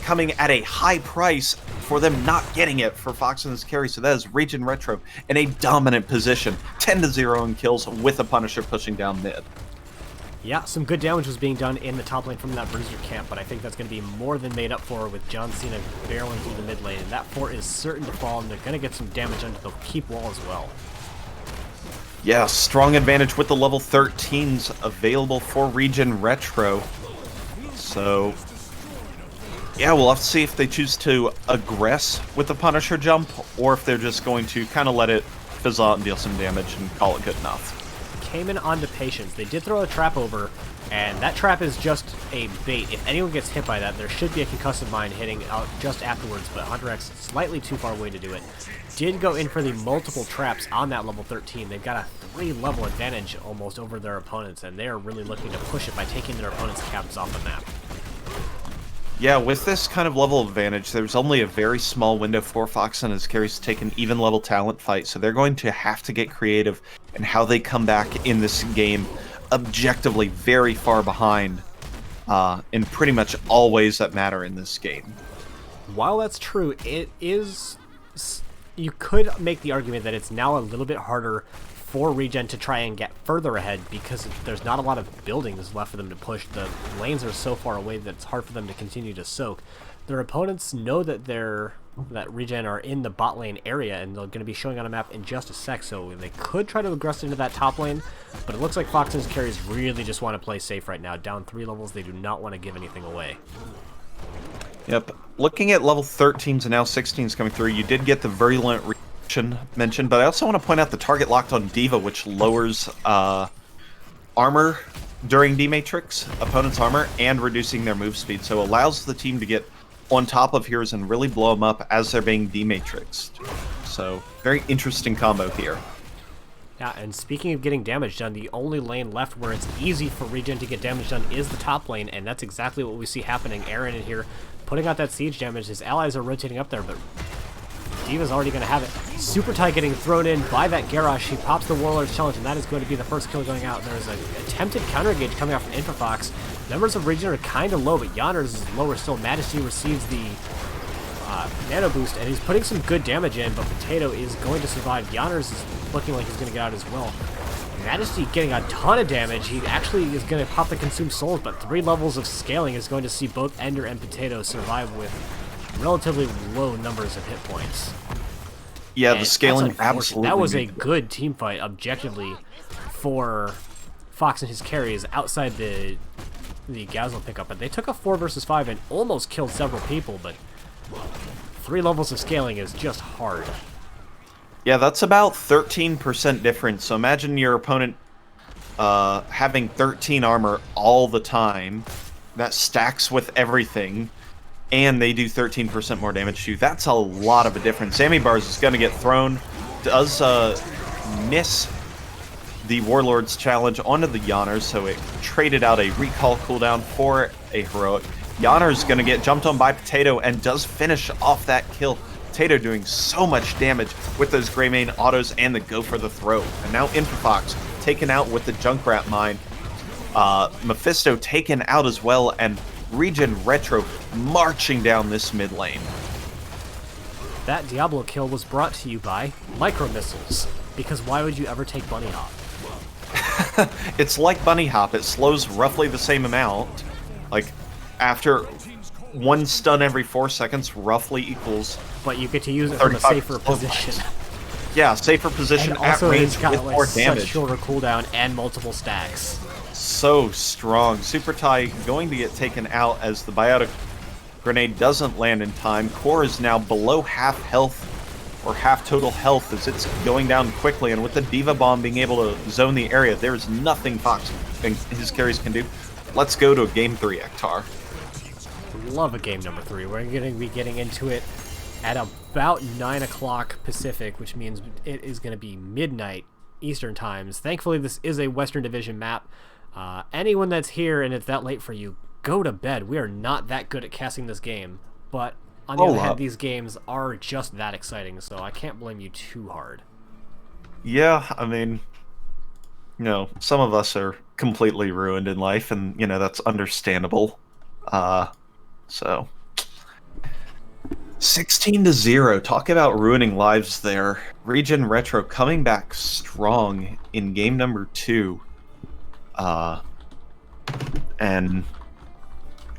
coming at a high price for them not getting it for Fox and his carry. So that is ReGen Retro in a dominant position. 10-0 in kills with a Punisher pushing down mid. Yeah, some good damage was being done in the top lane from that Bruiser camp, but I think that's going to be more than made up for with John Cena barreling through the mid lane, and that fort is certain to fall, and they're going to get some damage under the keep wall as well. Yeah, strong advantage with the level 13s available for ReGen Retro. So, yeah, we'll have to see if they choose to aggress with the Punisher jump, or if they're just going to kind of let it fizzle out and deal some damage and call it good enough. Came in onto Patience. They did throw a trap over, and that trap is just a bait. If anyone gets hit by that, there should be a concussive mine hitting out just afterwards, but Hunter X is slightly too far away to do it. Did go in for the multiple traps on that level 13. They've got a 3-level advantage almost over their opponents, and they are really looking to push it by taking their opponent's cabs off the map. Yeah, with this kind of level advantage, there's only a very small window for Fox and his carries to take an even level talent fight, so they're going to have to get creative in how they come back in this game, objectively very far behind in pretty much all ways that matter in this game. While that's true, it is... You could make the argument that it's now a little bit harder for ReGen to try and get further ahead because there's not a lot of buildings left for them to push. The lanes are so far away that it's hard for them to continue to soak. Their opponents know that that ReGen are in the bot lane area, and they're going to be showing on a map in just a sec, so they could try to aggress into that top lane, but it looks like Fox and his carries really just want to play safe right now. Down 3 levels, they do not want to give anything away. Yep. Looking at level 13s and now 16s coming through, you did get the Virulent Reaction mentioned, but I also want to point out the target locked on Diva, which lowers armor during D-Matrix, opponent's armor, and reducing their move speed, so allows the team to get on top of heroes and really blow them up as they're being D-Matrixed. So, very interesting combo here. Yeah, and speaking of getting damage done, the only lane left where it's easy for ReGen to get damage done is the top lane, and that's exactly what we see happening. Aaron in here putting out that siege damage. His allies are rotating up there, but D.Va's already going to have it. Super Tie getting thrown in by that Garrosh. He pops the Warlord's Challenge, and that is going to be the first kill going out. There's an attempted counter engage coming out from Inferfox. Numbers of ReGen are kind of low, but Yonner's is lower still. Majesty receives the nano boost, and he's putting some good damage in, but Potato is going to survive. Yonner's is looking like he's going to get out as well. Majesty getting a ton of damage. He actually is going to pop the Consume Souls, but 3 levels of scaling is going to see both Ender and Potato survive with relatively low numbers of hit points. Yeah, And the scaling absolutely. That was a good team fight, objectively, for Fox and his carries outside the Gazelle pickup. But they took a 4 versus 5 and almost killed several people, but 3 levels of scaling is just hard. Yeah, that's about 13% difference. So imagine your opponent having 13 armor all the time. That stacks with everything, and they do 13% more damage to you. That's a lot of a difference. Sammy Bars is going to get thrown. Does miss the Warlord's Challenge onto the Yonners, so it traded out a recall cooldown for a heroic. Yonner's going to get jumped on by Potato and does finish off that kill. Potato doing so much damage with those Greymane autos and the go for the throw. And now Inferfox taken out with the Junkrat Mine. Mephisto taken out as well, and ReGen Retro marching down this mid lane. That Diablo kill was brought to you by Micro Missiles, because why would you ever take Bunny Hop? It's like Bunny Hop. It slows roughly the same amount. Like, after 1 stun every 4 seconds roughly equals... But you get to use it from a safer position. Yeah, safer position and at also range it's got with like more such damage. shorter cooldown and multiple stacks. So strong. Super Tie going to get taken out as the Biotic Grenade doesn't land in time. Core is now below half health, or half total health, as it's going down quickly, and with the Diva Bomb being able to zone the area, there's nothing Fox and his carries can do. Let's go to game 3, Ektar. Love a game number 3. We're going to be getting into it at about 9 o'clock Pacific, which means it is going to be midnight Eastern times. Thankfully, this is a Western Division map. Anyone that's here and it's that late for you, go to bed. We are not that good at casting this game, but on the other hand, these games are just that exciting, so I can't blame you too hard. Yeah, I mean, you know, some of us are completely ruined in life, and, you know, that's understandable. So 16-0. Talk about ruining lives there. ReGen Retro coming back strong in game number 2. And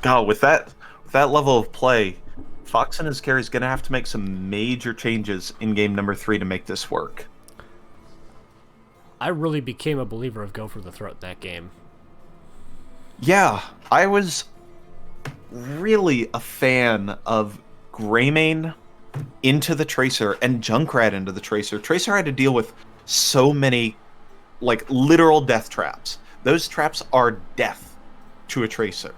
God, with that level of play, Fox and his carry is going to have to make some major changes in game number 3 to make this work. I really became a believer of go for the throat that game. Yeah, I was really a fan of Greymane into the Tracer and Junkrat into the Tracer. Tracer had to deal with so many, like, literal death traps. Those traps are death to a Tracer.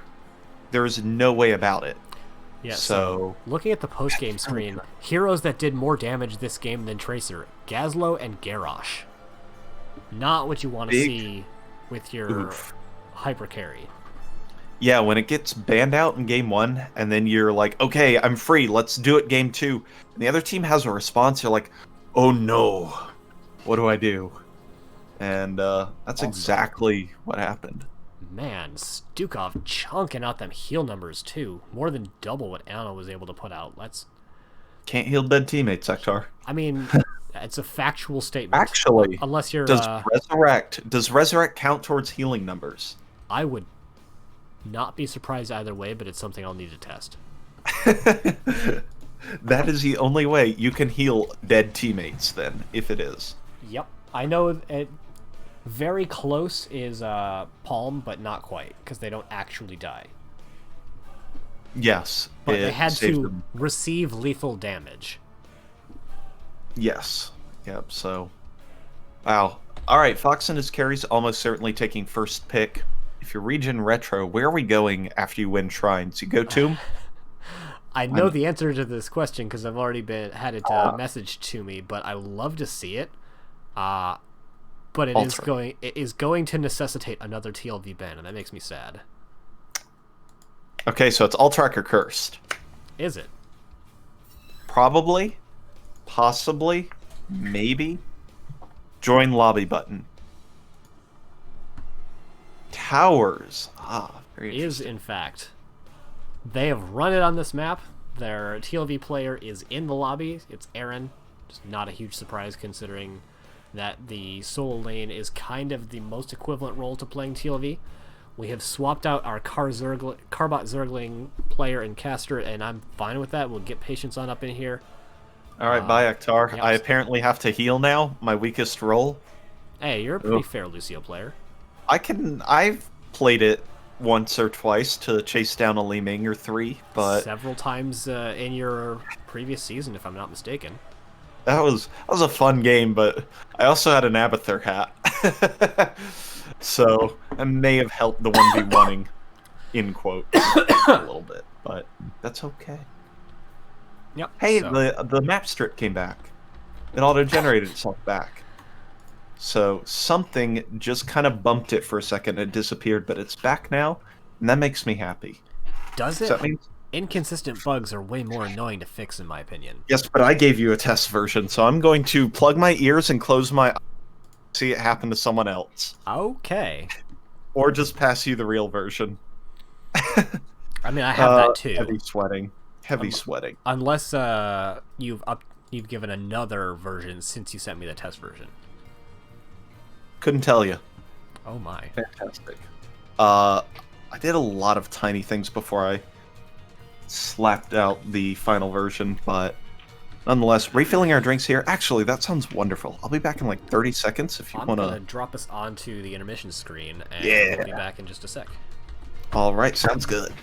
There is no way about it. Yeah, so looking at the post-game screen, heroes that did more damage this game than Tracer, Gazlo and Garrosh. Not what you want to see with your hyper carry. Yeah, when it gets banned out in game 1, and then you're like, okay, I'm free, let's do it game 2. And the other team has a response, you're like, oh no, what do I do? And that's exactly what happened. Man, Stukov chunking out them heal numbers too. More than double what Anna was able to put out. Can't heal dead teammates, Ektar. I mean, it's a factual statement. Actually, unless you're does Resurrect count towards healing numbers? I would not be surprised either way, but it's something I'll need to test. That is the only way you can heal dead teammates then, if it is. Yep. I know it very close is Palm, but not quite, because they don't actually die. Yes. But they had to receive lethal damage. Yes. Yep, so... Wow. Alright, Fox and his carries almost certainly taking first pick. If you're ReGen Retro, where are we going after you win Shrines? You go Tomb? I know the answer to this question because I've already had it messaged to me, but I love to see it. But Ultra. it is going to necessitate another TLV ban, and that makes me sad. Okay, so it's all tracker cursed. Is it? Probably, possibly, maybe. Join lobby button. Towers. Ah, very Is, interesting. in fact. They have run it on this map. Their TLV player is in the lobby. It's Aaron. Just not a huge surprise considering that the solo lane is kind of the most equivalent role to playing TLV. We have swapped out our Carbot Zergling player and caster, and I'm fine with that. We'll get Patience on up in here. All right, bye, Ektar. Yep. I apparently have to heal now. My weakest role. Hey, you're a pretty fair Lucio player. I've played it once or twice to chase down a Li Ming or 3, but Several times in your previous season, if I'm not mistaken. that was a fun game. But I also had an Abathur hat, so that may have helped the 1v1ing in quotes a little bit, but that's okay. Yep. Hey, so. the map strip came back. It auto-generated itself back. So something just kind of bumped it for a second. It disappeared, but it's back now, and that makes me happy. Does it? So that means Inconsistent bugs are way more annoying to fix, in my opinion. yes, but I gave you a test version, so I'm going to plug my ears and close my eyes, see it happen to someone else, Okay. or just pass you the real version. I mean, I have that too. Heavy sweating. Heavy sweating. Unless you've given another version since you sent me the test version. Couldn't tell you. Oh my. Fantastic. I did a lot of tiny things before I slapped out the final version, but nonetheless, refilling our drinks here. Actually, that sounds wonderful. I'll be back in like 30 seconds if you want I'm gonna to. drop us onto the intermission screen, and Yeah. we'll be back in just a sec. All right, sounds good.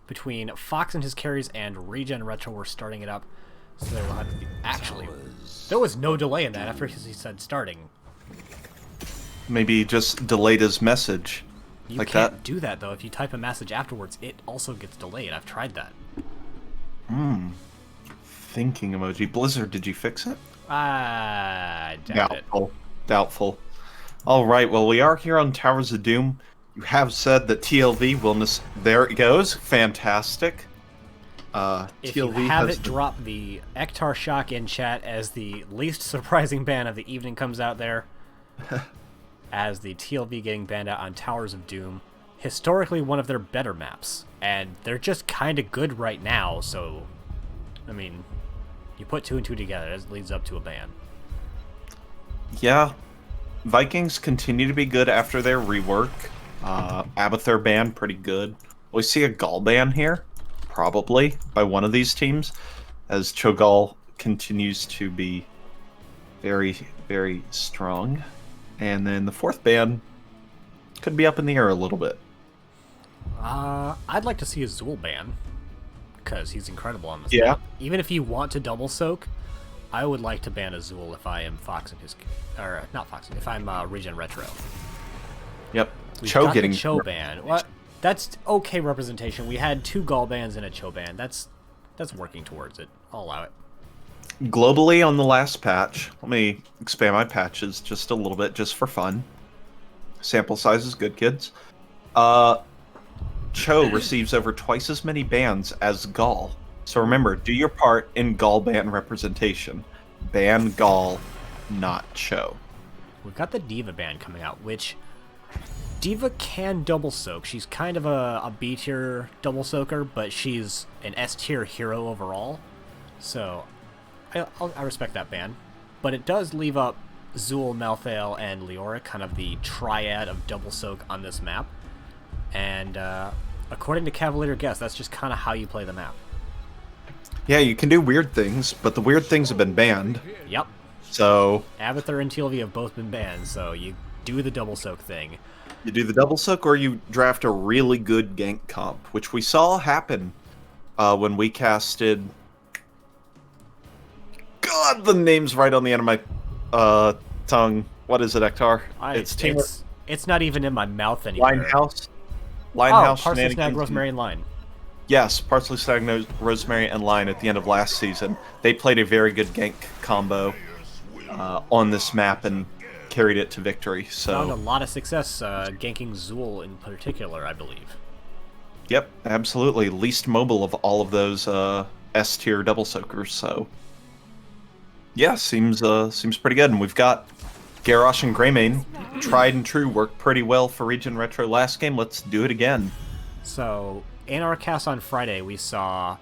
Between Fox and his carries and ReGen Retro, we're starting it up. So there will have to be. Actually, there was no delay in that after he said starting. Maybe he just delayed his message. You like can't that. do that though. If you type a message afterwards, it also gets delayed. I've tried that. Thinking emoji. Blizzard, did you fix it? I doubt it. Doubtful. Doubtful. All right. Well, we are here on Towers of Doom. You have said that TLV will. There it goes. Fantastic. If TLV you has haven't dropped the Ektar Shock in chat as the least surprising ban of the evening comes out there, as the TLV getting banned out on Towers of Doom, historically one of their better maps, and they're just kind of good right now. So, I mean, You put 2 and 2 together, it leads up to a ban. Yeah, Vikings continue to be good after their rework. Abathur ban, pretty good. We see a Gaul ban here, probably, by one of these teams, as Cho'Gall continues to be very, very strong. And then the fourth ban could be up in the air a little bit. I'd like to see a Zool ban, because he's incredible on this Yeah. map. Even if you want to double soak, I would like to ban a Zool if I am Fox in his... Or, not Fox, if I'm ReGen Retro. Yep. We've Cho got getting the Cho ban. What? That's okay representation. We had 2 Gaul bans and a Cho ban. That's working towards it. I'll allow it. globally on the last patch. Let me expand my patches just a little bit, just for fun. Sample size is good, kids. Cho receives over twice as many bans as Gaul. So remember, do your part in Gaul ban representation. Ban Gaul, not Cho. We've got the Diva ban coming out, which Diva can double soak. She's kind of a B tier double soaker, but she's an S tier hero overall. So I respect that ban. But it does leave up Zool, Malthael, and Leora, kind of the triad of double soak on this map. And according to Cavalier Guess, that's just kind of how you play the map. Yeah, you can do weird things, but the weird things have been banned. Yep. So Abathur and TLV have both been banned, so you do the double soak thing. you do the double soak, or you draft a really good gank comp, which we saw happen when we casted. God, the name's right on the end of my tongue. What is it, Ektar? It's not even in my mouth anymore. Linehouse. Parsley, Snag, Rosemary, and Line. Yes, Parsley, Snag, Rosemary, and Line at the end of last season. They played a very good gank combo on this map and carried it to victory. So found a lot of success ganking Zool in particular, I believe. Yep, absolutely. Least mobile of all of those S tier double soakers. So yeah, seems pretty good. And we've got Garrosh and Greymane, tried and true, worked pretty well for ReGen Retro last game. Let's do it again. So in our cast on Friday, we saw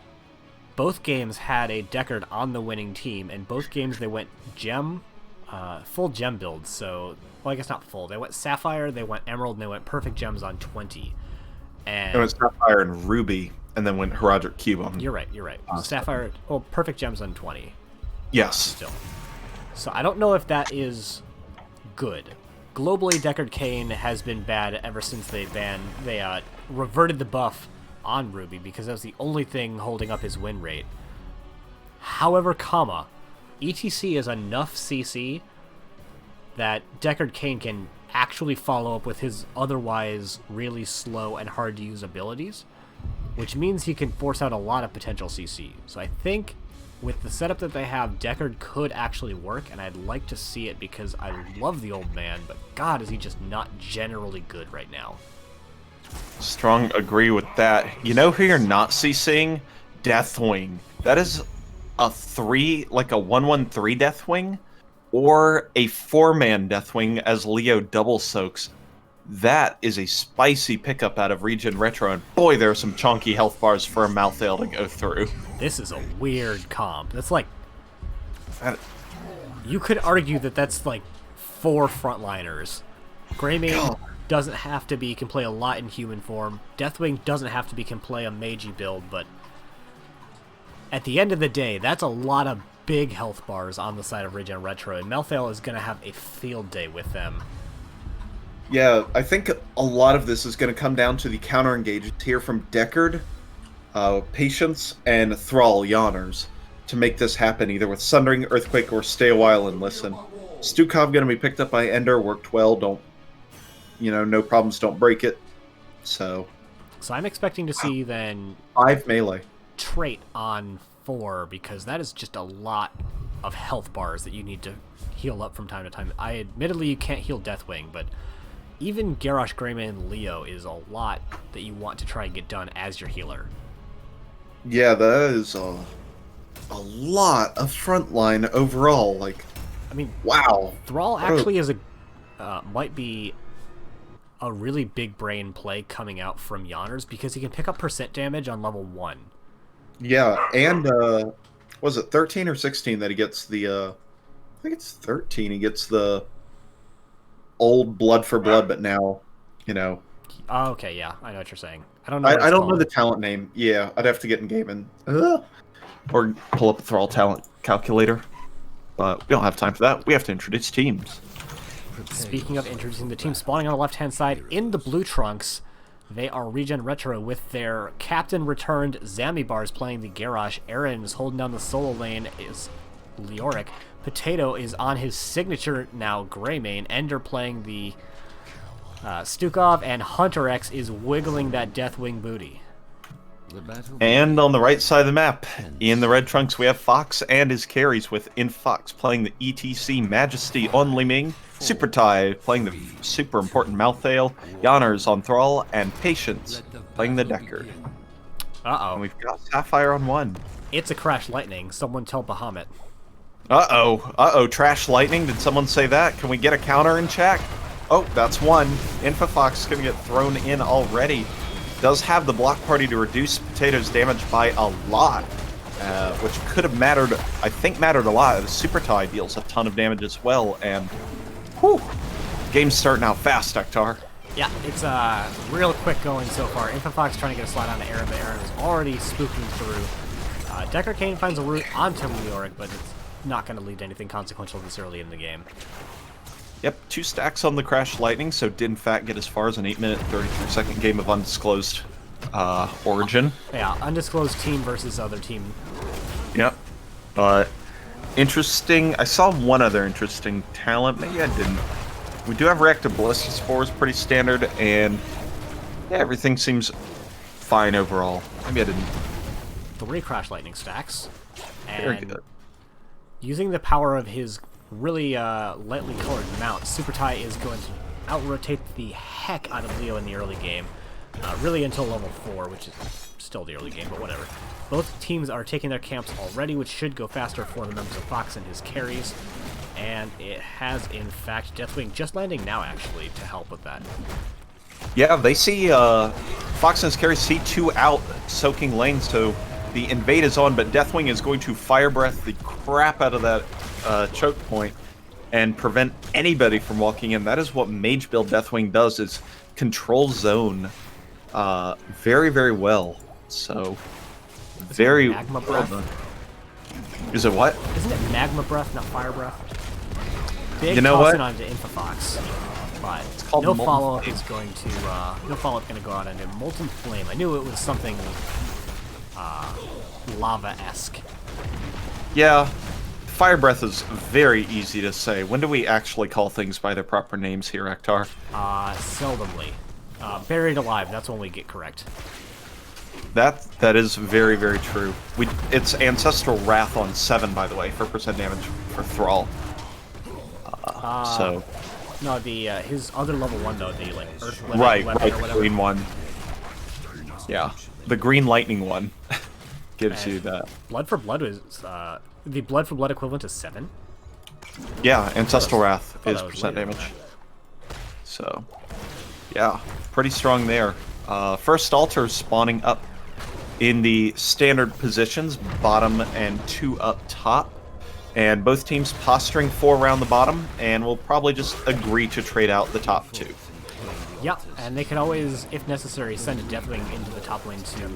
both games had a Deckard on the winning team, and both games they went gem, full gem builds. So, well, I guess not full. They went Sapphire, they went Emerald, and they went Perfect Gems on 20. And it was Sapphire and Ruby, and then went Heraldric Cube on. You're right. Sapphire, well, Perfect Gems on 20. Yes. Still. So I don't know if that is good. Globally, Deckard Cain has been bad ever since they reverted the buff on Ruby, because that was the only thing holding up his win rate. However, ETC is enough CC that Deckard Cain can actually follow up with his otherwise really slow and hard to use abilities, which means he can force out a lot of potential CC. So I think with the setup that they have, Deckard could actually work, and I'd like to see it because I love the old man, but God, is he just not generally good right now. Strong agree with that. You know who you're not CCing? Deathwing. That is a 1/1/3 Deathwing, or a 4-man Deathwing as Leo double soaks. That is a spicy pickup out of ReGen Retro, and boy, there are some chunky health bars for a Malthael to go through. This is a weird comp. That's like... You could argue that that's like 4 frontliners. Greymane doesn't have to be, can play a lot in human form. Deathwing doesn't have to be, can play a magey build, but at the end of the day, that's a lot of big health bars on the side of ReGen Retro, and Malthael is going to have a field day with them. Yeah, I think a lot of this is going to come down to the counter engages here from Deckard, Patience, and Thrall Yawners to make this happen, either with Sundering, Earthquake, or Stay a While and Listen. Stukov going to be picked up by Ender, worked well, no problems, don't break it. So I'm expecting to see then 5 melee. Trait on 4, because that is just a lot of health bars that you need to heal up from time to time. Admittedly, you can't heal Deathwing, but even Garrosh, Greymane, and Leo is a lot that you want to try and get done as your healer. Yeah, that is a lot of frontline overall. Wow. Thrall actually is might be a really big brain play coming out from Yawners, because he can pick up percent damage on level 1. Yeah, and Was it 13 or 16 that he gets the? I think it's 13. He gets the old blood for blood, but now, you know. Oh, okay, yeah, I know what you're saying. I don't know what I it's don't know called. the talent name. Yeah, I'd have to get in game and or pull up a Thrall talent calculator. But we don't have time for that. We have to introduce teams. Speaking of introducing the team, spawning on the left-hand side in the blue trunks, they are ReGen Retro with their captain returned Zamibars playing the Garrosh. Aaron is holding down the solo lane, is Leoric. Potato is on his signature now Greymane. Ender playing the Stukov, and Hunter X is wiggling that Deathwing booty. And on the right side of the map, in the red trunks, we have Fox and his carries with Infox playing the ETC Majesty on Liming, Super Tai playing the super important Malthael, Yanners on Thrall, and Patience playing the Decker. Uh-oh. And we've got Sapphire on one. It's a Crash Lightning. Someone tell Bahamut. Uh-oh, Trash Lightning, did someone say that? Can we get a counter in chat? Oh, that's one. Infofox is going to get thrown in already. Does have the block party to reduce Potato's damage by a lot, which could have mattered, I think mattered a lot. The Super Tie deals a ton of damage as well, and whew, game's starting out fast, Ektar. Yeah, it's real quick going so far. Infofox trying to get a slide on the Aaron, but Aaron is already spooking through. Decker Kane finds a route onto Leoric, but it's not going to lead to anything consequential this early in the game. Yep, 2 stacks on the Crash Lightning, so did in fact get as far as an 8-minute, 33-second game of undisclosed origin. Yeah, undisclosed team versus other team. Yep, but interesting. I saw one other interesting talent. Maybe I didn't. We do have reactive Ballista Spores, pretty standard, and yeah, everything seems fine overall. Maybe I didn't. 3 Crash Lightning stacks. And Very good. using the power of his really lightly colored mount, Super Tai is going to out-rotate the heck out of Leo in the early game. Really until level 4, which is still the early game, but whatever. Both teams are taking their camps already, which should go faster for the members of Fox and his carries. And it has, in fact, Deathwing just landing now, actually, to help with that. Yeah, they see Fox and his carries see 2 out soaking lanes, so the invade is on, but Deathwing is going to Fire Breath the crap out of that choke point and prevent anybody from walking in. That is what Mage Build Deathwing does, is control zone very, very well. So, very Magma Breath? Is it what? Isn't it Magma Breath, not Fire Breath? Big you know toss what? in onto Infofox, but called no Molten follow-up Flame. is going to no follow-up going to go out into Molten Flame. I knew it was something lava-esque. Yeah, Fire Breath is very easy to say. When do we actually call things by their proper names here, Ektar? Seldomly. Buried Alive, that's when we get correct. That is very, very true. It's Ancestral Wrath on 7, by the way, for percent damage for Thrall. So No, the his other level 1 though, the like Earth Weapon, right, or the whatever. green one. Yeah, the green lightning one gives And you that. Blood for Blood is the Blood for Blood equivalent to 7. Yeah, Ancestral Wrath that is was percent later. damage. So, yeah, pretty strong there. First altar spawning up in the standard positions, bottom and 2 up top. And both teams posturing 4 around the bottom, and we'll probably just agree to trade out the top 2. Yeah, and they can always, if necessary, send a Deathwing into the top lane to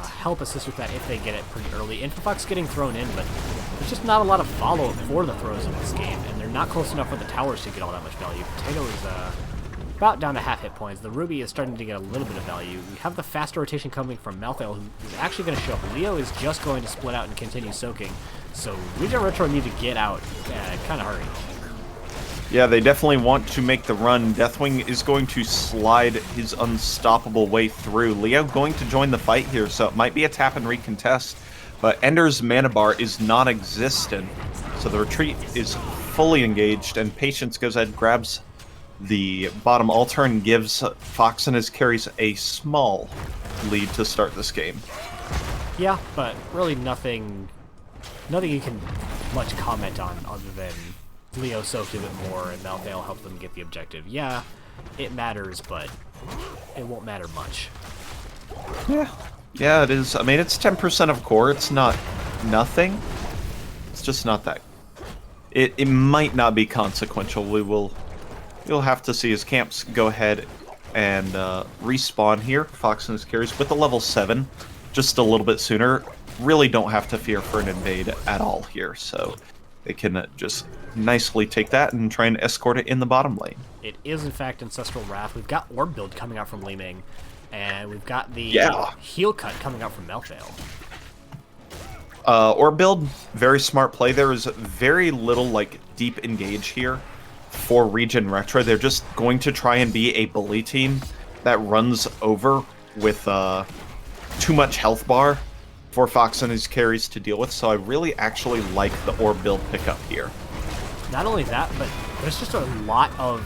help assist with that if they get it pretty early. Infofox getting thrown in, but there's just not a lot of follow-up for the throws in this game, and they're not close enough with the towers to get all that much value. Potato is about down to half hit points. The Ruby is starting to get a little bit of value. We have the faster rotation coming from Malthael, who is actually going to show up. Leo is just going to split out and continue soaking, so ReGen Retro need to get out kind of hurry. Yeah, they definitely want to make the run. Deathwing is going to slide his unstoppable way through. Leo going to join the fight here, so it might be a tap and recontest, but Ender's mana bar is non-existent, so the retreat is fully engaged, and Patience goes ahead and grabs the bottom altar and gives Fox and his carries a small lead to start this game. Yeah, but really nothing you can much comment on other than Leo soaked a bit more and Malthael helped them get the objective. Yeah, it matters, but it won't matter much. Yeah, it is. I mean, it's 10% of core. It's not nothing. It's just not that. It might not be consequential. You'll have to see his camps go ahead and respawn here. Fox and his carries with the level 7, just a little bit sooner. Really don't have to fear for an invade at all here, so they can just nicely take that and try and escort it in the bottom lane. It is, in fact, Ancestral Wrath. We've got Orb Build coming out from Li Ming, and we've got the Heal Cut coming out from Melvale. Orb Build, very smart play. There is very little, like, deep engage here for ReGen Retro. They're just going to try and be a bully team that runs over with too much health bar for Fox and his carries to deal with, so I really actually like the Orb Build pickup here. Not only that, but there's just a lot of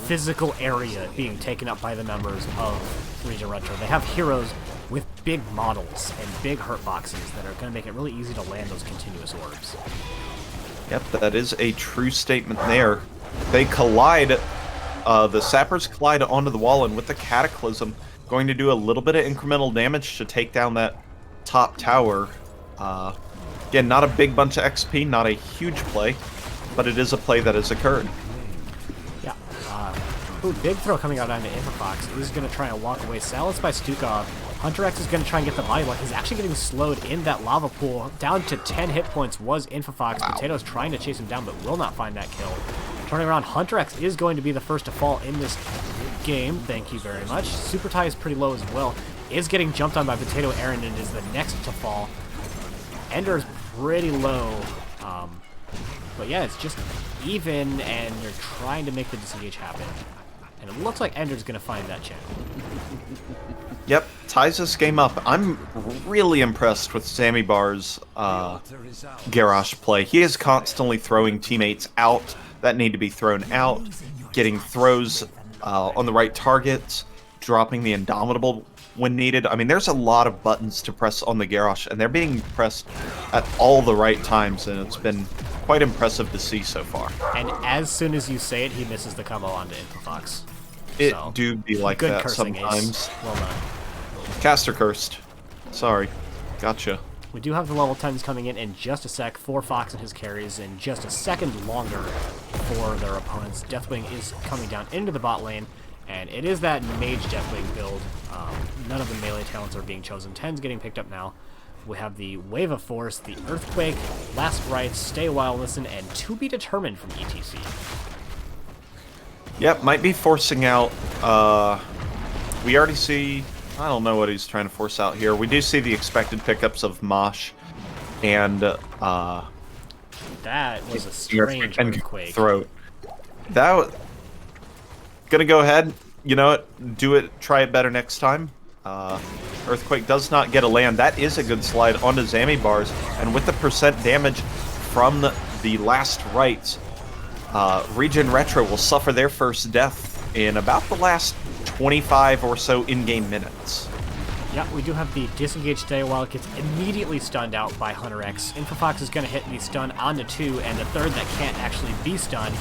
physical area being taken up by the members of ReGen Retro. They have heroes with big models and big hurt boxes that are going to make it really easy to land those continuous orbs. Yep, that is a true statement there. They collide, the Sappers collide onto the wall, and with the Cataclysm, going to do a little bit of incremental damage to take down that top tower. Again, not a big bunch of XP, not a huge play, but it is a play that has occurred. Yeah. Ooh, big throw coming out onto Infofox. He's going to try and walk away. Silenced by Stukov. Hunter X is going to try and get the body block. He's actually getting slowed in that lava pool. Down to 10 hit points was Infofox. Wow. Potato's trying to chase him down, but will not find that kill. Turning around, Hunter X is going to be the first to fall in this game. Thank you very much. Super Tie is pretty low as well. Is getting jumped on by Potato Aaron and is the next to fall. Ender's pretty low. But yeah, it's just even, and they're trying to make the disengage happen. And it looks like Ender's going to find that channel. Yep, ties this game up. I'm really impressed with Sammy Bar's Garrosh play. He is constantly throwing teammates out that need to be thrown out, getting throws on the right targets, dropping the Indomitable when needed. I mean, there's a lot of buttons to press on the Garrosh, and they're being pressed at all the right times, and it's been quite impressive to see so far. And as soon as you say it, he misses the combo onto Infofox. It do be like that sometimes. Ace. Well done. Caster cursed. Sorry. Gotcha. We do have the level 10s coming in just a sec for Fox and his carries, and just a second longer for their opponents. Deathwing is coming down into the bot lane, and it is that Mage Deathwing build. None of the melee talents are being chosen. 10's getting picked up now. We have the Wave of Force, the Earthquake, Last Rites, Stay a While, Listen, and To Be Determined from ETC. Yep, might be forcing out, we already see, I don't know what he's trying to force out here. We do see the expected pickups of Mosh and, that was a strange Earthquake. Throat. Gonna go ahead, you know what, try it better next time. Earthquake does not get a land. That is a good slide onto Zammy Bars, and with the percent damage from the last rites, ReGen Retro will suffer their first death in about the last 25 or so in-game minutes. Yeah, we do have the disengage stay a while. It gets immediately stunned out by Hunter X. Infofox is going to hit the stun onto 2, and the third that can't actually be stunned.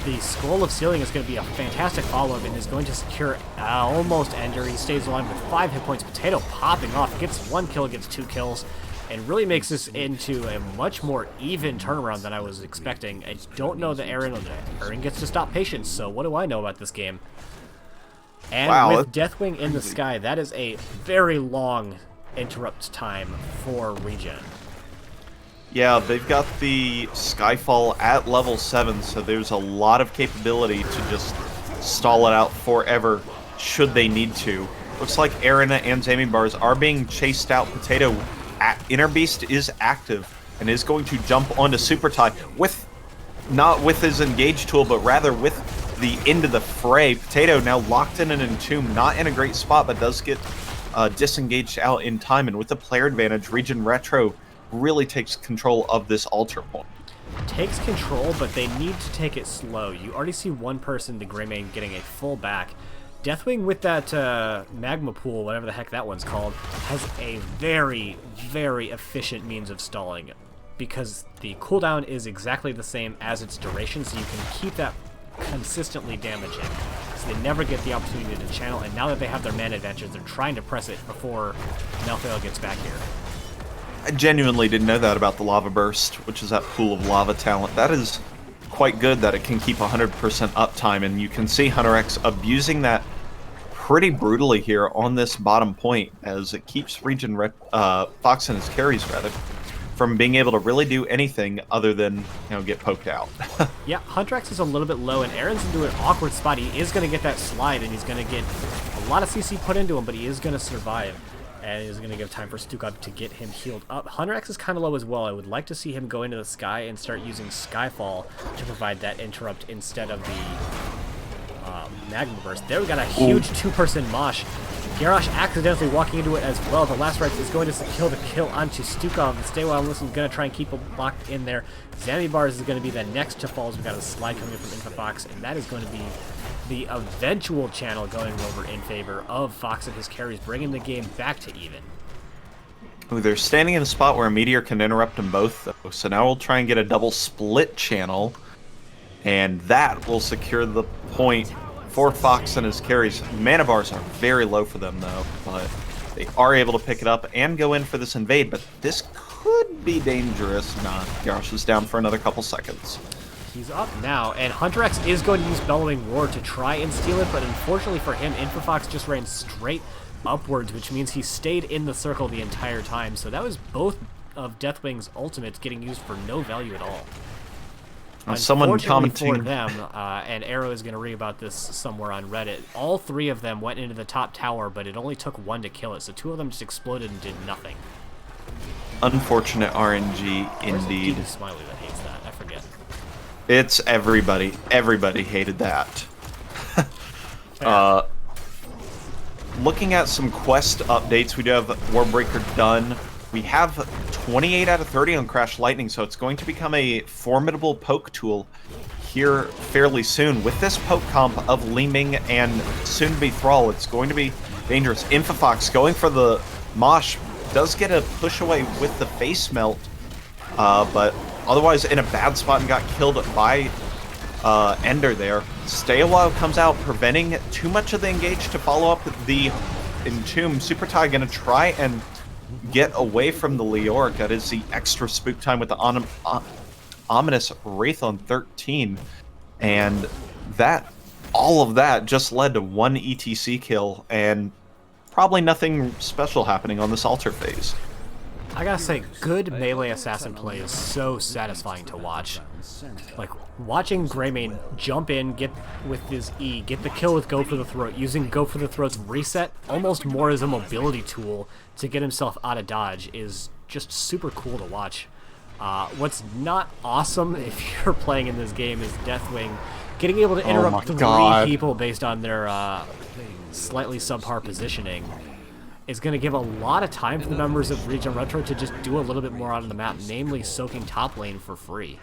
The Scroll of Sealing is going to be a fantastic follow-up and is going to secure almost Ender. He stays alive with 5 hit points. Potato popping off. Gets 1 kill, gets 2 kills, and really makes this into a much more even turnaround than I was expecting. I don't know that Aaron gets to stop Patience, so what do I know about this game? And with Deathwing in the sky, that is a very long interrupt time for ReGen. Yeah, they've got the Skyfall at level 7, so there's a lot of capability to just stall it out forever should they need to. Looks like Arena and Zammy Bars are being chased out. Potato, Inner Beast is active and is going to jump onto Super Tie not with his engage tool, but rather with the end of the fray. Potato now locked in an entomb, not in a great spot, but does get disengaged out in time, and with the player advantage, ReGen Retro really takes control of this altar point. Takes control, but they need to take it slow. You already see one person, the Greymane, getting a full back. Deathwing with that magma pool, whatever the heck that one's called, has a very, very efficient means of stalling, because the cooldown is exactly the same as its duration, so you can keep that consistently damaging. So they never get the opportunity to channel, and now that they have their mana advantage, they're trying to press it before Malthael gets back here. I genuinely didn't know that about the Lava Burst, which is that pool of lava talent. That is quite good that it can keep 100% uptime, and you can see Hunter X abusing that pretty brutally here on this bottom point as it keeps Fox and his carries, rather, from being able to really do anything other than, get poked out. Yeah, Hunter X is a little bit low, and Aaron's into an awkward spot. He is going to get that slide, and he's going to get a lot of CC put into him, but he is going to survive, and is going to give time for Stukov to get him healed up. Hunter X is kind of low as well. I would like to see him go into the sky and start using Skyfall to provide that interrupt instead of the Magma Burst. There we got a huge two-person mosh. Garrosh accidentally walking into it as well. The last right is going to secure the kill onto Stukov. And Stay Wild Listen is going to try and keep him locked in there. Zamibars is going to be the next to fall. We got a slide coming in from Infofox, and that is going to be the eventual channel going over in favor of Fox and his carries, bringing the game back to even. Ooh, they're standing in a spot where a Meteor can interrupt them both, though. So now we'll try and get a double split channel, and that will secure the point for Fox and his carries. Mana bars are very low for them, though, but they are able to pick it up and go in for this invade, but this could be dangerous. Nah, Garrosh is down for another couple seconds. He's up now, and Hunter X is going to use Bellowing Roar to try and steal it, but unfortunately for him, Infofox just ran straight upwards, which means he stayed in the circle the entire time, so that was both of Deathwing's ultimates getting used for no value at all. Someone commenting for them, and Arrow is going to read about this somewhere on Reddit. All three of them went into the top tower, but it only took one to kill it, so two of them just exploded and did nothing. Unfortunate RNG, indeed. Where's the Smiley that hates that? I forget. It's everybody. Everybody hated that. Looking at some quest updates, we do have Warbreaker done. We have 28 out of 30 on Crash Lightning, so it's going to become a formidable poke tool here fairly soon. With this poke comp of Li Ming and soon-to-be Thrall, it's going to be dangerous. Infofox going for the Mosh does get a push away with the face melt, but otherwise in a bad spot and got killed by Ender there. Stay a While comes out, preventing too much of the engage to follow up the Entomb. Super Tai going to try and get away from the Leoric. That is the extra spook time with the ominous Wraith on 13. And all of that just led to one ETC kill and probably nothing special happening on this altar phase. I gotta say, good melee assassin play is so satisfying to watch. Like, watching Greymane jump in, get with his E, get the kill with Go for the Throat, using Go for the Throat's reset almost more as a mobility tool to get himself out of dodge is just super cool to watch. What's not awesome if you're playing in this game is Deathwing getting able to interrupt three people based on their slightly subpar positioning. Is going to give a lot of time for the members of ReGen Retro to just do a little bit more out of the map, namely soaking top lane for free.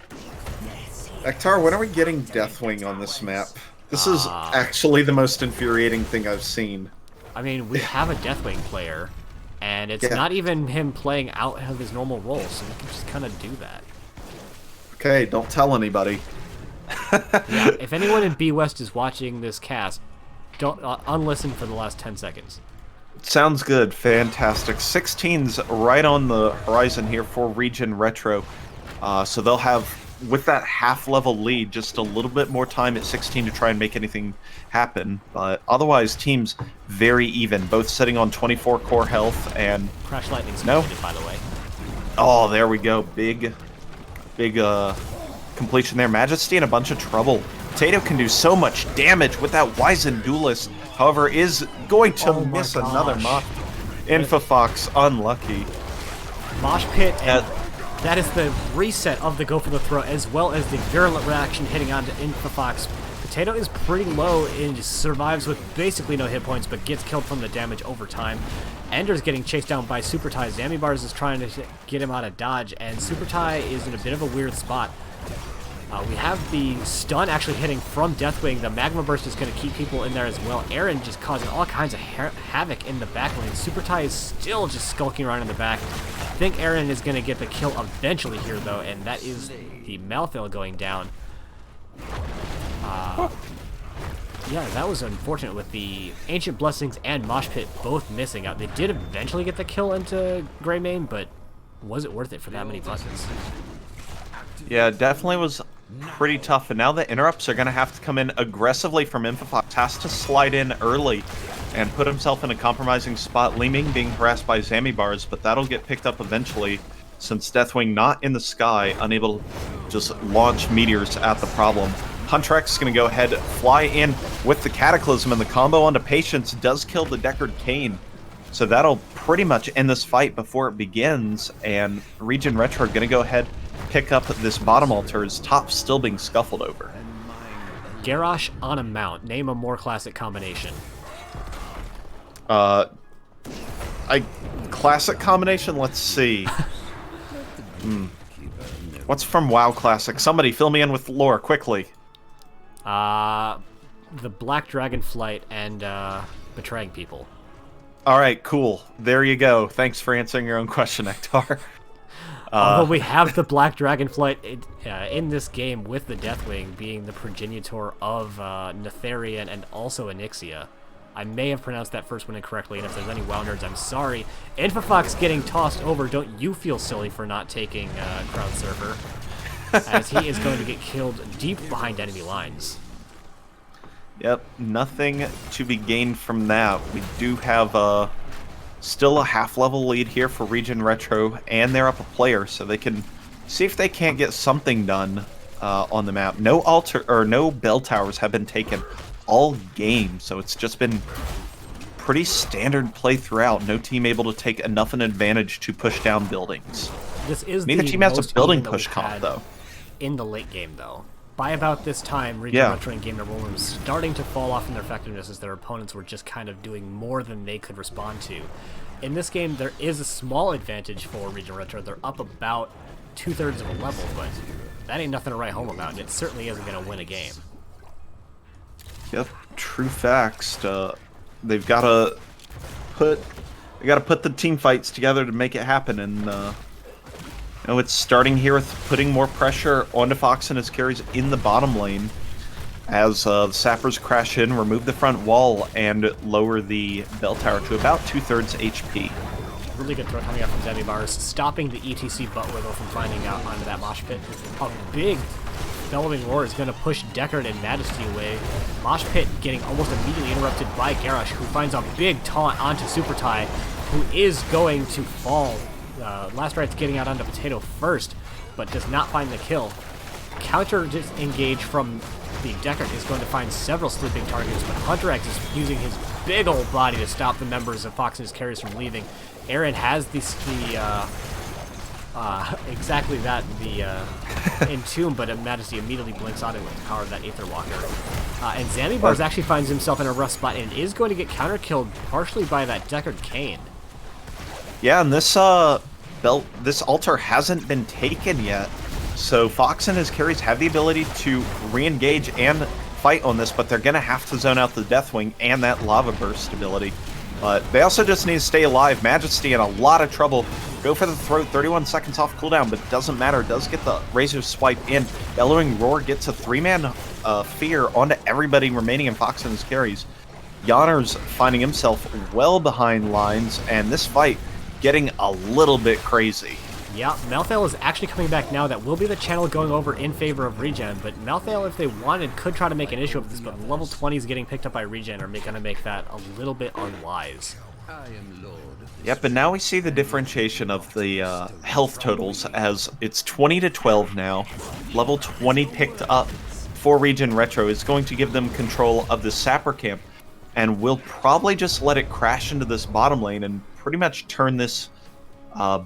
Ektar, when are we getting Deathwing on this map? This is actually the most infuriating thing I've seen. I mean, we have a Deathwing player, and it's not even him playing out of his normal role, so we can just kind of do that. Okay, don't tell anybody. Yeah, if anyone in B West is watching this cast, don't unlisten for the last 10 seconds. Sounds good. Fantastic. 16's right on the horizon here for ReGen Retro. So they'll have, with that half-level lead, just a little bit more time at 16 to try and make anything happen. But otherwise, teams very even, both sitting on 24 core health and... Crash Lightning's completed, by the way. Oh, there we go. Big completion there. Majesty in a bunch of trouble. Potato can do so much damage with that Wizen Duelist. However, is going to miss another Mosh. Infofox, unlucky. Mosh Pit, and that is the reset of the Go for the Throat, as well as the Virulent Reaction hitting onto Infofox. Potato is pretty low and survives with basically no hit points, but gets killed from the damage over time. Ender's getting chased down by Super Tai. Zamibars is trying to get him out of dodge, and Super Tai is in a bit of a weird spot. We have the stun actually hitting from Deathwing. The Magma Burst is going to keep people in there as well. Aaron just causing all kinds of havoc in the back lane. Super Tai is still just skulking around in the back. I think Aaron is going to get the kill eventually here, though, and that is the Malthil going down. Yeah, that was unfortunate with the Ancient Blessings and Mosh Pit both missing out. They did eventually get the kill into Greymane, but was it worth it for that many buttons? Yeah, it definitely was pretty tough. And now the interrupts are going to have to come in aggressively from Infofox. Has to slide in early and put himself in a compromising spot. Li Ming being harassed by Zammy bars, but that'll get picked up eventually since Deathwing not in the sky, unable to just launch meteors at the problem. Huntrex is going to go ahead, fly in with the Cataclysm, and the combo onto Patience does kill the Deckard Cain. So that'll pretty much end this fight before it begins, and ReGen Retro going to go ahead, pick up this bottom altar, his top still being scuffled over. Garrosh on a mount. Name a more classic combination. Classic combination? Let's see. What's from WoW Classic? Somebody fill me in with lore, quickly. The Black Dragon Flight and betraying people. Alright, cool. There you go. Thanks for answering your own question, Ektar. Although we have the Black Dragon Flight in this game with the Deathwing being the progenitor of Netherian and also Onyxia. I may have pronounced that first one incorrectly, and if there's any WoW nerds, I'm sorry. Infofox getting tossed over. Don't you feel silly for not taking Crowd Surfer, as he is going to get killed deep behind enemy lines. Yep, nothing to be gained from that. We do have still a half-level lead here for ReGen Retro, and they're up a player, so they can see if they can't get something done on the map. No bell towers have been taken all game, so it's just been pretty standard play throughout. No team able to take enough an advantage to push down buildings. This is Neither team has a building push comp, though. In the late game, though. By about this time, ReGen Retro and Game Number 1 was starting to fall off in their effectiveness as their opponents were just kind of doing more than they could respond to. In this game, there is a small advantage for ReGen Retro. They're up about 2/3 of a level, but that ain't nothing to write home about, and it certainly isn't going to win a game. Yep, true facts. They've got to put the team fights together to make it happen, and it's starting here with putting more pressure onto Fox and his carries in the bottom lane as the sappers crash in, remove the front wall, and lower the bell tower to about 2/3 HP. Really good throw coming out from Zammy bars, stopping the ETC butt wiggle from finding out onto that mosh pit. A big bellowing roar is going to push Deckard and Majesty away. Mosh pit getting almost immediately interrupted by Garrosh, who finds a big taunt onto Super Tai, who is going to fall. Last Right's getting out onto Potato first, but does not find the kill. Counter engage from the Deckard is going to find several sleeping targets, but Hunter X is using his big old body to stop the members of Fox and his carries from leaving. Aaron has exactly that, Entomb, but Majesty immediately blinks on it with the power of that Aether Walker. And Zammy Bars actually finds himself in a rough spot and is going to get counter-killed partially by that Deckard Cain. Yeah, and this altar hasn't been taken yet, so Fox and his carries have the ability to re-engage and fight on this, but they're going to have to zone out the Deathwing and that Lava Burst ability. But they also just need to stay alive. Majesty in a lot of trouble. Go for the throat, 31 seconds off cooldown, but it doesn't matter. Does get the Razor Swipe in. Bellowing Roar gets a 3-man fear onto everybody remaining in Fox and his carries. Yonner's finding himself well behind lines, and this fight getting a little bit crazy. Yeah, Malthael is actually coming back now. That will be the channel going over in favor of ReGen, but Malthael, if they wanted, could try to make an issue of this, but level 20s getting picked up by ReGen are going to make that a little bit unwise. Yep, and now we see the differentiation of the health totals as it's 20-12 now. Level 20 picked up for ReGen Retro is going to give them control of the Sapper camp, and we'll probably just let it crash into this bottom lane and pretty much turn this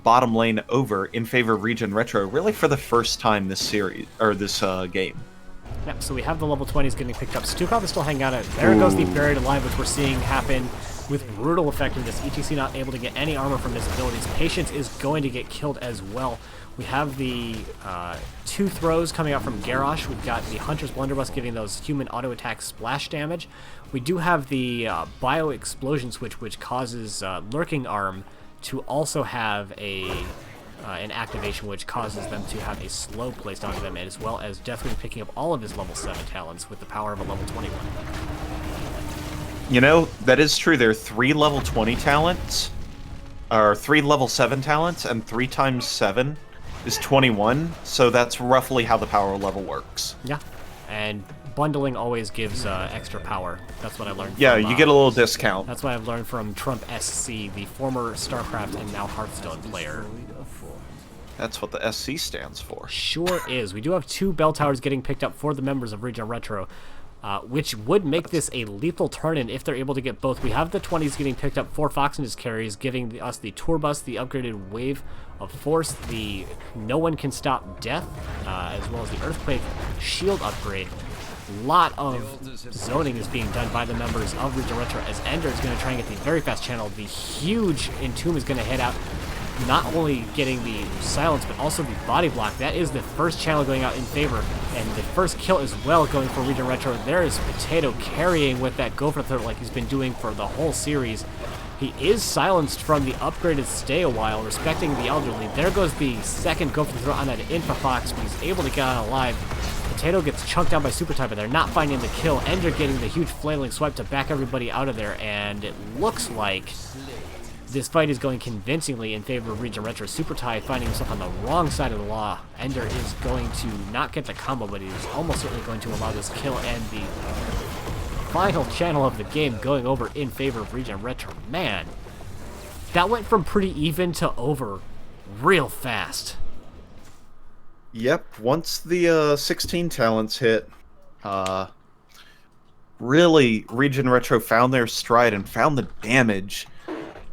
bottom lane over in favor of ReGen Retro, really for the first time this series, or this game. Yep, so we have the level 20s getting picked up. Stukov is still hanging out. There goes the Buried Alive, which we're seeing happen with brutal effectiveness. ETC not able to get any armor from his abilities. Patience is going to get killed as well. We have the 2 throws coming out from Garrosh. We've got the Hunter's Blunderbuss giving those human auto attack splash damage. We do have the Bio Explosion switch, which causes Lurking Arm to also have an activation which causes them to have a slow placed onto them, as well as Deathwing picking up all of his level 7 talents with the power of a level 21. You know, that is true. There are 3 level 20 talents. are 3 level 7 talents, and 3 times 7 is 21. So that's roughly how the power level works. Yeah, and bundling always gives extra power. That's what I learned. Yeah, from, you get a little discount. That's what I've learned from Trump SC, the former StarCraft and now Hearthstone player. That's what the SC stands for. Sure is. We do have 2 bell towers getting picked up for the members of ReGen Retro, which would make this a lethal turn-in if they're able to get both. We have the 20s getting picked up for Fox and his carries, giving us the Tour Bus, the upgraded Wave of Force, the No One Can Stop Death, as well as the Earthquake Shield upgrade. A lot of zoning is being done by the members of ReGen Retro, as Ender is going to try and get the very fast channel. The huge Entomb is going to head out, not only getting the silence, but also the body block. That is the first channel going out in favor, and the first kill as well going for ReGen Retro. There is Potato carrying with that Go for the Throat like he's been doing for the whole series. He is silenced from the upgraded Stay a While, respecting the elderly. There goes the second Go for the Throat on that Infafox, but he's able to get out alive. Potato gets chunked down by Super Type, but they're not finding the kill. Ender getting the huge flailing swipe to back everybody out of there, and it looks like this fight is going convincingly in favor of ReGen Retro. Super Ty finding himself on the wrong side of the law. Ender is going to not get the combo, but he's almost certainly going to allow this kill, and the final channel of the game going over in favor of ReGen Retro. Man, that went from pretty even to over real fast. Yep, once the 16 talents hit, really ReGen Retro found their stride and found the damage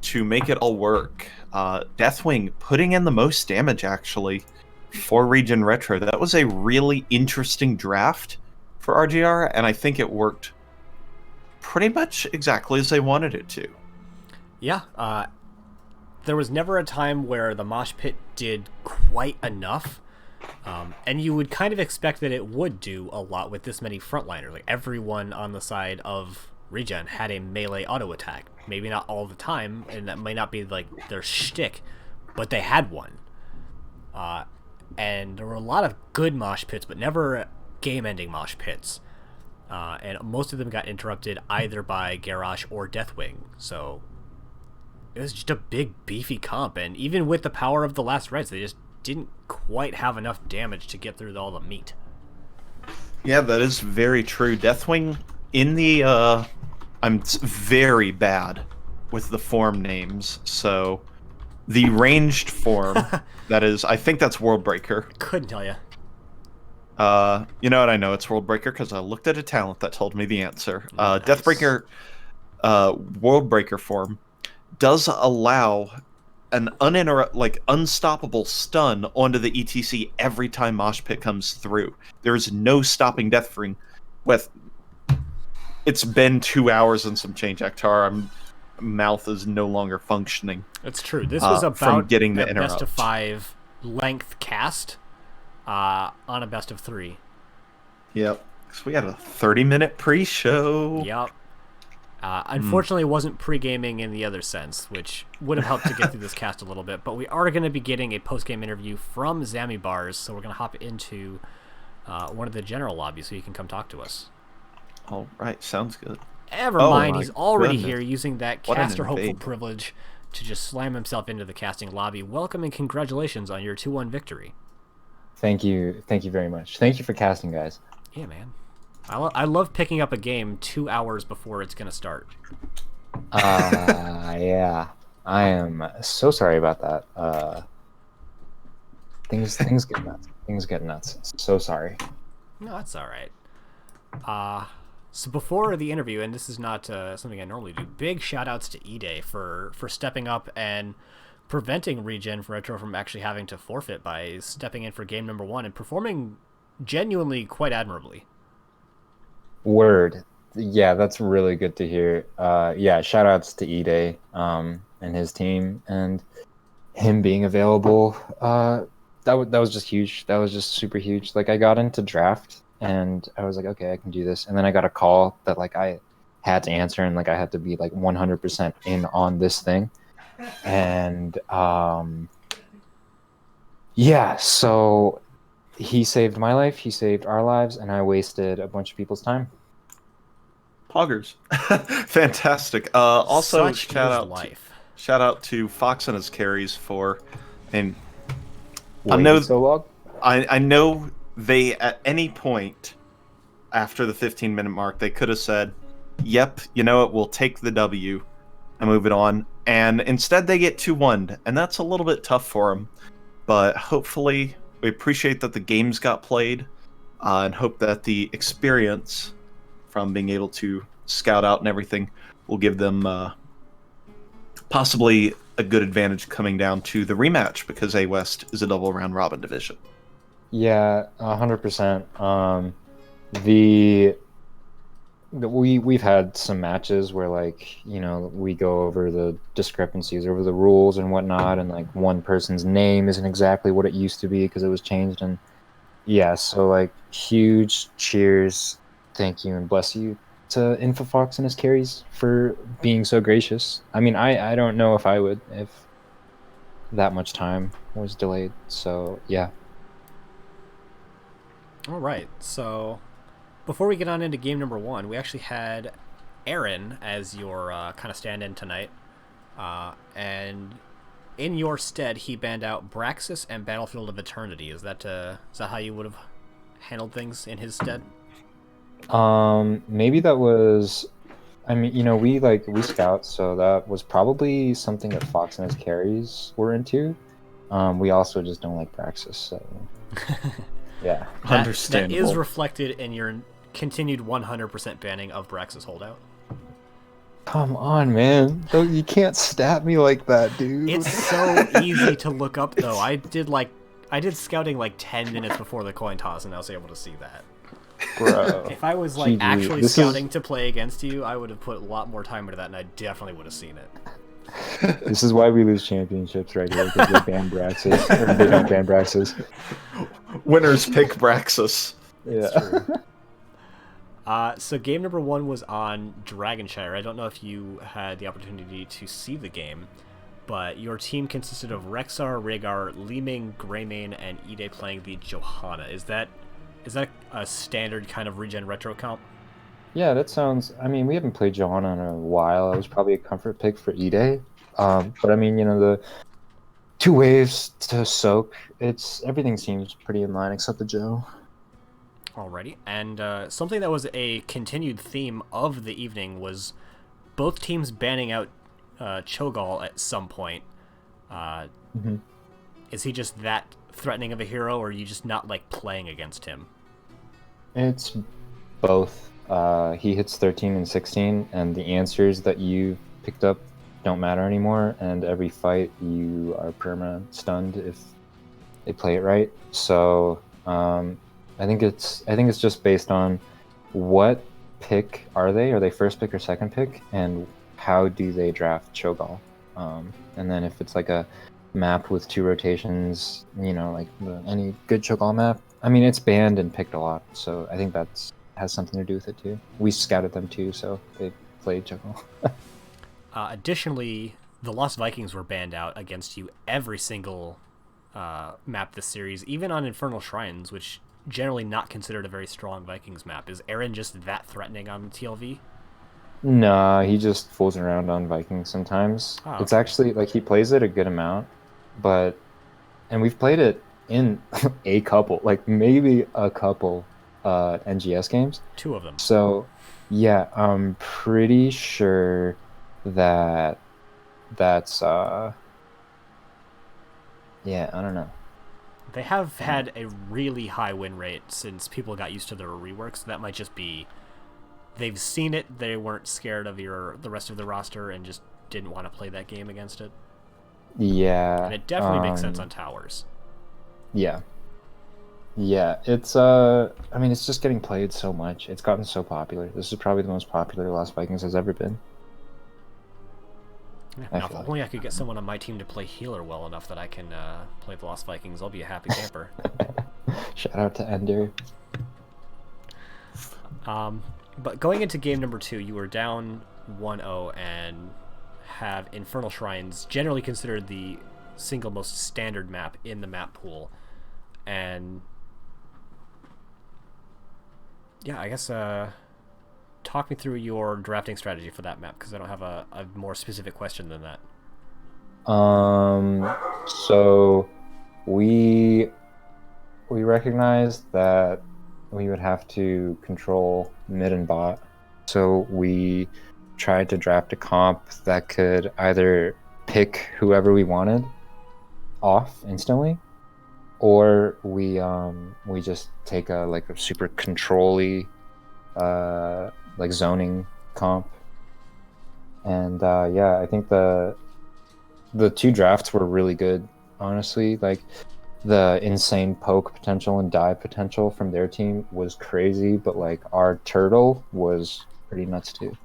to make it all work. Deathwing putting in the most damage, actually, for ReGen Retro. That was a really interesting draft for RGR, and I think it worked pretty much exactly as they wanted it to. Yeah, there was never a time where the mosh pit did quite enough, and you would kind of expect that it would do a lot with this many frontliners. Like, everyone on the side of ReGen had a melee auto attack. Maybe not all the time, and that might not be like their shtick, but they had one. And there were a lot of good mosh pits, but never game-ending mosh pits. And most of them got interrupted either by Garrosh or Deathwing. So it was just a big, beefy comp, and even with the power of the last Reds, they just didn't quite have enough damage to get through all the meat. Yeah, that is very true. Deathwing in the I'm very bad with the form names, so the ranged form, that is, I think that's Worldbreaker. Couldn't tell you. You know what? I know it's Worldbreaker because I looked at a talent that told me the answer. Nice. Deathbreaker, Worldbreaker form does allow an unstoppable stun onto the ETC every time Mosh Pit comes through. There is no stopping Deathwing with. It's been 2 hours and some change, Akhtar. Mouth is no longer functioning. It's true. This was about from getting the a interrupt. best of 5 length cast on a best of 3. Yep. So we had a 30-minute pre-show. Yep. Unfortunately, it wasn't pre-gaming in the other sense, which would have helped to get through this cast a little bit. But we are going to be getting a post-game interview from Zammy Bars, so we're going to hop into one of the general lobbies so you can come talk to us. All right, sounds good. Never mind, my he's already goodness. here using that What an caster hopeful invade. privilege to just slam himself into the casting lobby. Welcome and congratulations on your 2-1 victory. Thank you very much. Thank you for casting, guys. Yeah, man. I love picking up a game 2 hours before it's going to start. Yeah. I am so sorry about that. Things get nuts. Things get nuts. So sorry. No, that's all right. So before the interview, and this is not something I normally do, big shout-outs to E-Day for stepping up and preventing ReGen Retro from actually having to forfeit by stepping in for game number 1 and performing genuinely quite admirably. Word. Yeah, that's really good to hear. Yeah, shout outs to E-Day and his team and him being available. That was just huge. That was just super huge. Like, I got into draft and I was like, okay, I can do this. And then I got a call that like I had to answer and like I had to be like 100% in on this thing. And yeah, so he saved my life, he saved our lives, and I wasted a bunch of people's time. Poggers. Fantastic. Also, Such shout is out life. Shout out to Fox and his carries for, and Waited so long? I know they at any point after the 15-minute mark they could have said, "Yep, you know what? We'll take the W and move it on." And instead they get 2-1, and that's a little bit tough for them. But hopefully, we appreciate that the games got played, and hope that the experience from being able to scout out and everything will give them possibly a good advantage coming down to the rematch, because A West is a double round robin division. Yeah, 100%. We've had some matches where, like, you know, we go over the discrepancies over the rules and whatnot, and like one person's name isn't exactly what it used to be because it was changed. And yeah, so like huge cheers, thank you and bless you to InfoFox and his carries for being so gracious. I mean, I don't know if I would if that much time was delayed. So yeah. All right, so before we get on into game number 1, we actually had Aaron as your kind of stand-in tonight, and in your stead, he banned out Braxis and Battlefield of Eternity. Is that how you would have handled things in his stead? Maybe that was. I mean, you know, we scout, so that was probably something that Fox and his carries were into. We also just don't like Braxis, so yeah. Understandable. That is reflected in your continued 100% banning of Braxis holdout. Come on, man. You can't stab me like that, dude. It's so easy to look up, though. I did scouting like 10 minutes before the coin toss, and I was able to see that. Bro. If I was like actually scouting to play against you, I would have put a lot more time into that, and I definitely would have seen it. This is why we lose championships right here, because they ban Braxis. Or they don't ban Braxis. Winners pick Braxis. Yeah. So game number 1 was on Dragonshire. I don't know if you had the opportunity to see the game, but your team consisted of Rexar, Rhaegar, Li-Ming, Greymane, and Ide playing the Johanna. Is that a standard kind of ReGen retro comp? Yeah, that sounds. I mean, we haven't played Johanna in a while. It was probably a comfort pick for Ide. But I mean, you know, the 2 waves to soak. Everything seems pretty in line except the Joe. Alrighty, and something that was a continued theme of the evening was both teams banning out Cho'Gall at some point. Is he just that threatening of a hero, or are you just not like playing against him? It's both. He hits 13 and 16, and the answers that you picked up don't matter anymore, and every fight you are perma stunned if they play it right. So I think it's just based on what pick are they? Are they first pick or second pick? And how do they draft Cho'Gall? And then if it's like a map with 2 rotations, you know, like any good Cho'Gall map, I mean, it's banned and picked a lot. So I think that has something to do with it too. We scouted them too, so they played Cho'Gall. Additionally, the Lost Vikings were banned out against you every single map this series, even on Infernal Shrines, which generally not considered a very strong Vikings map. Is Aaron just that threatening on TLV? Nah, he just fools around on Vikings sometimes. Oh, okay. It's actually like he plays it a good amount, and we've played it in a couple, like maybe a couple NGS games. 2 of them. So yeah, I'm pretty sure that's yeah, I don't know. They have had a really high win rate since people got used to their reworks. That might just be they've seen it, they weren't scared of the rest of the roster and just didn't want to play that game against it. Yeah. And it definitely makes sense on towers. Yeah. Yeah, it's I mean, it's just getting played so much. It's gotten so popular. This is probably the most popular Lost Vikings has ever been. Yeah, now, if only I could get someone on my team to play healer well enough that I can play the Lost Vikings. I'll be a happy camper. Shout out to Ender. But going into game number 2, you were down 1-0 and have Infernal Shrines, generally considered the single most standard map in the map pool. And yeah, I guess talk me through your drafting strategy for that map, because I don't have a more specific question than that. So we recognized that we would have to control mid and bot. So we tried to draft a comp that could either pick whoever we wanted off instantly, or we just take a super control-y like zoning comp. And yeah, I think the two drafts were really good, honestly. Like the insane poke potential and dive potential from their team was crazy, but like our turtle was pretty nuts too.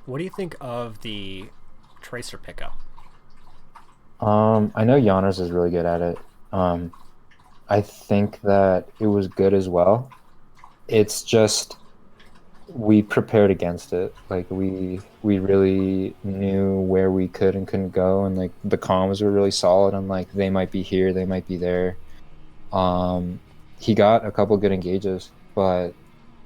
What do you think of the Tracer pickup? I know Giannis is really good at it. I think that it was good as well. It's just we prepared against it. Like we really knew where we could and couldn't go, and like the comms were really solid on like they might be here, they might be there. He got a couple good engages, but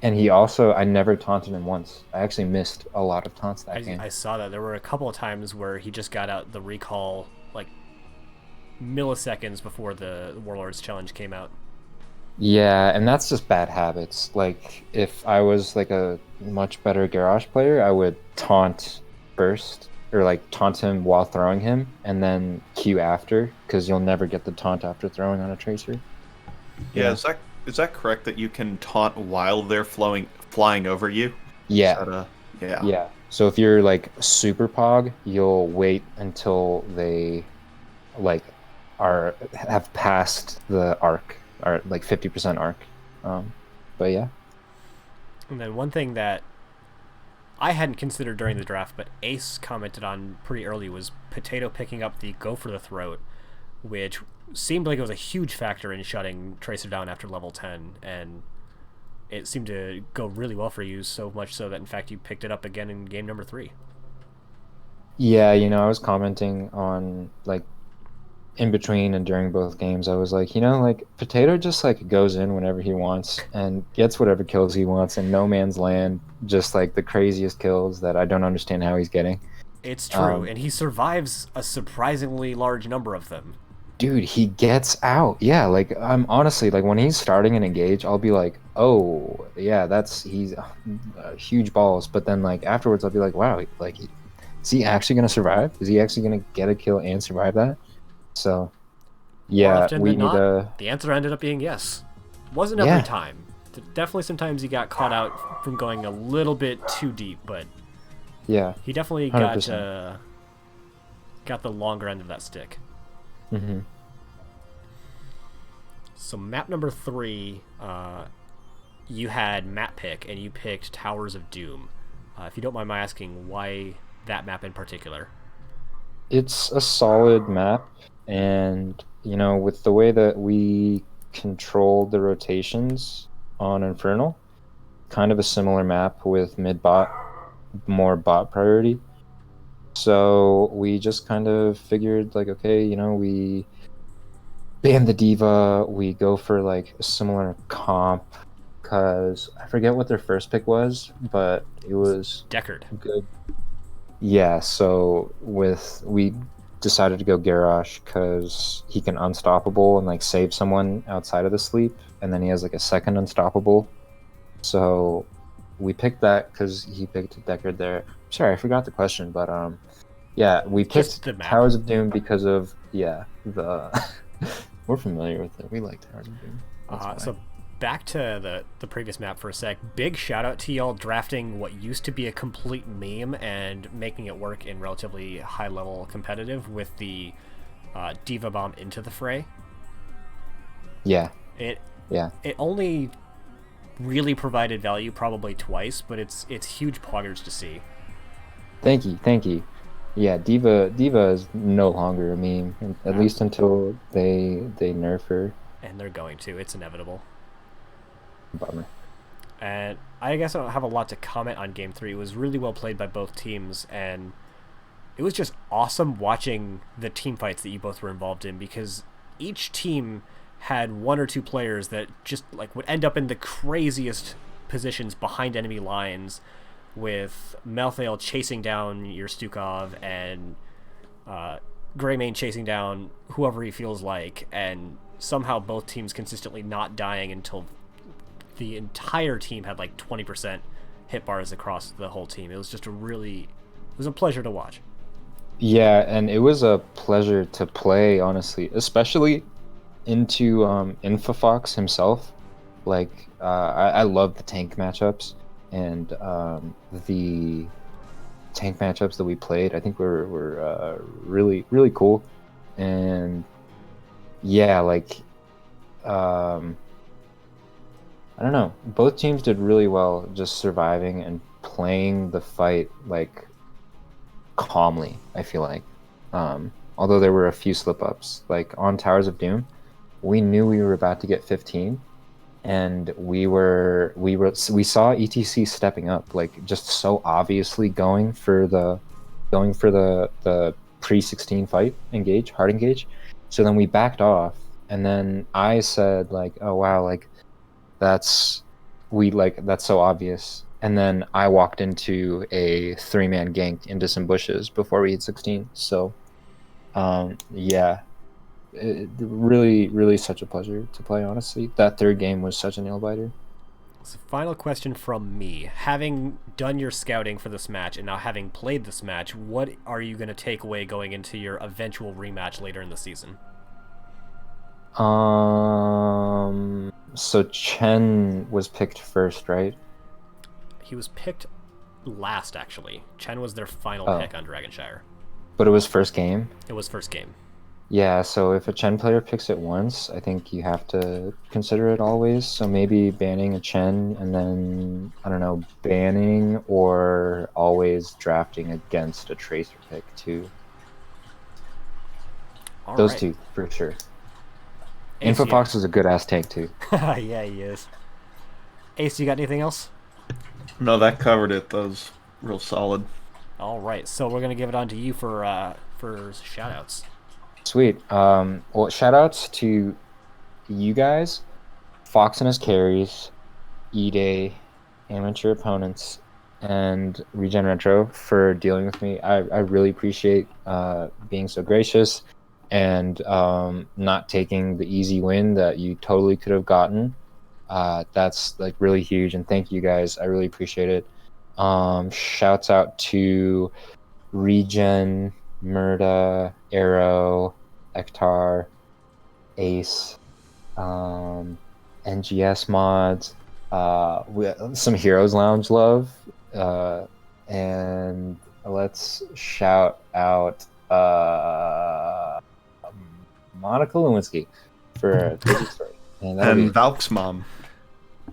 and he also I never taunted him once. I actually missed a lot of taunts that game. I saw that there were a couple of times where he just got out the recall like milliseconds before the Warlords challenge came out. Yeah, and that's just bad habits. Like if I was like a much better garage player, I would taunt first or like taunt him while throwing him and then Q after, because you'll never get the taunt after throwing on a tracer. Yeah, is that correct that you can taunt while they're flying over you? Yeah. Is that yeah. Yeah. So if you're like super pog, you'll wait until they like have passed the arc, or like 50% arc. But yeah. And then one thing that I hadn't considered during the draft, but Ace commented on pretty early, was Potato picking up the Go for the Throat, which seemed like it was a huge factor in shutting Tracer down after level 10, and it seemed to go really well for you, so much so that in fact you picked it up again in game number 3. Yeah, I was commenting on like in between and during both games. I was like, like Potato just like goes in whenever he wants and gets whatever kills he wants in no man's land, just like the craziest kills that I don't understand how he's getting. It's true, and he survives a surprisingly large number of them. Dude, he gets out. Yeah, like I'm honestly like when he's starting an engage, I'll be like, oh yeah, he's huge balls. But then like afterwards, I'll be like, wow, like is he actually gonna survive? Is he actually gonna get a kill and survive that? So yeah, we need a. The answer ended up being yes. Wasn't every time. Definitely sometimes he got caught out from going a little bit too deep, but yeah, he definitely 100%. got the longer end of that stick. Mm-hmm. So map number 3, you had map pick, and you picked Towers of Doom. If you don't mind my asking, why that map in particular? It's a solid map, and with the way that we controlled the rotations on Infernal, kind of a similar map with mid bot, more bot priority. So we just kind of figured like, okay, we ban the diva, we go for like a similar comp, because I forget what their first pick was, but it was Deckard. Good. Yeah, so we decided to go Garrosh because he can unstoppable and like save someone outside of the sleep, and then he has like a second unstoppable. So we picked that because he picked Deckard there. Sorry, I forgot the question, but yeah, we picked Towers of Doom because of the we're familiar with it. We like Towers of Doom. So back to the previous map for a sec. Big shout out to y'all drafting what used to be a complete meme and making it work in relatively high level competitive with the Diva Bomb into the fray. Yeah. It only really provided value probably twice, but it's huge poggers to see. Thank you. Yeah, Diva is no longer a meme, at least until they nerf her. And they're going to. It's inevitable. Bummer. And I guess I don't have a lot to comment on Game 3. It was really well played by both teams, and it was just awesome watching the team fights that you both were involved in, because each team had one or two players that just like would end up in the craziest positions behind enemy lines, with Malthael chasing down your Stukov and Greymane chasing down whoever he feels like, and somehow both teams consistently not dying until the entire team had like 20% hit bars across the whole team. It was just it was a pleasure to watch. Yeah, and it was a pleasure to play, honestly, especially into Infofox himself. Like, I love the tank matchups, and the tank matchups that we played, I think were really, really cool. And yeah, like, I don't know, both teams did really well just surviving and playing the fight, like, calmly, I feel like. Although there were a few slip ups, like on Towers of Doom, we knew we were about to get 15, and we saw ETC stepping up, like just so obviously going for the pre-16 fight engage, hard engage. So then we backed off, and then I said like, oh wow, like that's that's so obvious. And then I walked into a 3-man gank into some bushes before we hit 16. So yeah, really, really such a pleasure to play, honestly. That third game was such a nail biter. So final question from me. Having done your scouting for this match and now having played this match, what are you going to take away going into your eventual rematch later in the season? So Chen was picked first, right? He was picked last, actually. Chen was their final pick on Dragonshire. But it was first game? It was first game. Yeah, so if a Chen player picks it once, I think you have to consider it always. So maybe banning a Chen and then, I don't know, banning or always drafting against a Tracer pick too. Those two, for sure. Ace, Infofox is a good-ass tank too. Yeah, he is. Ace, you got anything else? No, that covered it. That was real solid. All right, so we're going to give it on to you for shout-outs. Sweet. Well, shout-outs to you guys, Fox and his carries, E-Day, amateur opponents, and ReGen Retro for dealing with me. I really appreciate being so gracious and not taking the easy win that you totally could have gotten. That's like really huge, and thank you guys. I really appreciate it. Shouts out to ReGen, Murda, Arrow, Ektar, Ace, NGS mods, some Heroes Lounge love, and let's shout out Monica Lewinsky for a crazy story. And Valk's mom.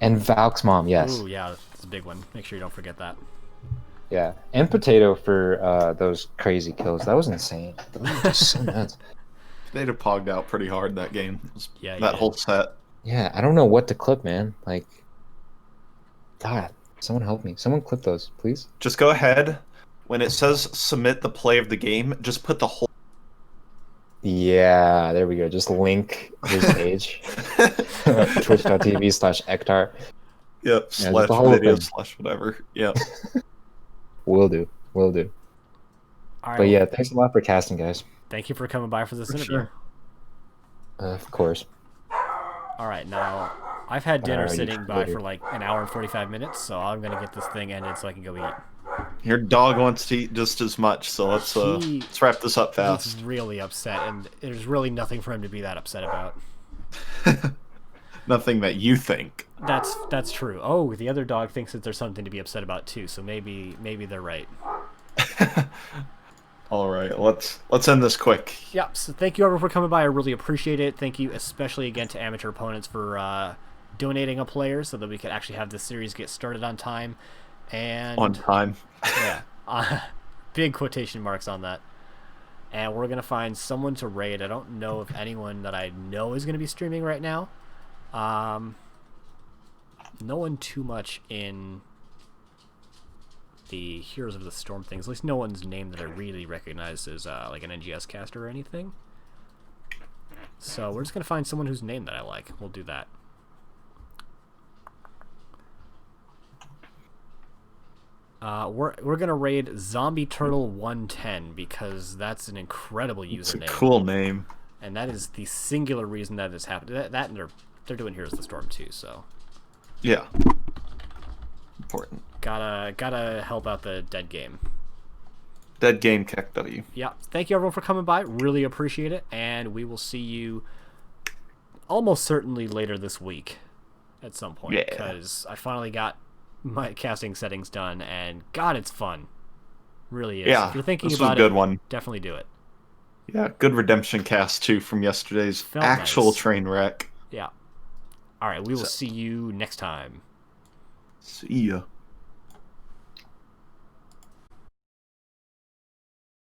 And Valk's mom, yes. Ooh, yeah, that's a big one. Make sure you don't forget that. Yeah, and Potato for those crazy kills. That was insane. That was just so nuts. Potato pogged out pretty hard that game. Yeah, that whole set. Yeah, I don't know what to clip, man. Like, God, someone help me. Someone clip those, please. Just go ahead. When it says submit the play of the game, just put the whole... Yeah, there we go. Just link his page. Twitch.tv/Ektar. Yep, Yeah, slash video slash whatever. Yep. Will do. Will do. All right, but yeah, thanks a lot for casting, guys. Thank you for coming by for this interview. Sure. Of course. All right, now I've had dinner sitting by for like an hour and 45 minutes, so I'm gonna get this thing ended so I can go eat. Your dog wants to eat just as much, so let's wrap this up fast. He's really upset, and there's really nothing for him to be that upset about. Nothing that you think. That's true. Oh, the other dog thinks that there's something to be upset about too, so maybe they're right. All right, let's end this quick. Yep. So thank you everyone for coming by. I really appreciate it. Thank you especially again to Amateur Opponents for donating a player so that we could actually have this series get started on time. And on time. Yeah. Big quotation marks on that. And we're gonna find someone to raid. I don't know if anyone that I know is gonna be streaming right now. No one too much in the Heroes of the Storm things. At least no one's name that I really recognize as like an NGS caster or anything. So we're just gonna find someone whose name that I like. We'll do that. We're gonna raid Zombie Turtle 110 because that's an incredible It's a username, cool name. and that is the singular reason that this happened. That and they're doing Heroes of the Storm too, so Yeah. Important. gotta help out the dead game. Dead game Keck W. Yeah, thank you everyone for coming by. Really appreciate it, and we will see you almost certainly later this week at some point Yeah. because I finally got my casting settings done, and God, it's fun. Really is. Yeah. If you're thinking This was about a good it, one. definitely do it. Yeah, good redemption cast too from yesterday's Felt actual nice. train wreck. Yeah. All right, we will see you next time. See ya.